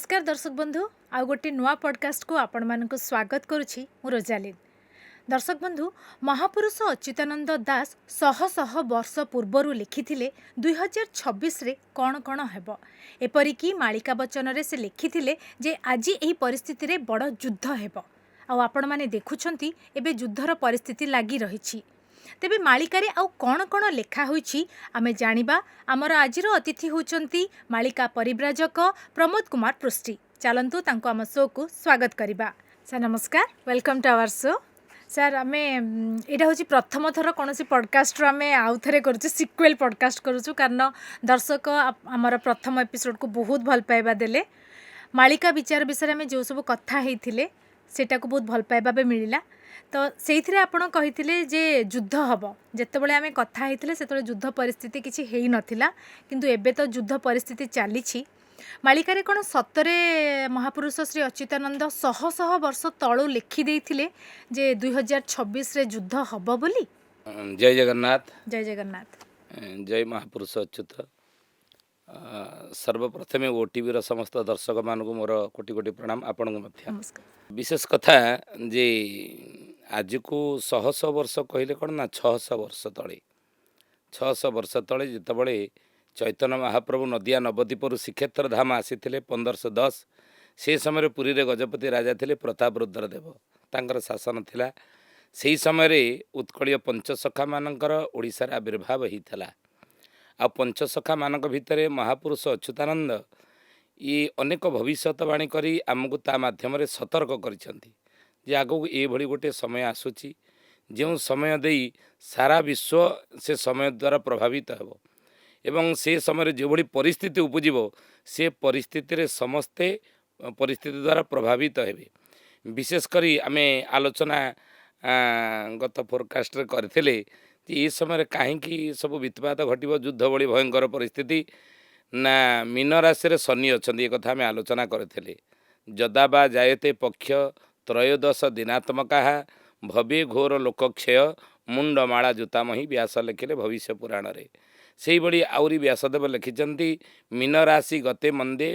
नमस्कार दर्शक बंधु आउ गोटे नुआ पॉडकास्ट को आपण मानक स्वागत करुछि मु रोजालिन। दर्शक बंधु महापुरुष अच्युतानंद दास शह शह वर्ष पूर्वर लिखिथिले 2026 रे कौन कौन हेब एपरिकी मालिका वचन रे से लिखिथिले जे आज एही परिस्थिति रे बड़ युद्ध हेब आउ आपण माने देखुछंती एबे युद्धर परिस्थिति लागी रहिछि। तेबे मालिकारे आउ कौन कौन लेखा होइछि आमे जानिबा। आमर आजिर अतिथि होउचंती मालिका परिव्राजक प्रमोद कुमार पृष्टि। चलंतु तांको आम शो को स्वागत करिबा। सर नमस्कार, welcome to our show. Sir आमे एटा होछि प्रथम थर कोनोसी पॉडकास्ट रो आमे आउ थरे करूछु सिक्वेल पॉडकास्ट करूछु कारण दर्शक आमर प्रथम एपिसोड को बहुत भल पाइबा देले। मालिका विचार विषय में जो सब कथा हेथिले सेटा को बहुत भल पाइबा बे मिलिला। तो से आपण कही जे युद्ध हम जितेबाला आम कथा होते से युद्ध परिस्थिति किसी है नाला किंतु एबे तो युद्ध परिस्थिति चली। मालिकारे कौन सतरे महापुरुष श्री अच्युतानंद शह शह वर्ष तलू लिखिदे जे 2026 रे युद्ध हम बोली। जय जगन्नाथ। जय जगन्नाथ। जय महापुरुष अच्युत। सर्वप्रथमे ओटीवी समस्त दर्शक मान मोर कोटि कोटि प्रणाम। आपण नमस्कार। विशेष कथा जे आज को शह शह वर्ष कहले कौन ना 600 वर्ष तले 600 वर्ष तले जितेबाला चैतन्य महाप्रभु नदिया नवद्वीपर श्रीक्षेत्र धाम आसी 1510 से समय पुरी रे गजपति राजा थे प्रताप रुद्रदेव तांकर शासन थिला। से समय उत्कलीय पंचसखा मानकर ओडिशार आविर्भाव होता। आ पंचसखा मानक भितर महापुरुष अच्युतानंद ये अनेक भविष्यवाणी करी आमको ता माध्यम सतर्क करिसेंती जे आगो ये गोटे समय आसूची जो समय दे सारा विश्व से समय द्वारा प्रभावित हो एवं से समय जो भली परिस्थिति उपजिब से परिस्थिति रे समस्ते परिस्थिति द्वारा प्रभावित हेबे। विशेषकर आमे आलोचना गत फोरकास्ट करथिले ये समय कहीं सब वित्पात घटव युद्ध भली भयंकर परिस्थिति ना मीन राशि शनि अच्छा ये कथा आम आलोचना करथिले। जदा बा जायते पक्ष त्रयोदश दिनात्मका भव्य घोर लोकक्षय मुंडमाला जूतामही व्यास लिखिले भविष्य पुराण रे। से भाई आउरी व्यासदेव लिखिं मीन राशि गते मंदे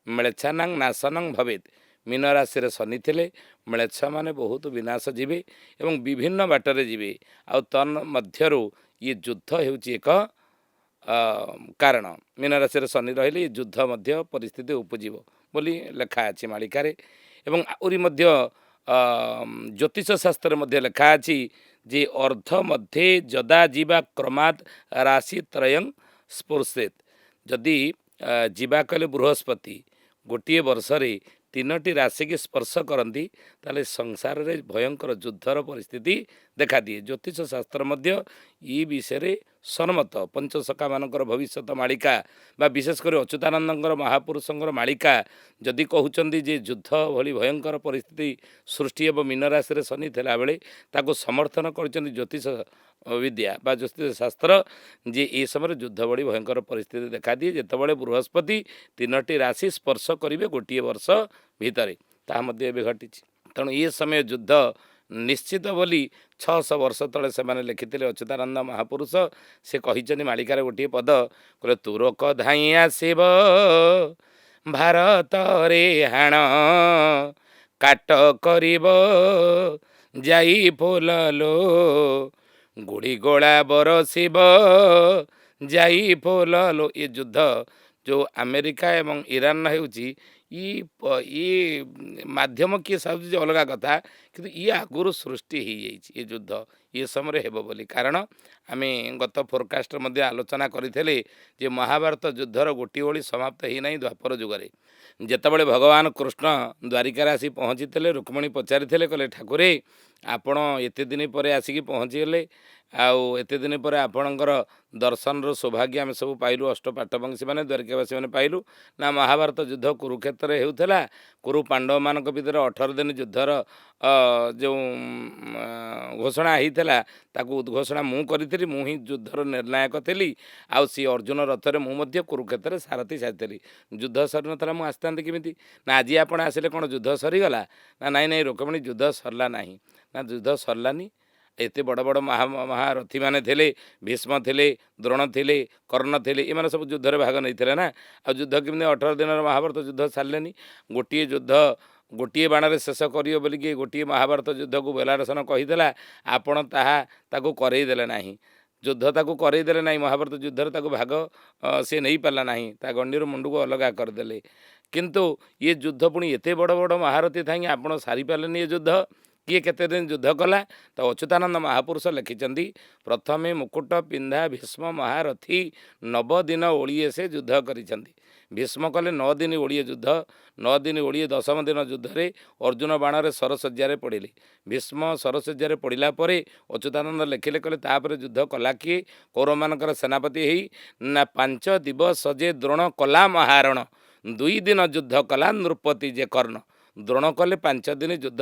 म्लेच्छानां नाशनं भवेत। मीन राशि शनि थे म्लेच्छ माने बहुत विनाश जीवे एवं विभिन्न बाटर जीवे आ तन्मध्यरु ये युद्ध हेउची एक कारण। मीन राशि शनि रहिले युद्ध मध्य परिस्थिति उपजिव बोली लेखा अछि मालिकारे। एवं आउरी मध्य ज्योतिष शास्त्र मध्य लेखा अछि जे अर्ध मध्य जदा जीवा क्रमात् राशि त्रयं स्पर्शेत। जदि जीवा कहले बृहस्पति गोटे वर्ष रे तीनोटी राशि की स्पर्श करती ताले संसार रे भयंकर युद्धर परिस्थिति देखा दिए। ज्योतिष शास्त्र मध्य ये विषय सम्मत पंचसखा मानकर भविष्य मालिका बा विशेषकर अच्युतानंदर महापुरुषंकर मालिका जदि कहउचंदी जे युद्ध भली भयंकर परिस्थिति सृष्टि एवं मीन राशि शनि थिला बेले ताको समर्थन करचंदी ज्योतिष विद्या बा ज्योतिष शास्त्र जे ए समय युद्ध भली भयंकर परिस्थिति देखा दिए जेतेबेले बृहस्पति तीनोटी राशि स्पर्श करेंगे गोटे वर्ष भितर ता मध्य एबे घटिछि। तेणु ये समय युद्ध निश्चित बोली 600 वर्ष तले से माने लिखिथिले अच्युतानंद महापुरुष। से कहिचनि मालिकार गोटे पद कहले तुरक धाई आसिब भारत रे हाण काट करिब जाई फुललो गुड़ी गोला बरसिब जाई फुललो। ये युद्ध जो अमेरिका एवं ईरान होउची ये माध्यम किए सब अलग कथा कि ये आगुरी सृष्टि हो ये युद्ध ये समय हेब बोली। कारण आम गत फोरकास्ट मध्य आलोचना करते जे महाभारत युद्धर गोटी ओली समाप्त ही नहीं द्वापर जुगरे जेतेबेले भगवान कृष्ण द्वारिका आसी पहुँची रुक्मणी पचारि कहले ठाकुरे आपण एते दिन पर आसिक पहुँचीगले आउ एते दिन पर आपणकर दर्शन सौभाग्य आम सब पाइलु अष्टपाटवंशी मैंने द्वारिकावासी मैंने पाइलु ना महाभारत युद्ध कुरुक्षेत्र होता कुरु पांडव मान भर 18 दिन युद्धर जो घोषणा होता ताकू उद्घोषणा मु करी मु ही युद्धर निर्णायक थी आउ सी अर्जुन रथरे मु कुरुक्षेत्र सारथी सारी युद्ध सरी नाला मुझे आसता केमी ना आज आप आसिले कौन युद्ध सरीगला ना नाई नाई रुक्मिणी युद्ध सरला ना ना युद्ध सरलानी एते बड़ बड़ महारथी मैंने थे भीष्म थे द्रोण थे कर्ण थे एम सब युद्ध में भाग नहीं ना आ युद्ध केमी 18 दिन महाभारत युद्ध सारे गोटे युद्ध गोटे बाण शेष कर बोलिकी गोटे महाभारत युद्ध को बेलारसन कहीदेला आपण ताकू करईदेले ना युद्ध ताकू करईदेले ना महाभारत युद्ध ताकू भाग सी नहीं पारा ना गंडीर मुंड को अलग करदे किंतु ये युद्ध पुणी एत बड़ बड़ महारथी थी आपड़ सारी पारे ये युद्ध किए केते दिन युद्ध कला तो अच्युतानंद महापुरुष लिखिं प्रथमे मुकुट पिंधा भीष्म महारथी 9 दिन ओडिए से युद्ध करिसेंती भीष्म कले 9 दिन ओडिए युद्ध 9 दिन ओडिए 10म दिन युद्ध रे अर्जुन बाण सरसज्जा पड़े भीष्म सरसज्जा पड़ा पर अच्युतानंद लिखिले कले तापर युद्ध कला किए कौरव मानकर सेनापति ही ना 5 दिवस जे द्रोण कला महारण 2 दिन युद्ध कला नृपति जे कर्ण द्रोण कले 5 दिन युद्ध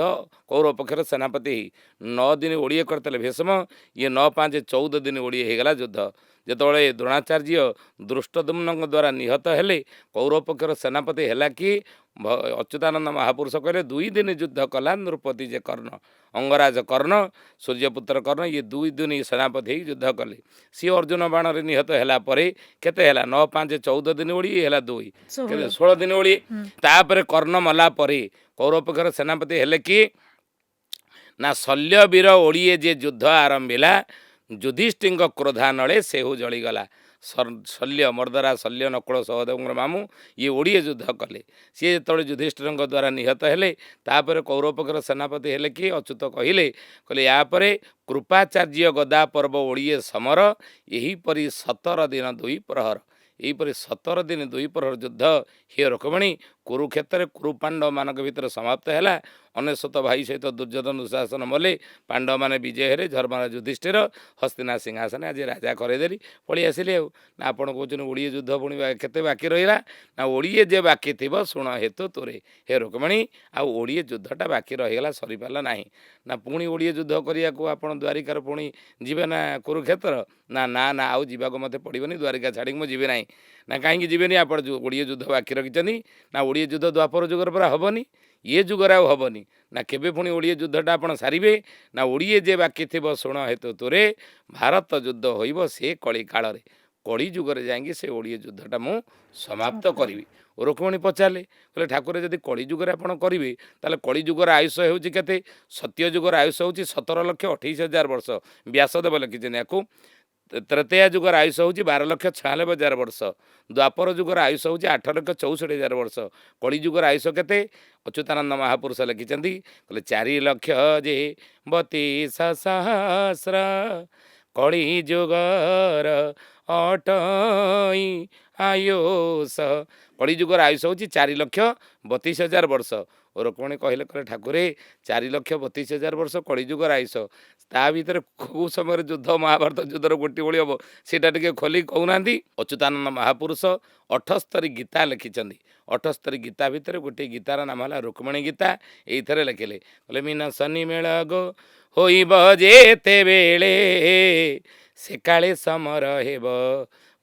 कौरव पक्षर सेनापति ही 9 दिन ओडिए करते भीष्म ये 9 5 14 दिन ओडिए होगला युद्ध जिते द्रोणाचार्य दृष्टदुम्न द्वारा निहत हेले कौरव पक्षर सेनापति है कि अच्युतानंद महापुरुष कहले 2 दिन युद्ध कला नृपति जे कर्ण अंगराज कर्ण सूर्यपुत्र कर्ण ये 2 दिन सेनापति युद्ध कले सी अर्जुन बाण निहत है केते 9 5 14 दिन ओडी है 2 16 दिन ओडी तापर कर्ण मला परे कौरव पक्षर सेनापति हेले कि ना शल्यवीर ओडिए जे युद्ध आरंभिला युधिष्ठिर क्रोधानले सेहु जलीगला शल्य मर्दरा शल्य नकुल सहदेव मामू ये ओडिए युद्ध कले सी जो युधिष्ठिर द्वारा निहत हेले तापर कौरव पक्षर सेनापति हेले कि अच्युत कहले कहले यापर कृपाचार्य गदा पर्व ओडिए समर यहीपरि 17 दिन 2 प्रहर यहीपरि 17 दिन 2 प्रहर युद्ध हे रुक्मिणी कुरुक्षेत्र कुरुपांडव मान भीतर समाप्त है 99 भाई सहित दुर्योधन दुशासन मले पांडव माने विजय हेरे धर्मराज युधिष्ठिर हस्तिना सिंहासन आज राजा करदेली पलि आसिले ना आपण कहते ओडिए युद्ध पुणी केते बाकी रहा ना ओडिए जे बाकी थी शुण हेतु तोरे हे रुक्मिणी आ ओडिए युद्धटा बाकी रहीगला सरी पारा ना ना पुणी ओडिए युद्ध करने को आप द्वारिकार पुणी जीवे ना कुरुक्षेत्र ना ना ना आउ जावाक मत पड़ोनी द्वारिका छाड़ी मुझे जीवे ना ना कहीं जीवेनि आप ओडिए युद्ध बाकी रखिंट ना ओडिए युद्ध द्वापर जुगर पर हेनी ये जुगर आबनी ना केबे पुणी ओडिए युद्धटा आप सारे ना ओडिए जे बाकी थी शुण हेतु तोरे भारत युद्ध हो से कली काल कली जुगर जाएंगे से ओडिए युद्धटा मु समाप्त करी रुक्मिणी पचारे कहले ठाकुर जदि कली जुगर आप करेंगे ताले कली जुगर आयुष होते सत्य जुगर आयुष हो 17,28,000 वर्ष व्यासदेव लिखिं या त्रेतया जुगर आयुष हूँ 12,96,000 वर्ष द्वापर जुगर आयुष हूँ 8,64,000 वर्ष कली जुगर आयुष केते अच्युतानंद महापुरुष लिखिं कहले 4,00,000 जे 32,000 कली जुगर अटई आयुष कली जुगर आयुष हूँ 4,32,000 वर्ष रुक्मिणी कहले कहले ठाकुरे 4,32,000 वर्ष कली जुगर आयुष ता भीतर कौ समय युद्ध महाभारत युद्धर गोटी भली हम सीटा टे खोली कहूना अच्युतानंद महापुरुष 78 गीता लिखिं 78 गीता भितर गोटे गीतार नाम है रुक्मिणी गीता ये लिखिले कहले मीन शनि मेल गो होइब जेते बेले से काले समर हेब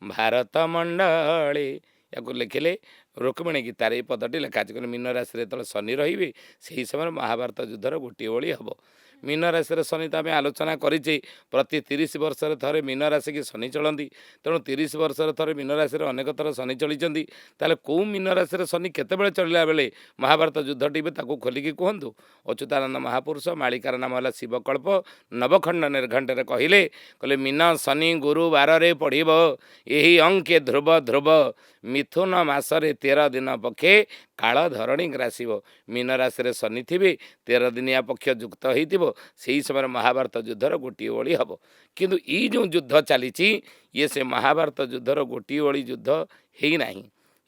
भारत मंडले या लिखिले रुक्मिणी गीतार ये पदटी लिखा मीन राशि जो शनि रे से समय महाभारत युद्धर गोटे भली हम मीन राशि शनि तो आम आलोचना करें प्रति 30 वर्ष थे मीन राशि की शनि चलती तेणु 30 वर्ष थे मीन राशि अनेक थर शनि चली कौ मीन राशि शनि केतबे चलला बेले महाभारत युद्धटी खोलिकी कहतु अच्युतानंद महापुरुष मालिकार नाम है शिवकल्प नवखंड निर्घंटे कहले मीन शनि गुरुवार पढ़ब यही अंके ध्रुव ध्रुव मिथुन मासरे 13 दिन पक्षे काल धरणी ग्रासीब मीन राशि शनि थे 13 दिनिया पक्ष युक्त हो समय महाभारत युद्धर गोटे ओली हम किंतु ये जो युद्ध चली ये से महाभारत युद्धर गोटे ओली युद्ध है ना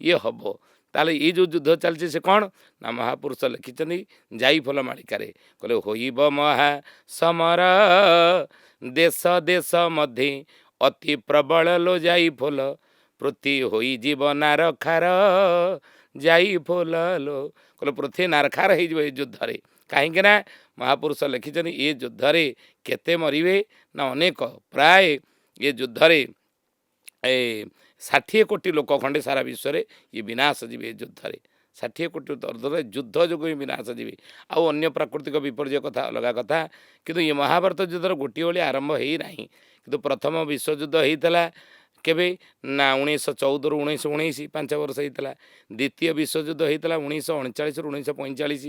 ये हम ताले ये जो युद्ध चलती से कौन ना महापुरुष लिखिं जाईफल मालिकार कहले होइब महा समर देश देश मध्य अति प्रबल लो जाईफल पृथ्वी होई जीवनार खार जाईफल लो कहले पृथ्वी नारखार हो युद्ध कहीं ना महापुरुष लिखिं ये युद्धरे केते मरिवे ना अनेक प्राय ये युद्धरे 60 कोटी लोक खंडे सारा विश्व ये विनाश जीवे युद्धरे कोटी अर्धरे युद्ध जो ही विनाश जीवे आउ अन्य प्राकृतिक विपर्य कथा अलग कथा किंतु ये महाभारत युद्धर गोटे भाई आरंभ हो ना कि प्रथम विश्वयुद्ध होता केबे ना 1914 रु 1919 5 वर्ष होता द्वितीय विश्वयुद्ध होता 1939 रु 1945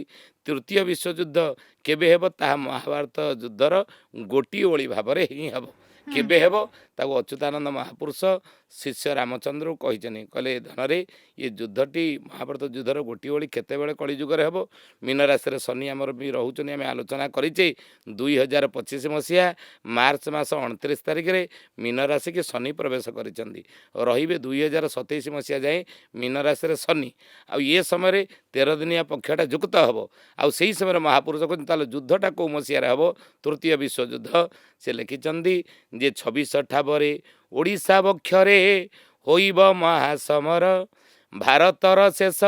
तृतीय विश्वयुद्ध केबे हेब ताहा महाभारत युद्धर गोटी ओली भाव ही हम केबे हेब ताको अच्युतानंद महापुरुष शिष्य रामचंद्र कहते कहले धनरे ये युद्धटी महाभारत युद्धर गोटी ओली केतेबेले कलिजुगर हेब मीन राशि शनि आमर भी रोचनी आम आलोचना करिचे 2025 मसीहा मार्च मास 29 तारिख में मीन राशि की शनि प्रवेश करिसेंती रहिबे 2027 मसीहा जाए मीन राशि शनि आ ये समय 13 दिनिया पक्षटा युक्त हम आउ से समय महापुरुष कहते युद्धटा कौ मसीह हम तृतीय विश्वयुद्ध से लिखिं जे 26 ठाबरे ओडिशा बक्षरे होइब महासमर भारतर शेष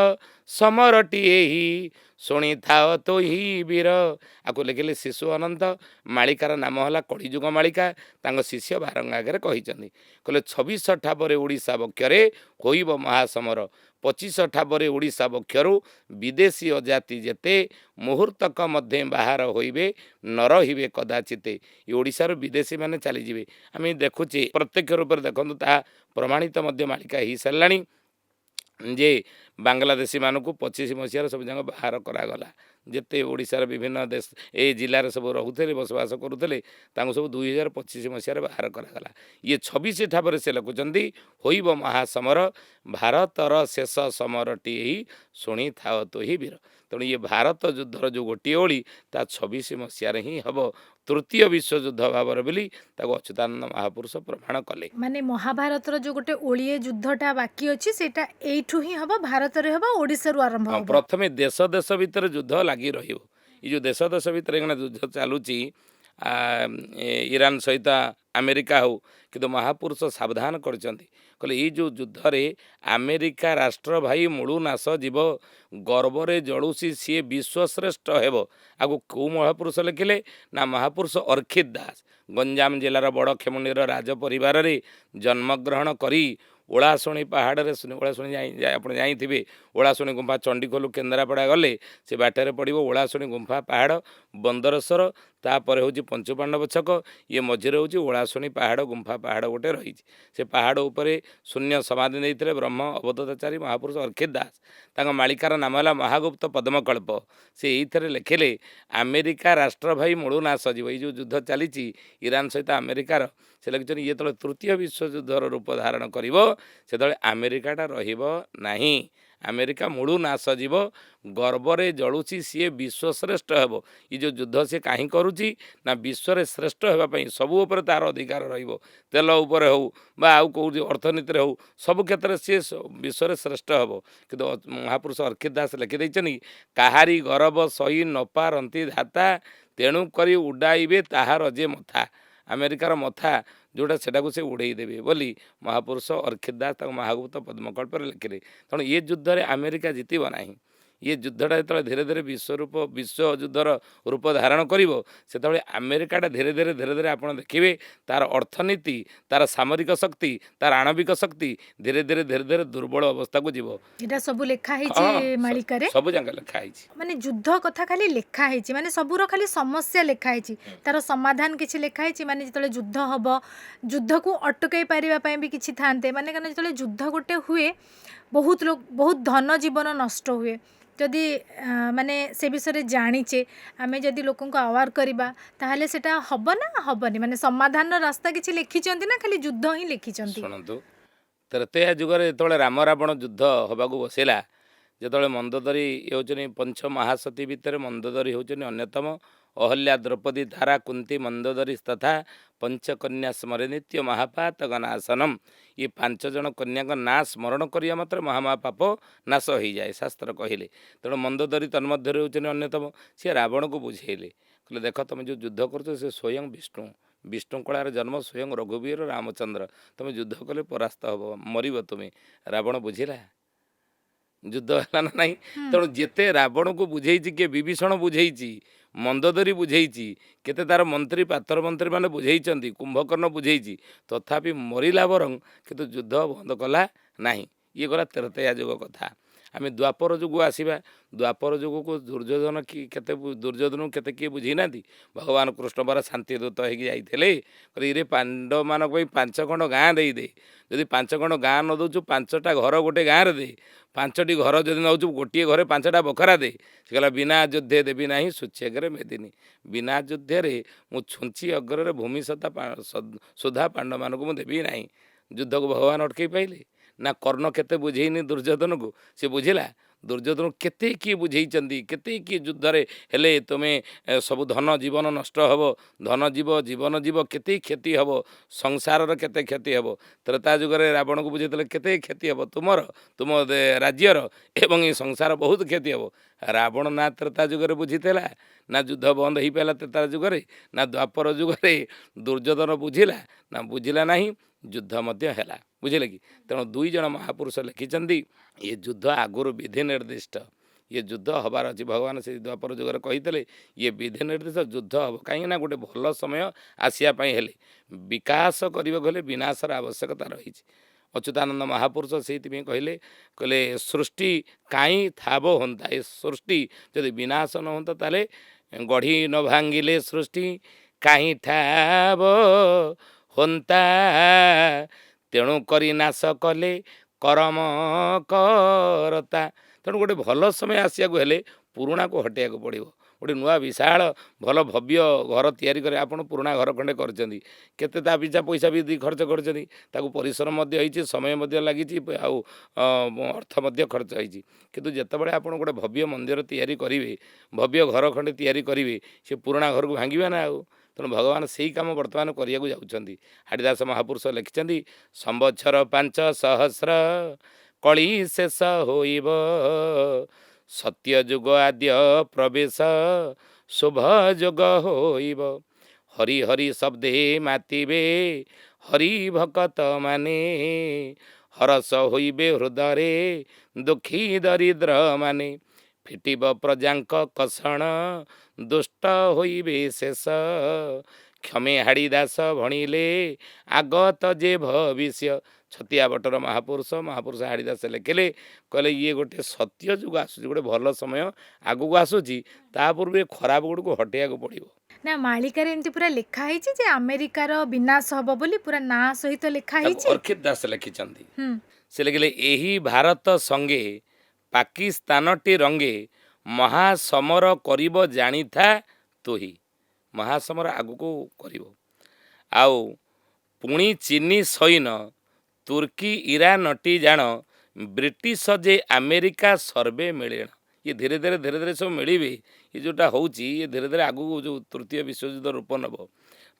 समरटी एही शुणी थाओ तो ही वीर आपको लिखिले शिशु अनंत मालिकार नाम है कलिजुग मालिका तांग शिष्य भारंग आगे कहते कहले 26 ठाबरे ओडिशा बक्षरे होइब महासमर 25 ठाबरे ओडिशा बक्षरु विदेशी अजाति जेते मुहूर्तक मध्य बाहर होइबे न रहिबे कदाचिते ये ओडिशार विदेशी माने चली जिवे आम देखुचे प्रत्यक्ष रूप से देखु ता प्रमाणित मध्य मालिका ही साराणी जे बांग्लादेशी मानक 25 मसीहार सब जगह बाहर करागला जिते ओडिशार विभिन्न देश ए जिले सब रोते बसवास करुले सब 2025 मसीहार बाहर करागला ये 26 ठाबर से लिखुंट होइब महासमर भारतर शेष समरटी शुणी थाओ तो ही वीर तेणु ये भारत युद्धर जो गोटे ओली ता 26 मसीहार ही हम तृतीय विश्वयुद्ध भाव बोली अच्युतानंद महापुरुष प्रमाण कले माने महाभारतर जो गोटे ओलिए युद्धटा बाकी अच्छी सेटा एठू ही हबो भारत रे हबो ओडिसा रु आरंभ हबो प्रथमे देश देश भितर युद्ध लगी रहिबो ये जो देश देश भितर युद्ध चलुची ईरान सहित अमेरिका हो कि महापुरुष सावधान करचंती कहले ये जो युद्ध रे अमेरिका राष्ट्र भाई मुळु नाश जीव गर्वरे जलुसी सी विश्वश्रेष्ठ हेब आगु कौ महापुरुष लिखिले ना महापुरुष अर्खित दास गंजाम जिलार बड़ खेमुंडीर राज परिवार रे जन्मग्रहण करी ओलाशुणी पहाड़ रे ओलाशुणी आप जाइए ओलाशुणी गुंफा चंडीखोलू केन्द्रापड़ा गले से बाटर पड़ो ओलाशुणी गुंफा पहाड़ बंदरस्वर तापर हूँ पंचुपांडव छक ये मझे हूँ ओलाशुणी पहाड़ गुंफा पहाड़ गोटे रही से पहाड़ उपरे शून्य समाधि नहीं ब्रह्म अवधूताचारी महापुरुष अर्खित दास तांग मालिकार नाम है महागुप्त पद्मकल्प से ये लिखिले अमेरिका राष्ट्र भाई मुळु नाश जीव ये जो युद्ध चली ईरान सहित अमेरिकार से लिखिं ये तले तृतीय विश्वयुद्धर रूप धारण कर अमेरिकाटा रही अमेरिका मुळु नाश जीव गर्वरे जलुची सी विश्वश्रेष्ठ हेब ये जो युद्ध सी कहीं करुच्ची ना विश्व श्रेष्ठ होगापी सबू उपर तार अधिकार रेल उपर हो आउ कौ अर्थनीति हो सब क्षेत्र सी विश्व श्रेष्ठ हेब कि महापुरुष अर्खित दास लिखिदे काहारी गर्व सही नपारती धाता तेणु करी उड़ाइबे ताहार जे मथा अमेरिकार मथा जोटा से उड़े देवे बोली महापुरुष अर्खित दास महागुप्त पद्मकल्प लिखिले तेणु ये युद्ध में अमेरिका जीतब ना ये युद्धटा जो धीरे धीरे विश्व युद्धर रूप धारण कर अमेरिकाटा धीरे धीरे आप देखिए तार अर्थनीति तार सामरिक शक्ति तार आणविक शक्ति धीरे धीरे दुर्बल अवस्था को जीव एटा सब लेखा है मालिका रे सब जगह लिखा है माने युद्ध कथा खाली लेखा है माने सबूर खाली समस्या लेखा है तार समाधान किछि लेखा है माने जतले युद्ध हबो युद्ध को अटकई पारिबा पई भी किछि थांते माने कारण जतले युद्ध गोटे हुए बहुत लोग बहुत धन जीवन नष्ट हुए जदि माने से विषय जानीचे आमे जदि लोक अवार करवा ताहले सेटा हब ना हबनी माने समाधान रास्ता किछि लिखिचंती ना खाली युद्ध ही लिखिचंती शुणु त्रेतया जुगर जो राम रावण युद्ध हवाक बसला जो मंदोदरी ये पंच महासती भितर मंदोदरी होचनी अन्यतम अहल्या द्रौपदी धारा कुंती मंदोदरी तथा पंचकन्या स्मरे नित्य महापात गनाशनम ये 5 जन कन्या का ना स्मरण करिया मात्र महामहापाप नाश हो जाए शास्त्र कहले तेणु मंदोदरी तन्मध्य होचनी अन्यतम सी रावण को बुझेले कहले देख तुम जो युद्ध कर स्वयं विष्णु विष्णु कलार जन्म स्वयं रघुवीर रामचंद्र तुम युद्ध कले परास्त हम मरब तुम्हें रावण बुझेला युद्ध है ना नहीं तेणु जिते रावण को बुझे किए विभीषण बुझे मंदोदरी बुझे केते तार मंत्री पातर मंत्री मैंने बुझे कुंभकर्ण बुझे तथापि मरला बरं किंतु युद्ध बंद कला ना ये गला त्रेतया युग कथा आम द्वापर जुग आसवा द्वापर जुग को दुर्योधन कि केते दुर्योधन केते किए बुझी ना भगवान कृष्ण परा शांति दूत होते इरे पांडव मान 5 खंड गाँ दे जदि 5 खंड गाँ न दौचु 5टा घर गोटे गाँव दे 5टी घर जदि नौचु गोटे घरे 5टा बखरा दे से कहला बिना युद्धे देवी ना सूच्यग्रे मेदिनी बिना युद्धे मु छुंची अग्र भूमि सुधा पांडव मान को देवी ना युद्ध को भगवान अटकई पाइले ना कर्ण केते बुझेनी दुर्योधन को सी बुझिला दुर्योधन केते किए बुझेइचंदी केते किए युद्धरे हेले तुमे सब धन जीवन नष्ट हब धन जीव जीवन जीव केते क्षति हब संसार केते क्षति हब त्रेता जुगरे रावण को बुझेइतले केते क्षति हब तुमर तुम राज्यर एवं ये संसार बहुत क्षति हब रावण ना त्रेता जुगरे बुझीला ना युद्ध बंद हो पाला त्रेता जुगरे ना द्वापर जुगरे दुर्योधन बुझिला ना बुझिला नहीं युद्ध मध्य हैला बुझे कि तेणु 2 जन महापुरुष लिखिं ये युद्ध आगुरी विधि निर्दिष्ट ये युद्ध हबार अच्छी भगवान से द्वापर जुगर कही ये विधि निर्दिष्ट युद्ध हम कहीं गोटे भल समय आसापी हेले विकास करने गले विनाशर आवश्यकता रही अच्युतानंद महापुरुष से कहले कहले सृष्टि कहीं थाब होता ये सृष्टि जदि विनाश न होता ताले गढ़ी न भांगिले सृष्टि कहीं ठाब होता तेणु करी नाश कले करम करता तेणु गोटे भल समय आसिया हेले पुराणा को हटिया पड़ो गोटे नुआ विशाल भल भव्य घर तैयारी करे आपण पुराणा घर खंडे करछंदी केते ता पिछा पैसा भी खर्च करछंदी ताकू परिश्रम मध्य होईची समय मध्य लागिची आउ अर्थ मध्य खर्च होईची किंतु जेतेबेले आपण गोटे भव्य मंदिर तैयारी करिवे भव्य घर खंडे तैयारी करिवे से पुराणा घर को भांगिबे ना आउ तेणु भगवान से ही कम बर्तमान करिया जाउछंदी हारिदास महापुरुष लिखिछंदी संवत्सर 5 सहस्र कली शेष होइब सत्य जुग आद्य प्रवेश शुभ जुग होइब हरि हरि शब्दे मातिबे हरि भक्त माने हरस होइबे हृदय दुखी दरिद्र माने फिटिब प्रजांक कषण दुष्ट होइबे शेष क्षमे हाड़ीदास भणिले आगत जे भविष्य छतिया बटर महापुरुष महापुरुष हाड़ीदास लिखिले कहले ये गोटे सत्य जुग आसूँ गोटे भल समय आगू आसूची ता पूर्व खराब गुड़ को हटेया पड़ो ना मालिकार एमती पूरा लिखा है जे अमेरिकार विनाश हब बोली पूरा ना सहित लिखा है अर्खित दास लिखिं से लिखिले एही भारत संगे पाकिस्तान टी रंगे महासमर करिब जानी था तोही महासमर आगु को करिब आउ पुणी चीनी सैन तुर्की ईरान टी जान ब्रिटिश जे अमेरिका सर्वे मिलेण ये धीरे धीरे सब मिले ये जोटा होची ये धीरे धीरे आगु जो तृतीय विश्वयुद्ध रूप नब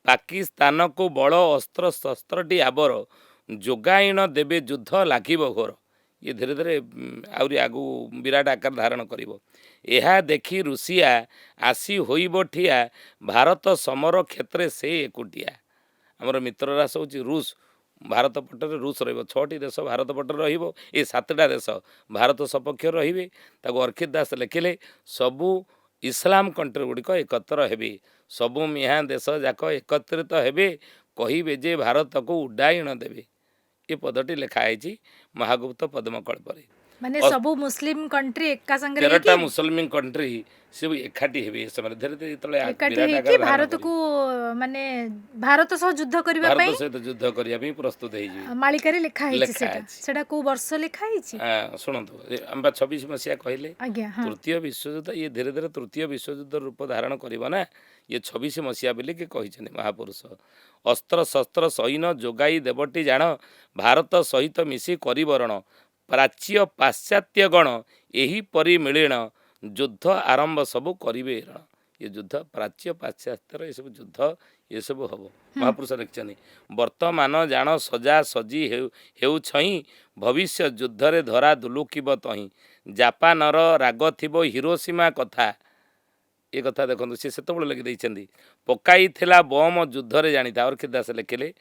पाकिस्तान को बड़ अस्त्र शस्त्र टी आबर जोगाइन देवे युद्ध लागिब घोर ये धीरे धीरे आउरी आगु विराट आकार धारण करिब एहा देखी रुषिया आसी होइब ठिया भारत समर क्षेत्र से एकुटिया आमर मित्र राष्ट्र होची रूस भारत पटर रूस रहिबो 6टी देश भारत पटर रहिबो ए 7टा देश भारत सपक्ष रहिबे ताको अर्खित दास लिखिले सबु इस्लाम कंट्री गुड़िक एकत्र हेबे सबु मिहा देश जाक एकत्रित हेबे कहिबे जे भारत को उड्डायन देबे ये पदटी लिखाई महागुप्त पद्मकल्परे माने सबु मुस्लिम कंट्री एका संगे 13टा मुस्लिम कंट्री सब एकाठी हेबे समय धीरे धीरे तले एकाठी कि भारत को माने भारत सह युद्ध करबा भारत सहित युद्ध करिया भी प्रस्तुत हे जी मालिकारे लिखा है सेटा को वर्ष लिखा है हां सुनंतु हम 26 मसिया कहले तृतीय विश्वयुद्ध ये धीरे धीरे तृतीय विश्वयुद्ध रूप धारण करिबो ना ये 26 मसिया बोली के कहिछने महापुरुष अस्त्र शस्त्र सैन्य जोगाई देवटी जान भारत सहित मिसी करिवरण प्राच्य पाश्चात्य गण यही परि मिलेण युद्ध आरंभ सबू करिवे ये युद्ध प्राच्य पाश्चात्यर ये सब युद्ध ये सब हम महापुरुष लिखिं वर्तमान जान सजा सजी हेउ छई भविष्य युद्ध रे धरा दुलुकिब तही जापानर राग थिबो हिरोसीमा कथा ये कथा देखो सी से लिखि पकाई बम युद्ध रे जानी था अर्खित दास लिखिले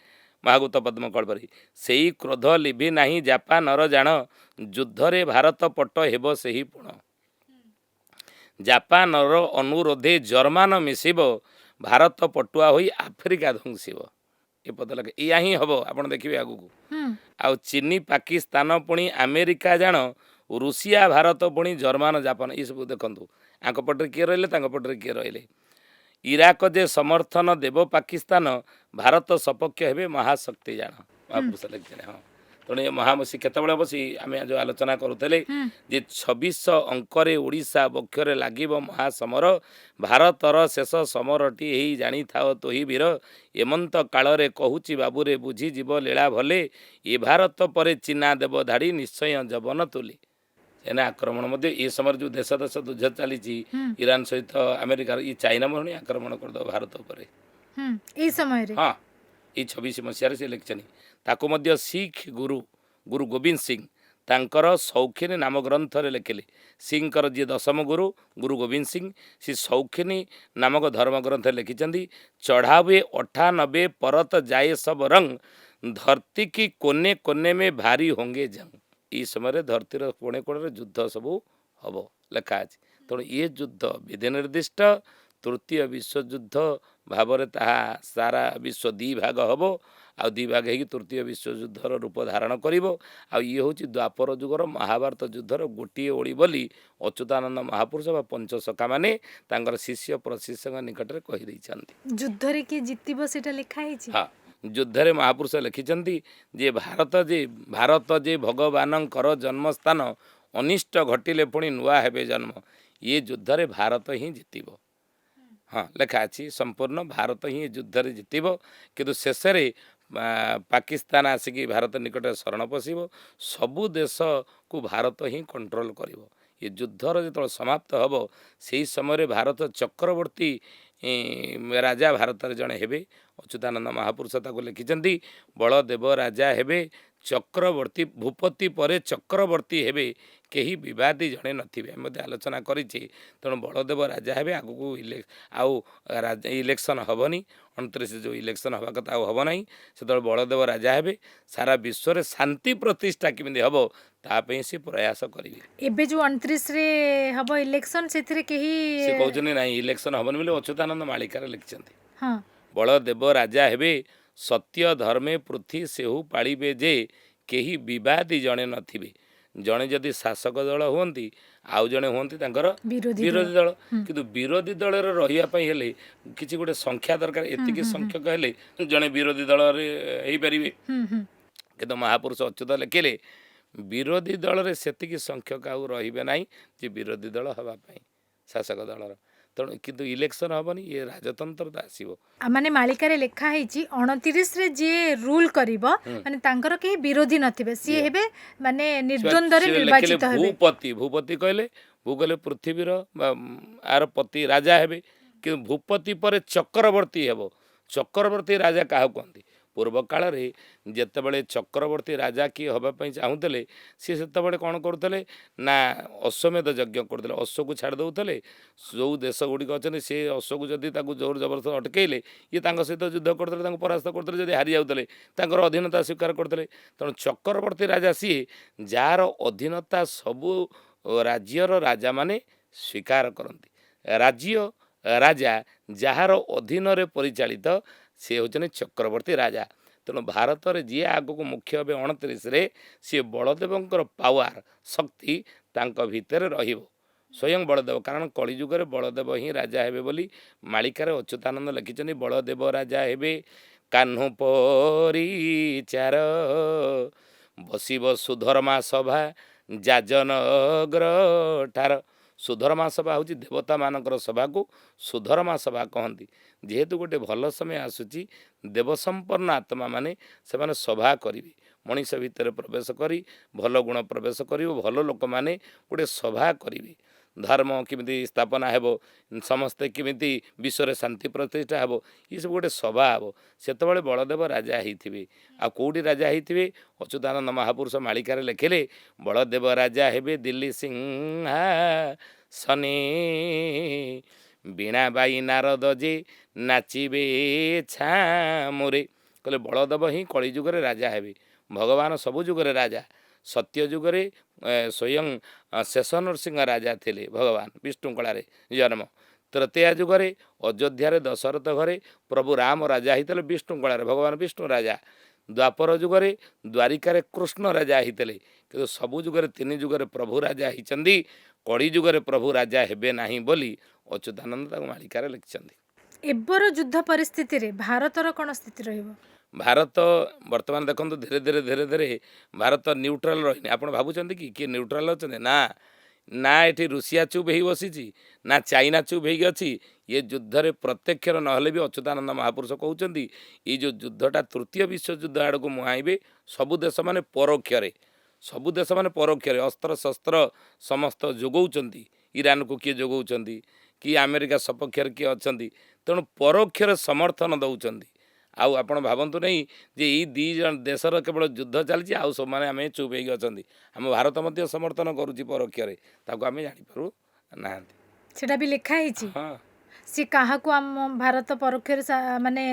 महागुप्त पद्मकल्परे से ही क्रोध लिभि नाही जापानर जान युद्ध रे भारत पट हेब से पुण जापानर अनुरोधे जर्मान मिसिब भारत पटुआ होई आफ्रिका ध्वंसिब ये पद लगे या ही हम आप देखिए आगु को आ चीनी पाकिस्तान पुणी अमेरिका जान ରୁଷିଆ ଭାରତ ପୁଣି ଜର୍ମାନ ଜାପାନ ଏସବୁ ଦେଖନ୍ତୁ ଆଙ୍କ ପଟରେ କିଏ ରହିଲେ ତାଙ୍କ ପଟରେ କିଏ ରହିଲେ। ଇରାକ ଯେ ସମର୍ଥନ ଦେବ ପାକିସ୍ତାନ ଭାରତ ସପକ୍ଷ ହେବେ ମହାଶକ୍ତି ଜାଣ ମହାପୁରୁଷ ଲେଖିଥିଲେ। ହଁ ତେଣୁ ଏ ମହାମସୀ କେତେବେଳେ ବସି ଆମେ ଯେଉଁ ଆଲୋଚନା କରୁଥିଲେ ଯେ 2600 ଅଙ୍କରେ ଓଡ଼ିଶା ବକ୍ଷରେ ଲାଗିବ ମହାସମର ଭାରତର ଶେଷ ସମରଟି ହେଇ ଜାଣିଥାଅ ତୋହି ବୀର ଏମନ୍ତ କାଳରେ କହୁଛି ବାବୁରେ ବୁଝିଯିବ ଲୀଳା ଭଲେ ଏ ଭାରତ ପରେ ଚିହ୍ନା ଦେବ ଧାଡ଼ି ନିଶ୍ଚୟ ଜବନ ତୁଲି। ଏନା ଆକ୍ରମଣ ମଧ୍ୟ ଏ ସମୟରେ ଯେଉଁ ଦେଶ ଦେଶ ଯୁଦ୍ଧ ଚାଲିଛି ଇରାନ ସହିତ ଆମେରିକାର ଇ ଚାଇନା ଭଉଣୀ ଆକ୍ରମଣ କରିଦେବ ଭାରତ ଉପରେ। ଏଇ ସମୟରେ ହଁ ଏଇ 26 ମସିହାରେ ସେ ଲେଖିଛନ୍ତି। ତାକୁ ମଧ୍ୟ ଶିଖ ଗୁରୁ ଗୋବିନ୍ଦ ସିଂ ତାଙ୍କର ସୌଖିନୀ ନାମ ଗ୍ରନ୍ଥରେ ଲେଖିଲେ। ସିଂଙ୍କର ଯିଏ ଦଶମ ଗୁରୁ ଗୋବିନ୍ଦ ସିଂ ସେ ସୌଖିନୀ ନାମକ ଧର୍ମ ଗ୍ରନ୍ଥରେ ଲେଖିଛନ୍ତି ଚଢ଼ାହୁଏ 98 ପରତ ଯାଏ ସବ ରଙ୍ଗ ଧରତୀ କି କୋନେ କୋନେ ମେ ଭାରି ହୋଙ୍ଗେ ଜଙ୍ଗ। ଏଇ ସମୟରେ ଧରତୀର କୋଣେ କୋଣରେ ଯୁଦ୍ଧ ସବୁ ହବ ଲେଖା ଅଛି। ତେଣୁ ଏ ଯୁଦ୍ଧ ବିଧି ନିର୍ଦ୍ଦିଷ୍ଟ ତୃତୀୟ ବିଶ୍ୱଯୁଦ୍ଧ ଭାବରେ ତାହା ସାରା ବିଶ୍ୱ ଦୁଇ ଭାଗ ହେବ ଆଉ ଦୁଇ ଭାଗ ହେଇକି ତୃତୀୟ ବିଶ୍ୱଯୁଦ୍ଧର ରୂପ ଧାରଣ କରିବ। ଆଉ ଇଏ ହେଉଛି ଦ୍ୱାପର ଯୁଗର ମହାଭାରତ ଯୁଦ୍ଧର ଗୋଟିଏ ଓଳି ବୋଲି ଅଚ୍ୟୁତାନନ୍ଦ ମହାପୁରୁଷ ବା ପଞ୍ଚସଖାମାନେ ତାଙ୍କର ଶିଷ୍ୟ ପ୍ରଶିଷ୍ୟଙ୍କ ନିକଟରେ କହିଦେଇଛନ୍ତି। ଯୁଦ୍ଧରେ କିଏ ଜିତିବ ସେଇଟା ଲେଖା ହେଇଛି। ହଁ ଯୁଦ୍ଧରେ ମହାପୁରୁଷ ଲେଖିଛନ୍ତି ଯେ ଭାରତ ଯେ ଭଗବାନଙ୍କର ଜନ୍ମସ୍ଥାନ ଅନିଷ୍ଟ ଘଟିଲେ ପୁଣି ନୂଆ ହେବେ ଜନ୍ମ ଇଏ ଯୁଦ୍ଧରେ ଭାରତ ହିଁ ଜିତିବ। ହଁ ଲେଖା ଅଛି ସମ୍ପୂର୍ଣ୍ଣ ଭାରତ ହିଁ ଏ ଯୁଦ୍ଧରେ ଜିତିବ କିନ୍ତୁ ଶେଷରେ ପାକିସ୍ତାନ ଆସିକି ଭାରତ ନିକଟରେ ଶରଣ ପଶିବ ସବୁ ଦେଶକୁ ଭାରତ ହିଁ କଣ୍ଟ୍ରୋଲ କରିବ। ଏ ଯୁଦ୍ଧର ଯେତେବେଳେ ସମାପ୍ତ ହେବ ସେହି ସମୟରେ ଭାରତ ଚକ୍ରବର୍ତ୍ତୀ ରାଜା ଭାରତରେ ଜଣେ ହେବେ। ଅଚ୍ୟୁତାନନ୍ଦ ମହାପୁରୁଷ ତାକୁ ଲେଖିଛନ୍ତି ବଳଦେବ ରାଜା ହେବେ ଚକ୍ରବର୍ତ୍ତୀ ଭୂପତି ପରେ ଚକ୍ରବର୍ତ୍ତୀ ହେବେ କେହି ବିବାଦୀ ଜଣେ ନଥିବେ। ଆମେ ମଧ୍ୟ ଆଲୋଚନା କରିଛେ। ତେଣୁ ବଳଦେବ ରାଜା ହେବେ ଆଗକୁ ଆଉ ଇଲେକ୍ସନ୍ ହେବନି 29 ଯେଉଁ ଇଲେକ୍ସନ୍ ହେବା କଥା ଆଉ ହେବ ନାହିଁ। ସେତେବେଳେ ବଳଦେବ ରାଜା ହେବେ ସାରା ବିଶ୍ୱରେ ଶାନ୍ତି ପ୍ରତିଷ୍ଠା କେମିତି ହେବ ତା ପାଇଁ ସେ ପ୍ରୟାସ କରିବେ। ଏବେ ଯେଉଁ 29ରେ ହବ ଇଲେକ୍ସନ ସେଥିରେ କେହି ସେ କହୁଛନ୍ତି ନାହିଁ ଇଲେକ୍ସନ୍ ହେବନି ବୋଲି ଅଚ୍ୟୁତାନନ୍ଦ ମାଳିକାରେ ଲେଖିଛନ୍ତି। ହଁ ବଳଦେବ ରାଜା ହେବେ ସତ୍ୟ ଧର୍ମେ ପୃଥ୍ୱୀ ସେହୁ ପାଳିବେ ଯେ କେହି ବିବାଦୀ ଜଣେ ନଥିବେ। ଜଣେ ଯଦି ଶାସକ ଦଳ ହୁଅନ୍ତି ଆଉ ଜଣେ ହୁଅନ୍ତି ତାଙ୍କର ବିରୋଧୀ ଦଳ। କିନ୍ତୁ ବିରୋଧୀ ଦଳରେ ରହିବା ପାଇଁ ହେଲେ କିଛି ଗୋଟେ ସଂଖ୍ୟା ଦରକାର। ଏତିକି ସଂଖ୍ୟକ ହେଲେ ଜଣେ ବିରୋଧୀ ଦଳରେ ହେଇପାରିବେ। କିନ୍ତୁ ମହାପୁରୁଷ ଅଚ୍ୟୁତ ଲେଖିଲେ ବିରୋଧୀ ଦଳରେ ସେତିକି ସଂଖ୍ୟକ ଆଉ ରହିବେ ନାହିଁ ଯେ ବିରୋଧୀ ଦଳ ହେବା ପାଇଁ ଶାସକ ଦଳର। ତେଣୁ କିନ୍ତୁ ଇଲେକ୍ସନ୍ ହେବନି ଇଏ ରାଜତନ୍ତ୍ରତା ଆସିବ। ମାନେ ମାଳିକାରେ ଲେଖା ହେଇଛି 29ରେ ଯିଏ ରୁଲ କରିବ ମାନେ ତାଙ୍କର କେହି ବିରୋଧୀ ନଥିବେ ସିଏ ହେବେ ମାନେ ନିର୍ଦ୍ୱନ୍ଦରେ ନିର୍ବାଚିତ ହେବେ। ଭୂପତି କହିଲେ ପୃଥିବୀର ବା ଆର ପତି ରାଜା ହେବେ। କିନ୍ତୁ ଭୂପତି ପରେ ଚକ୍ରବର୍ତ୍ତୀ ହେବ। ଚକ୍ରବର୍ତ୍ତୀ ରାଜା କାହାକୁ କହନ୍ତି? ପୂର୍ବ କାଳରେ ଯେତେବେଳେ ଚକ୍ରବର୍ତ୍ତୀ ରାଜା କିଏ ହେବା ପାଇଁ ଚାହୁଁଥିଲେ ସିଏ ସେତେବେଳେ କ'ଣ କରୁଥିଲେ ନା ଅଶ୍ୱମେଧ ଯଜ୍ଞ କରୁଥିଲେ। ଅଶ୍ୱକୁ ଛାଡ଼ି ଦେଉଥିଲେ। ଯେଉଁ ଦେଶ ଗୁଡ଼ିକ ଅଛନ୍ତି ସେ ଅଶ୍ୱକୁ ଯଦି ତାକୁ ଜୋର ଜବରଦସ୍ତ ଅଟକେଇଲେ ଇଏ ତାଙ୍କ ସହିତ ଯୁଦ୍ଧ କରୁଥିଲେ ତାଙ୍କୁ ପରାସ୍ତ କରୁଥିଲେ। ଯଦି ହାରି ଯାଉଥିଲେ ତାଙ୍କର ଅଧୀନତା ସ୍ୱୀକାର କରୁଥିଲେ। ତେଣୁ ଚକ୍ରବର୍ତ୍ତୀ ରାଜା ସିଏ ଯାହାର ଅଧୀନତା ସବୁ ରାଜ୍ୟର ରାଜାମାନେ ସ୍ୱୀକାର କରନ୍ତି। ରାଜା ଯାହାର ଅଧୀନରେ ପରିଚାଳିତ ସେ ହେଉଛନ୍ତି ଚକ୍ରବର୍ତ୍ତୀ ରାଜା। ତେଣୁ ଭାରତରେ ଯିଏ ଆଗକୁ ମୁଖ୍ୟ ହେବେ 29ରେ ସିଏ ବଳଦେବଙ୍କର ପାୱାର ଶକ୍ତି ତାଙ୍କ ଭିତରେ ରହିବ। ସ୍ୱୟଂ ବଳଦେବ କାରଣ କଳିଯୁଗରେ ବଳଦେବ ହିଁ ରାଜା ହେବେ ବୋଲି ମାଳିକାରେ ଅଚ୍ୟୁତାନନ୍ଦ ଲେଖିଛନ୍ତି। ବଳଦେବ ରାଜା ହେବେ କାହ୍ନୁ ପରିଚାର ବସିବ ସୁଧର୍ମା ସଭା ଯାଜନଗ୍ର ଠାର। ସୁଧର୍ମା ସଭା ହେଉଛି ଦେବତାମାନଙ୍କର ସଭାକୁ ସୁଧର୍ମା ସଭା କହନ୍ତି। ଯେହେତୁ ଗୋଟେ ଭଲ ସମୟ ଆସୁଛି ଦେବସମ୍ପନ୍ନ ଆତ୍ମାମାନେ ସେମାନେ ସଭା କରିବେ। ମଣିଷ ଭିତରେ ପ୍ରବେଶ କରି ଭଲ ଗୁଣ ପ୍ରବେଶ କରିବ। ଭଲ ଲୋକମାନେ ଗୋଟେ ସଭା କରିବେ। ଧର୍ମ କେମିତି ସ୍ଥାପନା ହେବ ସମସ୍ତେ କେମିତି ବିଶ୍ୱରେ ଶାନ୍ତି ପ୍ରତିଷ୍ଠା ହେବ ଏସବୁ ଗୋଟେ ସଭା ହେବ। ସେତେବେଳେ ବଳଦେବ ରାଜା ହେଇଥିବେ। ଆଉ କେଉଁଠି ରାଜା ହେଇଥିବେ? ଅଚ୍ୟୁତାନନ୍ଦ ମହାପୁରୁଷ ମାଳିକାରେ ଲେଖିଲେ ବଳଦେବ ରାଜା ହେବେ ଦିଲ୍ଲୀ ସିଂହାସନେ ବୀଣାବାଇ ନାରଦ ଯେ ନାଚିବେ ଛାମୁରେ। କହିଲେ ବଳଦେବ ହିଁ କଳିଯୁଗରେ ରାଜା ହେବେ। ଭଗବାନ ସବୁ ଯୁଗରେ ରାଜା। ସତ୍ୟ ଯୁଗରେ ସ୍ୱୟଂ ଶେଷ ନୃସିଂହ ରାଜା ଥିଲେ ଭଗବାନ ବିଷ୍ଣୁ କଳାରେ ଜନ୍ମ। ତ୍ରେତୟା ଯୁଗରେ ଅଯୋଧ୍ୟାରେ ଦଶରଥ ଘରେ ପ୍ରଭୁ ରାମ ରାଜା ହେଇଥିଲେ ବିଷ୍ଣୁ କଳାରେ ଭଗବାନ ବିଷ୍ଣୁ ରାଜା। द्वापर जुगरे द्वारिकार कृष्ण राजा होते कि सबु जुगरे तीन जुगरे प्रभु राजा होती कड़ी जुगरे प्रभु राजा हेबे नहीं बोली अच्युतानंद मालिकार लिखिंट। एबर युद्ध परिस्थिति रे भारतर कौन स्थिति रहिबो? भारत वर्तमान देखो धीरे धीरे भारत न्यूट्राल रही आप भावुं कि किए न्यूट्राल अच्छा ना ना ये रुषिया चुप हो बसी ना चाइना चुप हो अच्छी ये युद्ध रे प्रत्यक्षर नहले भी अच्युतानंद महापुरुष कहते ये जो युद्धटा तृतीय विश्वयुद्ध आड़ को मुहाइबे सबु देश माने परोक्षरे सबु देश माने परोक्षरे अस्त्र शस्त्र समस्त जोगाउछंती ईरान को किए जोगाउछंती कि अमेरिका सपक्षर किए अच्छा तेणु परोक्षरे समर्थन दौरान आउ आपण भावतु नहीं जे ये दी जन देशर केवल युद्ध चलती आउ सब मैंने आम चुप हो अच्छा आम भारत मध्य समर्थन करुच्ची परोक्षरे ताको आम जापर ना सेटा भी लिखा है हाँ सी काहाकू आम भारत परोक्ष माने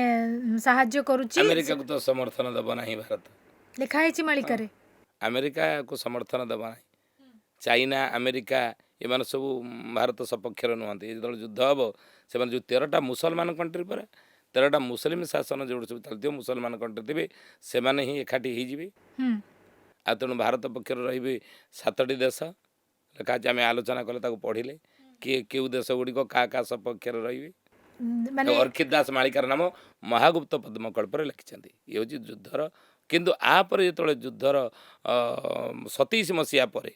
साहाଯ୍य करूची अमेरिका को तो समर्थन दब ना भारत लिखा है मालिका रे अमेरिका को समर्थन दब ना चाइना अमेरिका एम सब भारत सपक्षर नुहति जो युद्ध हम से जो 13टा मुसलमान कंट्री पर 13टा मुस्लिम शासन जो सब चलती मुसलमान कंट्री थे से ही एकाठी होइजिबे आ तेणु भारत पक्षर रे 7टी देश लेखा आम आलोचना कले पढ़िले किए केउ देश गुड़िक क्या सपक्षर रे माने अर्खित दास मालिकार नाम महागुप्त पद्मकल्प लिखिं ये हूँ युद्धर किंतु आपर जो युद्धर 27 मसीहा पर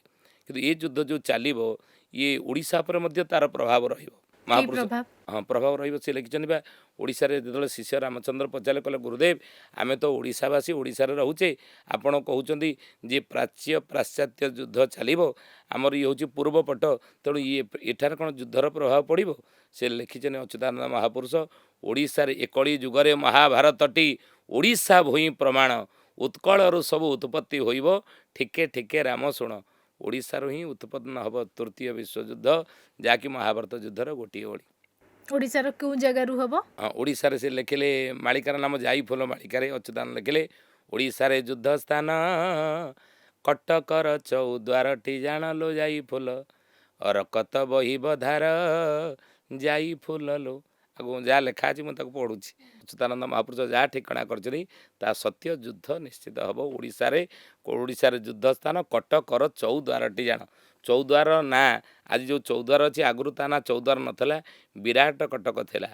कि ये युद्ध जो चलो ये ओडिशा पर तार प्रभाव रहिबो महापुरुष प्रभाव? हाँ प्रभाव रही लिखिं बा ओडिशा रे जो शिष्य रामचंद्र पचारे कहले गुरुदेव आमे तो ओडिशावासी ओडिशा रे रहुचे आपण कहउचंदी जे प्राच्य पाश्चात्य युद्ध चलिबो आमर ये हूँ पूर्व पट तेणु ये एठार कौन युद्धर प्रभाव पड़ो से लिखिं अच्युतानंद महापुरुष ओडिशा रे एकड़ी जुगरे महाभारतटी ओडिशा भूई प्रमाण उत्कल सब उत्पत्ति होइबो ठिके ठिके राम शुण ओडिशार ही उत्पन्न हम तृतीय विश्वयुद्ध जहाँकि महाभारत युद्धर गोटे ओड़ी ओडिसा रो क्यों जगह रु हबो? हाँ ओडिशारे से लिखिले मालिकार नाम जाई फूल मालिकार अच्युतानंद लिखिले ओडिशारे युद्ध स्थान कटकर चौद्वारटी जाणलो जाई फूल अरकत बही बधार जाई फूल लो आगो जहाँ लेखा अच्छी मुझे पढ़ुची अच्युतानंद महापुरुष जहाँ ठिकणा कर सत्य युद्ध निश्चित हम ओडिशारे युद्ध स्थान कटकर चौद्वारटी जाण चौद्वार ना आज जो चौद्वार अच्छी आगु ता ना चौद्वार नाला विराट कटक थिला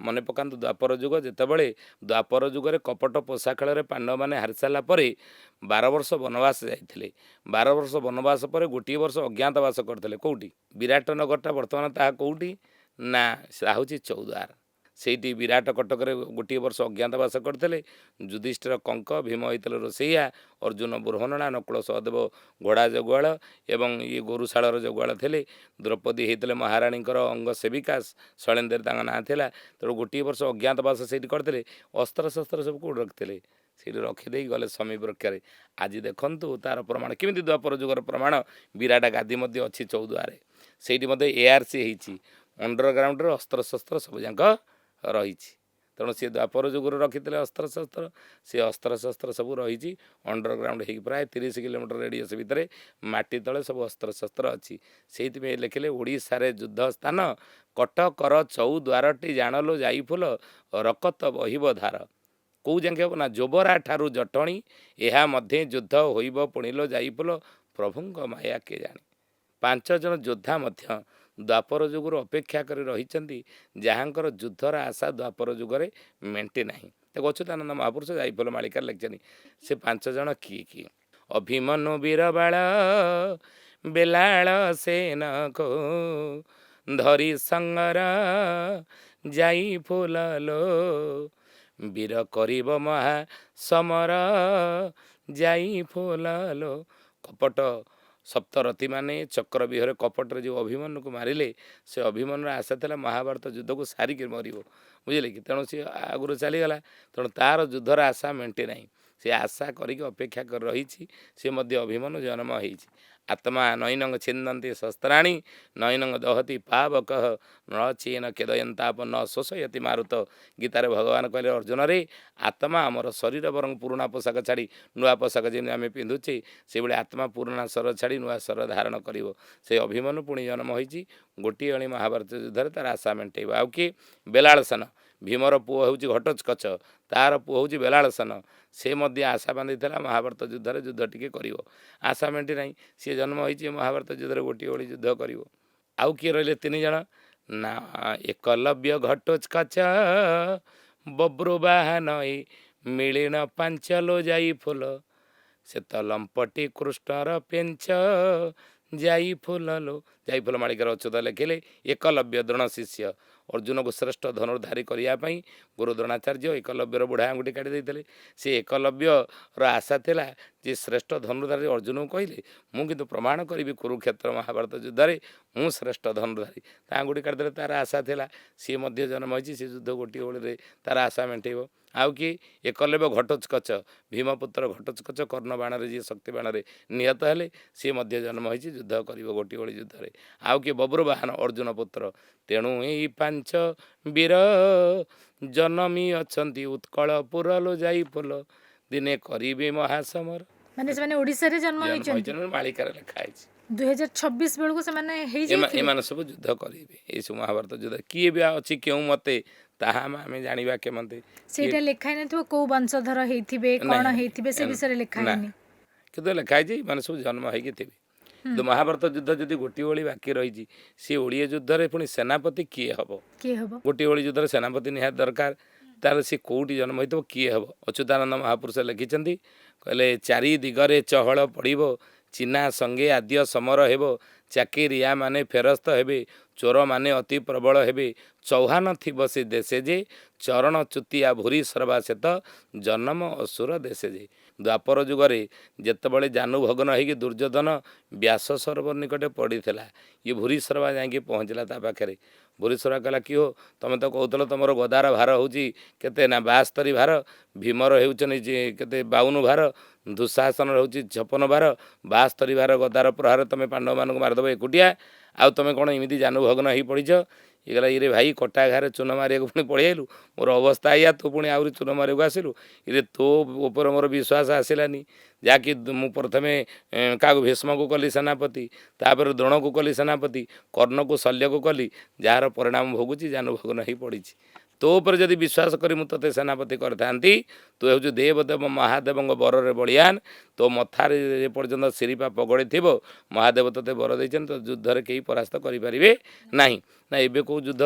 मन पकातु द्वापर जुग जितेबले द्वापर जुगरे कपट पोषा खेल पांडव मैंने हारि सारा 12 वर्ष वनवास जाते 12 वर्ष वनवास पर गोटे वर्ष अज्ञातवास करते कौटी विराट नगरटा बर्तमान ता कौटी ना हूँ चौद्वार से विराट कटक गोटे वर्ष अज्ञातवास करते युधिष्ठिर कंक भीम होते रोसैया अर्जुन बुर्हनणा नकुल सहदेव घोड़ा जगुआल एवं ये गोरुशाल जगुआल थे द्रौपदी होते महाराणी अंग सेविका शैलेन्द्र ना था तेणु गोटे वर्ष अज्ञातवास से करते अस्त्र शस्त्र सब कौट रखते से रखिदे गले समीप रक्षार आज देखु तार प्रमाण केमी द्वापर जुगर प्रमाण विराट गादी अच्छी चौद्वारे से ARC होती अंडरग्राउंड अस्त्र शस्त्र सब जाक रही तेणु सी द्वापर जुगर रखी अस्त्र शस्त्र सी अस्त्र शस्त्र सब रही अंडरग्राउंड हो प्राय 30 किलोमीटर रेडियस भितर माटी तले सब अस्त्र शस्त्र अच्छी से लिखिले ओडिशा युद्ध स्थान कटकर चौद्वारटी जाणलो जाई फूल रकत बहिब धार कौ जाके हम ना जोबरा ठारू जटणी यह मध्य युद्ध होइब पुणिलो जाई फूल प्रभुंक माया के जानी 5 जन योद्धा मध्य द्वापर जुगर अपेक्षा कर रही जहाँकर युद्धर आशा द्वापर जुगरे मेंटे ना देखो अच्युतानंद महापुरुष जाइफल मालिकार लिखिं से 5 जन किए किए अभिमनु वीरबाळ बेलाळ सेन को धरी संगर जाई फुललो वीर करिब महा समर जाई फुललो कपट सप्तरथी माने चक्र विहर कपट जो अभिमन्यु को मारिले से अभिमन्यु आशा था महाभारत युद्ध को सारिक मर बुझे कि तेणु सी आगुरी चलीगला तेणु तार युद्धर आशा मेंटे ना से आशा करके अपेक्षा कर रही सी अभिमन्यु जन्म हो आत्मा नैनंग छिंदंती शस्त्राणी नैनंग दहती पावक न चीन केदयंताप न शोषयति मारुत गीतार भगवान कहले अर्जुन रे आत्मा आमर शरीर बरंग पुराणा पोशाक छाड़ी नुआ पोशाक जमी आम पिंधुचे से भाई आत्मा पुराणा सर छाड़ी नुआ सर धारण कर से अभिमन्यु पुणी जन्म होती गोटे अणी महाभारत युद्ध तार आशा मेटेब आउ किए बेलाल सेन भीमर पुओ ହେଉଛି घटोत्कच तार पुओ ହେଉଛି बेलाळसेन से मध्य आशा बांधिଥିଲା महाभारत युद्धରେ युद्ध ଟିକେ କରିବ आशा मेଣ୍ଟି ନାହିଁ ସିଏ ଜନ୍ମ ହୋଇଛି महाभारत युद्धରେ ଗୋଟିଏ ଓଳି ଯୁଦ୍ଧ କରିବ। ଆଉ କିଏ ରହିଲେ 3 ଜଣ ନା ଏକଲବ୍ୟ ଘଟୋତ୍କଚ ବବ୍ରୁବାହନ ମିଳିଣ ପାଞ୍ଚଲୋ ଯାଇ ଫୁଲ ସେ ତ ଲମ୍ପଟି କୃଷ୍ଣର ପେଞ୍ଚ ଯାଇ ଫୁଲଲୋ ଯାଇ ଫୁଲ ମାଳିକାର ଅଚ୍ୟୁତ ଲେଖିଲେ ଏକଲବ୍ୟ ଦ୍ରୋଣ ଶିଷ୍ୟ अर्जुन को श्रेष्ठ धनुर्धारी करने गुरु द्रोणाचार्य एकलव्यर बुढ़ा आंगुठी काढ़ी देते से एकलव्यर आशा थिला जे श्रेष्ठ धनुर्धारी अर्जुन को कहले मुझे प्रमाण करी कुरुक्षेत्र महाभारत युद्ध में मु श्रेष्ठ धनुर्धारी आंगुठी काढ़ीदे तार आशा थिला सी जन्म होती सी युद्ध गोटे ओळी तार आशा मेटेब आउ कि एकलव्य घटोत्कच भीमपुत्र घटोत्कच कर्ण बाण जी शक्ति बाण निहत हेले सी जन्म होती युद्ध कर गोटे ओळी युद्ध में आउ कि बब्रुवाहन अर्जुन पुत्र तेणु यही पांच वीर जनमी अच्छा उत्कल पुरलो जाई फुल दिने करिबे महासमर माने से ओडिसा रे जन्म होइछन मालिकार लिखा है 2026 बेलको से माने हेइ जाई एमान सब युद्ध करिबे ए महाभारत युद्ध किए भी अछि केउ मते ताहा आमे जानिबा के मते सेटा लिखाइ नथिबो को वंशधर हेइथिबे कोन हेइथिबे से विषय लिखाइ नै कितो लिखाइ जे माने सब जन्म हेइ थिबे तो महाभारत युद्ध जदि गोटी ओळी बाकी रही सी ओडिया युद्ध रे पुनी सेनापति किए हबो गोटी ओळी युद्ध रे सेनापति निहात दरकार तार सी कोटी जन्म होइतो किए हबो अच्युतानंद महापुरुष लिखिचंदी कहले चारि दिगरे चहल पड़िबो चिन्हा संगे आद्य समर हेबो चाकिरिया माने फेरस्त हेबे चोर माने अति प्रबल हेबे चौहान थिब से देशे जे चरण चुतिया भूरी सर्वा सेत जन्म असुर देशे जे द्वापर जुगरे जेतबळे जानु भग्न होगी दुर्योधन व्यास सरोवर निकटे पड़ीला ये भूरी सर्वा जाकि पहुँचला ता पाखे भूरी सर्वा कहला कि हो तुम तो कहूल तुम गदार भार होची केते ना 72 भार भीमर होचन केते 52 भार दुशासन होची 56 भार 72 भार गदार प्रहार तुम पांडव मान मारिदेव एकुटिया आउ तुम कौन एमती जानु भग्न हो पड़ीच ये गला ये भाई कटा घारे चून मारे पुणी पड़े आलु मोर अवस्था या तू पुणी आहरी चून मारे आसलु ये तो ऊपर मोर विश्वास आसलानी जहाँकि मु प्रथमे क्या भीष्म को कली सेनापति तापर द्रोण को कली सेनापति कर्ण को शल्य को कली जार परिणाम भोगुची जानु भग्न हो पड़ी तो ऊपर जदि विश्वास करी मु ते सेनापति करथांती तू हूँ देवदेव महादेव बରରେ बलियान तो मथारे जे पर्यंत सिरीपा पगड़ी थी महादेव ते बर देते तो युद्ध कहीं परास्त करें ना ना एबे को युद्ध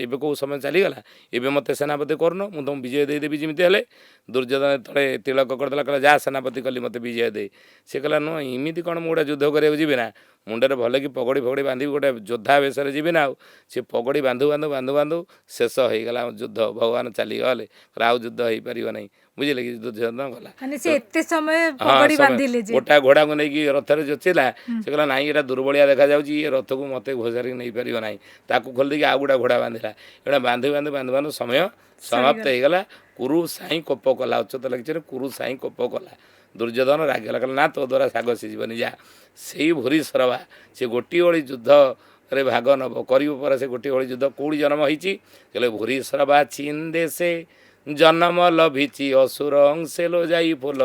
एबे को समय चलीगला एबे मत सेनापति करन मु तुम विजय देदेवी जमी हेले दुर्योधन तले तिलक करदेला कहला जा सेनापति कली मत विजय दे सी कहला नुह इमिति कौन मुझे युद्ध कराया जी ना मुंडे भल कि पगड़ी फगड़ी बांधि गोटे योद्धा बेस जी ना सी पगड़ी बांधु बांधु बांधु बांधु शेष हो गला युद्ध भगवान चलीगले आउ युद्ध हो पार ना बुझे कि दुर्योधन गला गोटा घोड़ा को लेकिन रथरे जोचिला से कहला ना ये दुर्बलिया देखा जाऊँगी ये रथ को मत घोषार नहीं पार ना ताकू खोल देकी आउ गोटा घोड़ा बांधिला एटा बांधु बांधु बांधु बांधु समय समाप्त होगला कुरु साई कोप कला उच्चत लगे कुरु साई कोप कला दुर्योधन रागला कहला ना तो द्वारा साग सीजबनी जा से भूरी सरवा से गोटी ओळी युद्ध रे भाग नब कर से गोटी ओळी युद्ध कौड़ी जन्म होती कहले भूरी सरवा चीन देशे जन्म लभिची असुर अंशे लो जाई फुल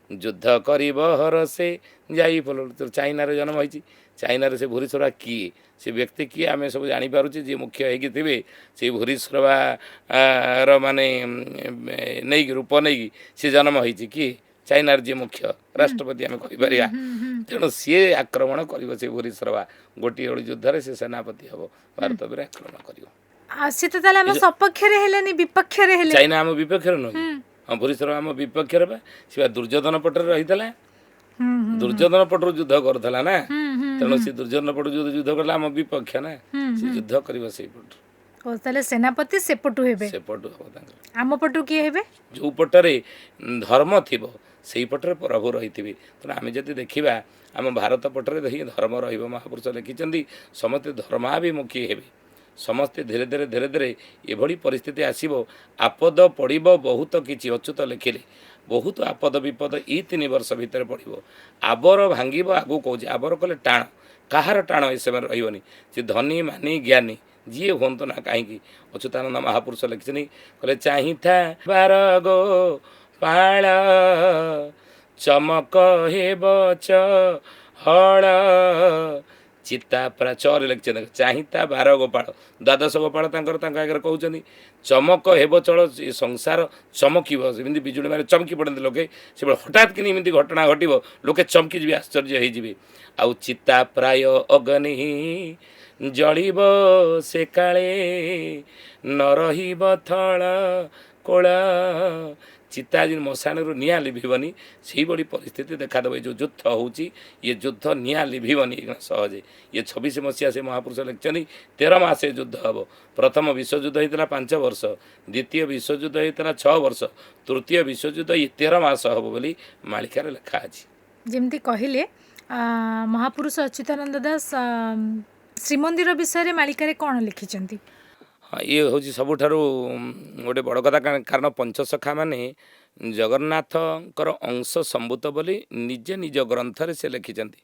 युद्ध करिब हर से जाई फुल चाइना रे जन्म होती चाइना रे से भूरी सरवा किए से व्यक्ति किए आम सब जापर जी मुख्य होते से भूरी सरवा माने नहीं रूप नहीं सी जन्म होती किए चाइनार जी मुख्य राष्ट्रपति आम कहीपर तेणु सी आक्रमण कर से भूरी सरवा गोटे ओळी युद्ध से सेनापति हम भारत पर आक्रमण कर चाइना आम विपक्ष नुह हाँ भूरी सरवा आम विपक्ष सी दुर्योधन पटर रही दुर्योधन पटर युद्ध करला ना तेणु सी दुर्योधन पट युद्ध करला आम विपक्ष ना सी युद्ध कर सेनापति सेपटु हेबे सेपटु आम पटु किए हेबे जो पटरे धर्म थिबो सेई पटरे प्रभु रही तेणु आम जदि देखा आम भारत पटरे ही धर्म रहिबो महापुरुष लिखिचंदी समस्ते धर्माभिमुखी हेबे समस्ते धीरे धीरे धीरे धीरे एभली परिस्थिति आसीबो आपद पड़िबो बहुत किछि अच्युत लिखिले बहुत आपद विपद ई 3 वर्ष भितर पड़िबो आबर भांगिबो आगु कहूँ आबर कले टाण कहार टाण ए समय रहिबनी से धनी मानी ज्ञानी जी हूँ ना कहीं अच्युतानंद महापुरुष लिखिनी कहले चाही था बार गो पाळ चमक हेब हल ଚିତା ପ୍ରା ଚରେ ଲେଖିଛନ୍ତି ଚାହିଁତା ବାର ଗୋପାଳ ଦ୍ୱାଦଶ ଗୋପାଳ ତାଙ୍କ ଆଗରେ କହୁଛନ୍ତି ଚମକ ହେବ ଚଳ ଏ ସଂସାର ଚମକିବ ସେମିତି ବିଜୁଳି ମାରେ ଚମକି ପଡ଼ନ୍ତି ଲୋକେ ସେବେଳେ ହଠାତ୍ କିନି ଏମିତି ଘଟଣା ଘଟିବ ଲୋକେ ଚମକି ଯିବେ ଆଶ୍ଚର୍ଯ୍ୟ ହେଇଯିବେ। ଆଉ ଚିତା ପ୍ରାୟ ଅଗ୍ନି ଜଳିବ ସେ କାଳେ ନ ରହିବ ଥଳ କୋଳ ଚିତା ଆଜି ମଶାଣରୁ ନିଆଁ ଲିଭିବନି ସେଇଭଳି ପରିସ୍ଥିତି ଦେଖାଦେବ। ଏ ଯେଉଁ ଯୁଦ୍ଧ ହେଉଛି ଇଏ ଯୁଦ୍ଧ ନିଆଁ ଲିଭିବନି ସହଜେ। ଇଏ 26 ମସିହା ସେ ମହାପୁରୁଷ ଲେଖିଛନ୍ତି 13 ମାସ ଯୁଦ୍ଧ ହେବ। ପ୍ରଥମ ବିଶ୍ୱଯୁଦ୍ଧ ହେଇଥିଲା 5 ବର୍ଷ, ଦ୍ୱିତୀୟ ବିଶ୍ୱଯୁଦ୍ଧ ହେଇଥିଲା 6 ବର୍ଷ, ତୃତୀୟ ବିଶ୍ୱଯୁଦ୍ଧ ଇଏ 13 ମାସ ହେବ ବୋଲି ମାଳିକାରେ ଲେଖା ଅଛି। ଯେମିତି କହିଲେ ମହାପୁରୁଷ ଅଚ୍ୟୁତାନନ୍ଦ ଦାସ ଶ୍ରୀମନ୍ଦିର ବିଷୟରେ ମାଳିକାରେ କ'ଣ ଲେଖିଛନ୍ତି? ହଁ ଇଏ ହେଉଛି ସବୁଠାରୁ ଗୋଟେ ବଡ଼ କଥା କାରଣ ପଞ୍ଚସଖା ମାନେ ଜଗନ୍ନାଥଙ୍କର ଅଂଶ ସମ୍ଭୂତ ବୋଲି ନିଜେ ନିଜ ଗ୍ରନ୍ଥରେ ସେ ଲେଖିଛନ୍ତି।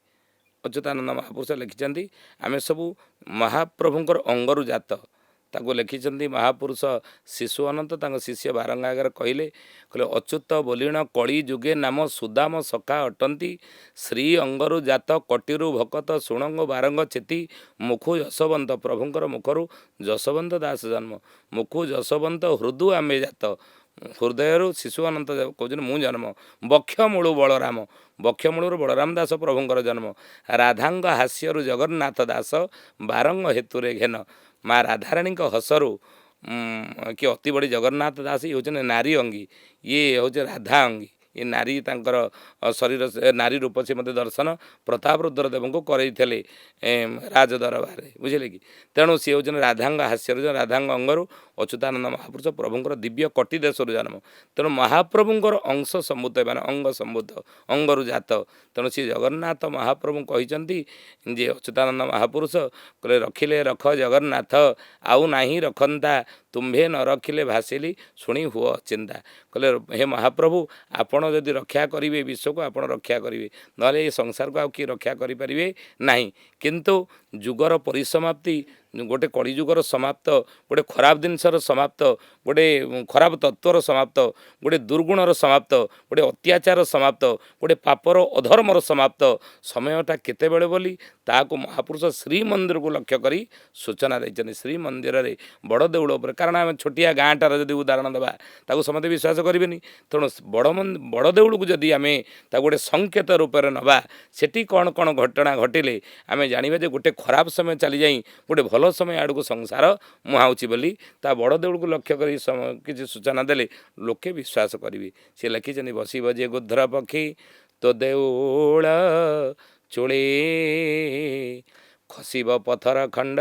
ଅଚ୍ୟୁତାନନ୍ଦ ମହାପୁରୁଷ ଲେଖିଛନ୍ତି ଆମେ ସବୁ ମହାପ୍ରଭୁଙ୍କର ଅଙ୍ଗରୁ ଜାତ। ତାକୁ ଲେଖିଛନ୍ତି ମହାପୁରୁଷ ଶିଶୁ ଅନନ୍ତ ତାଙ୍କ ଶିଷ୍ୟ ବାରଙ୍ଗ ଆଗରେ କହିଲେ ଅଚ୍ୟୁତ ବୋଲିଣ କଳି ଯୁଗେ ନାମ ସୁଦାମ ସଖା ଅଟନ୍ତି ଶ୍ରୀ ଅଙ୍ଗରୁ ଜାତ କଟିରୁ ଭକତ ଶୁଣଙ୍ଗ ବାରଙ୍ଗ ଚେତି ମୁଖୁ ଯଶୋବନ୍ତ ପ୍ରଭୁଙ୍କର ମୁଖରୁ ଯଶୋବନ୍ତ ଦାସ ଜନ୍ମ ମୁଖୁ ଯଶୋବନ୍ତ ହୃଦୁ ଆମେ ଜାତ ହୃଦୟରୁ ଶିଶୁ ଅନନ୍ତ କହୁଛନ୍ତି ମୁଁ ଜନ୍ମ ବକ୍ଷମୂଳୁ ବଳରାମ ବକ୍ଷମୂଳରୁ ବଳରାମ ଦାସ ପ୍ରଭୁଙ୍କର ଜନ୍ମ ରାଧାଙ୍ଗ ହାସ୍ୟରୁ ଜଗନ୍ନାଥ ଦାସ ବାରଙ୍ଗ ହେତୁରେ ଘେନ ମା ରାଧାରାଣୀଙ୍କ ହସରୁ କି ଅତି ବଡ଼ି ଜଗନ୍ନାଥ ଦାସ ଇଏ ହେଉଛନ୍ତି ନାରୀ ଅଙ୍ଗୀ ଇଏ ହେଉଛି ରାଧା ଅଙ୍ଗୀ ଏ ନାରୀ ତାଙ୍କର ଶରୀର ନାରୀ ରୂପ ସେ ମୋତେ ଦର୍ଶନ ପ୍ରତାପ ରୁଦ୍ର ଦେବଙ୍କୁ କରେଇଥିଲେ ରାଜ ଦରବାରରେ ବୁଝିଲେ କି। ତେଣୁ ସିଏ ହେଉଛନ୍ତି ରାଧାଙ୍ଗ ହାସ୍ୟରୁ ରାଧାଙ୍ଗ ଅଙ୍ଗରୁ ଅଚ୍ୟୁତାନନ୍ଦ ମହାପୁରୁଷ ପ୍ରଭୁଙ୍କର ଦିବ୍ୟ କଟି ଦେଶରୁ ଜନ୍ମ। ତେଣୁ ମହାପ୍ରଭୁଙ୍କର ଅଂଶ ସମ୍ଭୂତ ମାନେ ଅଙ୍ଗ ସମ୍ଭୂତ ଅଙ୍ଗରୁ ଜାତ। ତେଣୁ ସେ ଜଗନ୍ନାଥ ମହାପ୍ରଭୁ କହିଛନ୍ତି ଯେ ଅଚ୍ୟୁତାନନ୍ଦ ମହାପୁରୁଷ କହିଲେ ରଖିଲେ ରଖ ଜଗନ୍ନାଥ ଆଉ ନାହିଁ ରଖନ୍ତା ତୁମ୍ଭେ ନ ରଖିଲେ ଭାସିଲି ଶୁଣି ହୁଅ ଚିନ୍ତା। କହିଲେ ହେ ମହାପ୍ରଭୁ ଆପଣ ଯଦି ରକ୍ଷା କରିବେ ବିଶ୍ୱକୁ ଆପଣ ରକ୍ଷା କରିବେ ନହେଲେ ଏ ସଂସାରକୁ ଆଉ କିଏ ରକ୍ଷା କରିପାରିବେ ନାହିଁ। କିନ୍ତୁ ଯୁଗର ପରିସମାପ୍ତି ଗୋଟେ କଳିଯୁଗର ସମାପ୍ତ ଗୋଟେ ଖରାପ ଜିନିଷର ସମାପ୍ତ ଗୋଟେ ଖରାପ ତତ୍ଵର ସମାପ୍ତ ଗୋଟେ ଦୁର୍ଗୁଣର ସମାପ୍ତ ଗୋଟେ ଅତ୍ୟାଚାର ସମାପ୍ତ ଗୋଟେ ପାପର ଅଧର୍ମର ସମାପ୍ତ ସମୟଟା କେତେବେଳେ ବୋଲି ତାହାକୁ ମହାପୁରୁଷ ଶ୍ରୀମନ୍ଦିରକୁ ଲକ୍ଷ୍ୟ କରି ସୂଚନା ଦେଇଛନ୍ତି। ଶ୍ରୀମନ୍ଦିରରେ ବଡ଼ ଦେଉଳ ଉପରେ କାରଣ ଆମେ ଛୋଟିଆ ଗାଁଟାର ଯଦି ଉଦାହରଣ ଦେବା ତାକୁ ସମସ୍ତେ ବିଶ୍ୱାସ କରିବେନି। ତେଣୁ ବଡ଼ ଦେଉଳକୁ ଯଦି ଆମେ ତାକୁ ଗୋଟେ ସଂକେତ ରୂପରେ ନେବା ସେଠି କ'ଣ କ'ଣ ଘଟଣା ଘଟିଲେ ଆମେ ଜାଣିବା ଯେ ଗୋଟେ ଖରାପ ସମୟ ଚାଲିଯାଇ ଗୋଟେ ଭଲ ସମୟ ଆଡ଼କୁ ସଂସାର ମୁହାଁଉଛି ବୋଲି ତା ବଡ଼ ଦେଉଳକୁ ଲକ୍ଷ୍ୟ କରି କିଛି ସୂଚନା ଦେଲେ ଲୋକେ ବିଶ୍ୱାସ କରିବେ। ସେ ଲେଖିଛନ୍ତି ବସିବ ଯେ ଗୁଧ୍ର ପକ୍ଷୀ ତୋ ଦେଉଳ ଚୂଳେ ଖସିବ ପଥର ଖଣ୍ଡ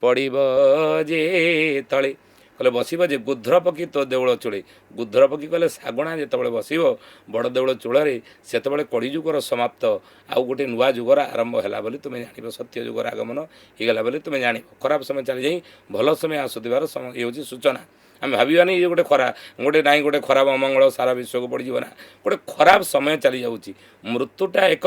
ପଡ଼ିବ ଯେ ତଳେ। କହିଲେ ବସିବ ଯେ ଗୁଧ୍ର ପକ୍ଷୀ ତୋ ଦେଉଳ ଚୂଳେ ଗୁଧ୍ର ପକ୍ଷୀ କହିଲେ ଶାଗୁଣା ଯେତେବେଳେ ବସିବ ବଡ଼ ଦେଉଳ ଚୂଳରେ ସେତେବେଳେ କଳିଯୁଗର ସମାପ୍ତ ଆଉ ଗୋଟେ ନୂଆ ଯୁଗର ଆରମ୍ଭ ହେଲା ବୋଲି ତୁମେ ଜାଣିବ। ସତ୍ୟ ଯୁଗର ଆଗମନ ହେଇଗଲା ବୋଲି ତୁମେ ଜାଣିବ। ଖରାପ ସମୟ ଚାଲିଯାଇ ଭଲ ସମୟ ଆସୁଥିବାର ଇଏ ହେଉଛି ସୂଚନା। ଆମେ ଭାବିବାନି ଇଏ ଗୋଟେ ନାଇଁ ଗୋଟେ ଖରାପ ଅମଙ୍ଗଳ ସାରା ବିଶ୍ୱକୁ ପଡ଼ିଯିବ ନା ଗୋଟେ ଖରାପ ସମୟ ଚାଲିଯାଉଛି। ମୃତ୍ୟୁଟା ଏକ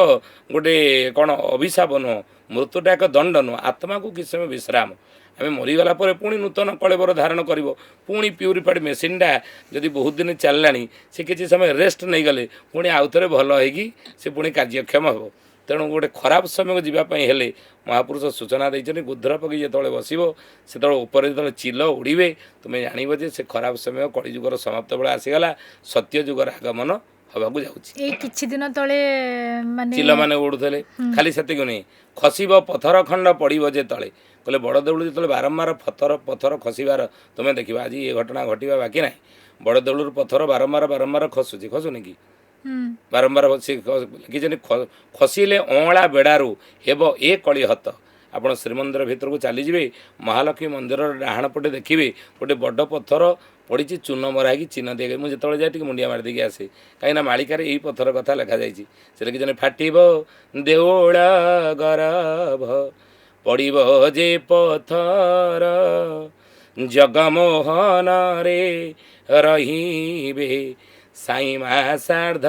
ଗୋଟେ କ'ଣ ଅଭିଶାପ ନୁହଁ ମୃତ୍ୟୁଟା ଏକ ଦଣ୍ଡ ନୁହଁ ଆତ୍ମାକୁ କିଛି ସମୟ ବିଶ୍ରାମ। ଆମେ ମରିଗଲା ପରେ ପୁଣି ନୂତନ କଳେବର ଧାରଣ କରିବ ପୁଣି ପ୍ୟୁରିଫାଇଡ଼୍ ମେସିନ୍ଟା ଯଦି ବହୁତ ଦିନ ଚାଲିଲାଣି ସେ କିଛି ସମୟ ରେଷ୍ଟ ନେଇଗଲେ ପୁଣି ଆଉଥରେ ଭଲ ହେଇକି ସେ ପୁଣି କାର୍ଯ୍ୟକ୍ଷମ ହେବ। ତେଣୁ ଗୋଟେ ଖରାପ ସମୟକୁ ଯିବା ପାଇଁ ହେଲେ ମହାପୁରୁଷ ସୂଚନା ଦେଇଛନ୍ତି ଗୁଧ୍ର ପକ୍ଷୀ ଯେତେବେଳେ ବସିବ ସେତେବେଳେ ଉପରେ ଯେତେବେଳେ ଚିଲ ଉଡ଼ିବେ ତୁମେ ଜାଣିବ ଯେ ସେ ଖରାପ ସମୟ କଳିଯୁଗର ସମାପ୍ତ ବେଳେ ଆସିଗଲା ସତ୍ୟ ଯୁଗର ଆଗମନ ହେବାକୁ ଯାଉଛି। ଏଇ କିଛି ଦିନ ତଳେ ଚିଲମାନେ ଉଡ଼ୁଥିଲେ ଖାଲି ସେତିକି ନୁହେଁ ଖସିବ ପଥର ଖଣ୍ଡ ପଡ଼ିବ ଯେ ତଳେ। କହିଲେ ବଡ଼ ଦେଉଳ ଯେତେବେଳେ ବାରମ୍ବାର ପଥର ଖସିବାର ତୁମେ ଦେଖିବା ଆଜି ଏ ଘଟଣା ଘଟିବା ବାକି ନାହିଁ। ବଡ଼ ଦେଉଳରୁ ପଥର ବାରମ୍ବାର ଖସୁନି କି ବାରମ୍ବାର ଲେଖିଛନ୍ତି ଖସିଲେ ଅଁଳା ବେଡ଼ାରୁ ହେବ ଏ କଳି ହତ। ଆପଣ ଶ୍ରୀମନ୍ଦିର ଭିତରକୁ ଚାଲିଯିବେ ମହାଲକ୍ଷ୍ମୀ ମନ୍ଦିରର ଡାହାଣ ପଟେ ଦେଖିବେ ଗୋଟେ ବଡ଼ ପଥର ପଡ଼ିଛି ଚୂନ ମରା ହେଇକି ଚିହ୍ନ ଦିଆଯାଏ। ମୁଁ ଯେତେବେଳେ ଯାଏ ଟିକେ ମୁଣ୍ଡିଆ ମାରି ଦେଇକି ଆସେ କାହିଁକିନା ମାଳିକାରେ ଏଇ ପଥର କଥା ଲେଖାଯାଇଛି। ସେ ଲେଖିଛନ୍ତି ଫାଟିବ ଦେଉଳ ଗରଭ ପଡ଼ିବ ଯେ ପଥର ଜଗମୋହନରେ ରହିବେ ସାଇ ମା ସାର୍ଦ୍ଧ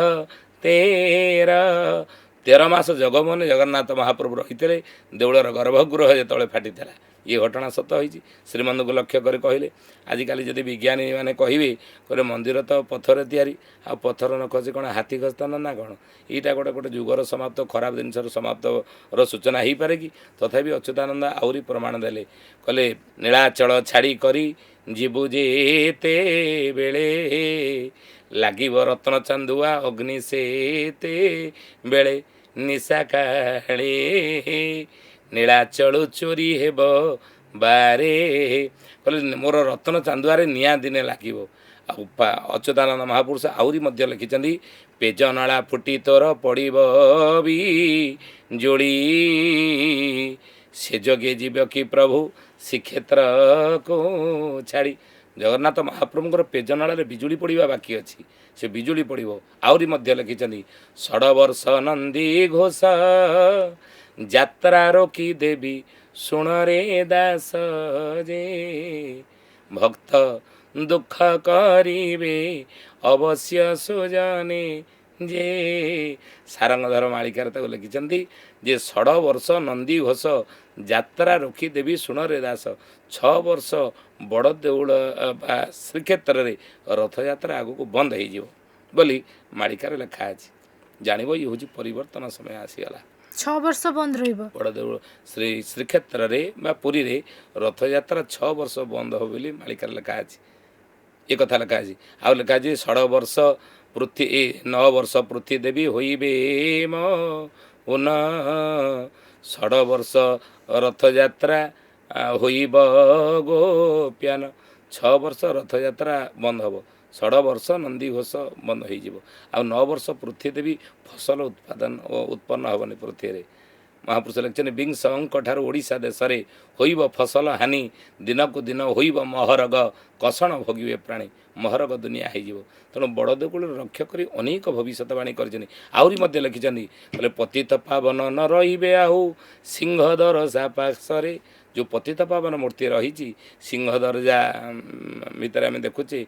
13 ମାସ ଜଗମୋହନ ଜଗନ୍ନାଥ ମହାପ୍ରଭୁ ରହିଥିଲେ ଦେଉଳର ଗର୍ଭଗୃହ ଯେତେବେଳେ ଫାଟିଥିଲା। ଇଏ ଘଟଣା ସତ ହୋଇଛି। ଶ୍ରୀମନ୍ଦକୁ ଲକ୍ଷ୍ୟ କରି କହିଲେ ଆଜିକାଲି ଯଦି ବିଜ୍ଞାନୀମାନେ କହିବେ ମନ୍ଦିର ତ ପଥର ତିଆରି, ଆଉ ପଥର ନ ଖସି କ'ଣ ହାତୀ ଖସିଥାନ୍ତା ନା କ'ଣ? ଏଇଟା ଗୋଟେ ଯୁଗର ସମାପ୍ତ, ଖରାପ ଜିନିଷର ସମାପ୍ତର ସୂଚନା ହେଇପାରେ କି? ତଥାପି ଅଚ୍ୟୁତାନନ୍ଦ ଆହୁରି ପ୍ରମାଣ ଦେଲେ, କହିଲେ ନୀଳାଚଳ ଛାଡ଼ି କରି ଯିବୁ ଯେତେବେଳେ ଲାଗିବ ରତ୍ନ ଚାନ୍ଦୁଆ ଅଗ୍ନି ସେତେବେଳେ ନିଶା କାଳେ ନୀଳାଚଳୁ ଚୋରି ହେବ ବାରେ। କହିଲେ ମୋର ରତ୍ନ ଚାନ୍ଦୁଆରେ ନିଆଁ ଦିନେ ଲାଗିବ। ଆଉ ଅଚ୍ୟୁତାନନ୍ଦ ମହାପୁରୁଷ ଆହୁରି ମଧ୍ୟ ଲେଖିଛନ୍ତି ପେଜ ନଳା ଫୁଟି ତୋର ପଡ଼ିବ ବି ଯୋଡ଼ି ସେ ଯୋଗେ ଯିବ କି ପ୍ରଭୁ ଶ୍ରୀକ୍ଷେତ୍ରକୁ ଛାଡ଼ି। ଜଗନ୍ନାଥ ମହାପ୍ରଭୁଙ୍କର ପେଜ ନଳାରେ ବିଜୁଳି ପଡ଼ିବା ବାକି ଅଛି, ସେ ବିଜୁଳି ପଡ଼ିବ। ଆହୁରି ମଧ୍ୟ ଲେଖିଛନ୍ତି 16 ବର୍ଷ ନନ୍ଦୀ ଘୋଷ ଯାତ୍ରା ରୋକି ଦେବି ଶୁଣରେ ଦାସ ଯେ ଭକ୍ତ ଦୁଃଖ କରିବେ ଅବଶ୍ୟ ସୁଜନେ ଯେ। ସାରଙ୍ଗଧର ମାଳିକାରେ ତାକୁ ଲେଖିଛନ୍ତି ଯେ 16 ବର୍ଷ ନନ୍ଦୀ ଘୋଷ ଯାତ୍ରା ରଖିଦେବି ଶୁଣରେ ଦାସ। 6 ବର୍ଷ ବଡ଼ ଦେଉଳ ବା ଶ୍ରୀକ୍ଷେତ୍ରରେ ରଥଯାତ୍ରା ଆଗକୁ ବନ୍ଦ ହେଇଯିବ ବୋଲି ମାଳିକାରେ ଲେଖା ଅଛି। ଜାଣିବ ଇଏ ହେଉଛି ପରିବର୍ତ୍ତନ ସମୟ ଆସିଗଲା। 6 ବର୍ଷ ବନ୍ଦ ରହିବ ବଡ଼ ଦେଉଳ ଶ୍ରୀକ୍ଷେତ୍ରରେ ବା ପୁରୀରେ ରଥଯାତ୍ରା 6 ବର୍ଷ ବନ୍ଦ ହେବ ବୋଲି ମାଳିକାରେ ଲେଖା ଅଛି। ଏ କଥା ଲେଖା ଅଛି। ଆଉ ଲେଖା ଅଛି 16 ବର୍ଷ 9 ବର୍ଷ ପୃଥ୍ୱୀ ଦେବୀ ହୋଇବେ ମ ଉନ 16 ବର୍ଷ ରଥଯାତ୍ରା ହୋଇବ ଗୋପ୍ୟାନ। 6 ବର୍ଷ ରଥଯାତ୍ରା ବନ୍ଦ ହେବ, 16 ବର୍ଷ ନନ୍ଦୀଘୋଷ ବନ୍ଦ ହୋଇଯିବ, ଆଉ 9 ବର୍ଷ ପୃଥ୍ୱୀ ଦେବୀ ଫସଲ ଉତ୍ପନ୍ନ ହେବନି ପୃଥ୍ୱୀରେ। ମହାପୁରୁଷ ଲେଖିଛନ୍ତି ବିଂଶ ଅଙ୍କ ଠାରୁ ଓଡ଼ିଶା ଦେଶରେ ହୋଇବ ଫସଲ ହାନି, ଦିନକୁ ଦିନ ହୋଇବ ମହରଗ କଷଣ ଭୋଗିବେ ପ୍ରାଣୀ। ମହରଗ ଦୁନିଆ ହେଇଯିବ। ତେଣୁ ବଡ଼ ଦେଉଳରୁ ରକ୍ଷା କରି ଅନେକ ଭବିଷ୍ୟତବାଣୀ କରିଛନ୍ତି। ଆହୁରି ମଧ୍ୟ ଲେଖିଛନ୍ତି କହିଲେ ପତିତ ପାବନ ନ ରହିବେ ଆଉ ସିଂହ ଦରଜା ପାଶରେ। ଯେଉଁ ପତିତ ପାବନ ମୂର୍ତ୍ତି ରହିଛି ସିଂହ ଦରଜା ଭିତରେ ଆମେ ଦେଖୁଛେ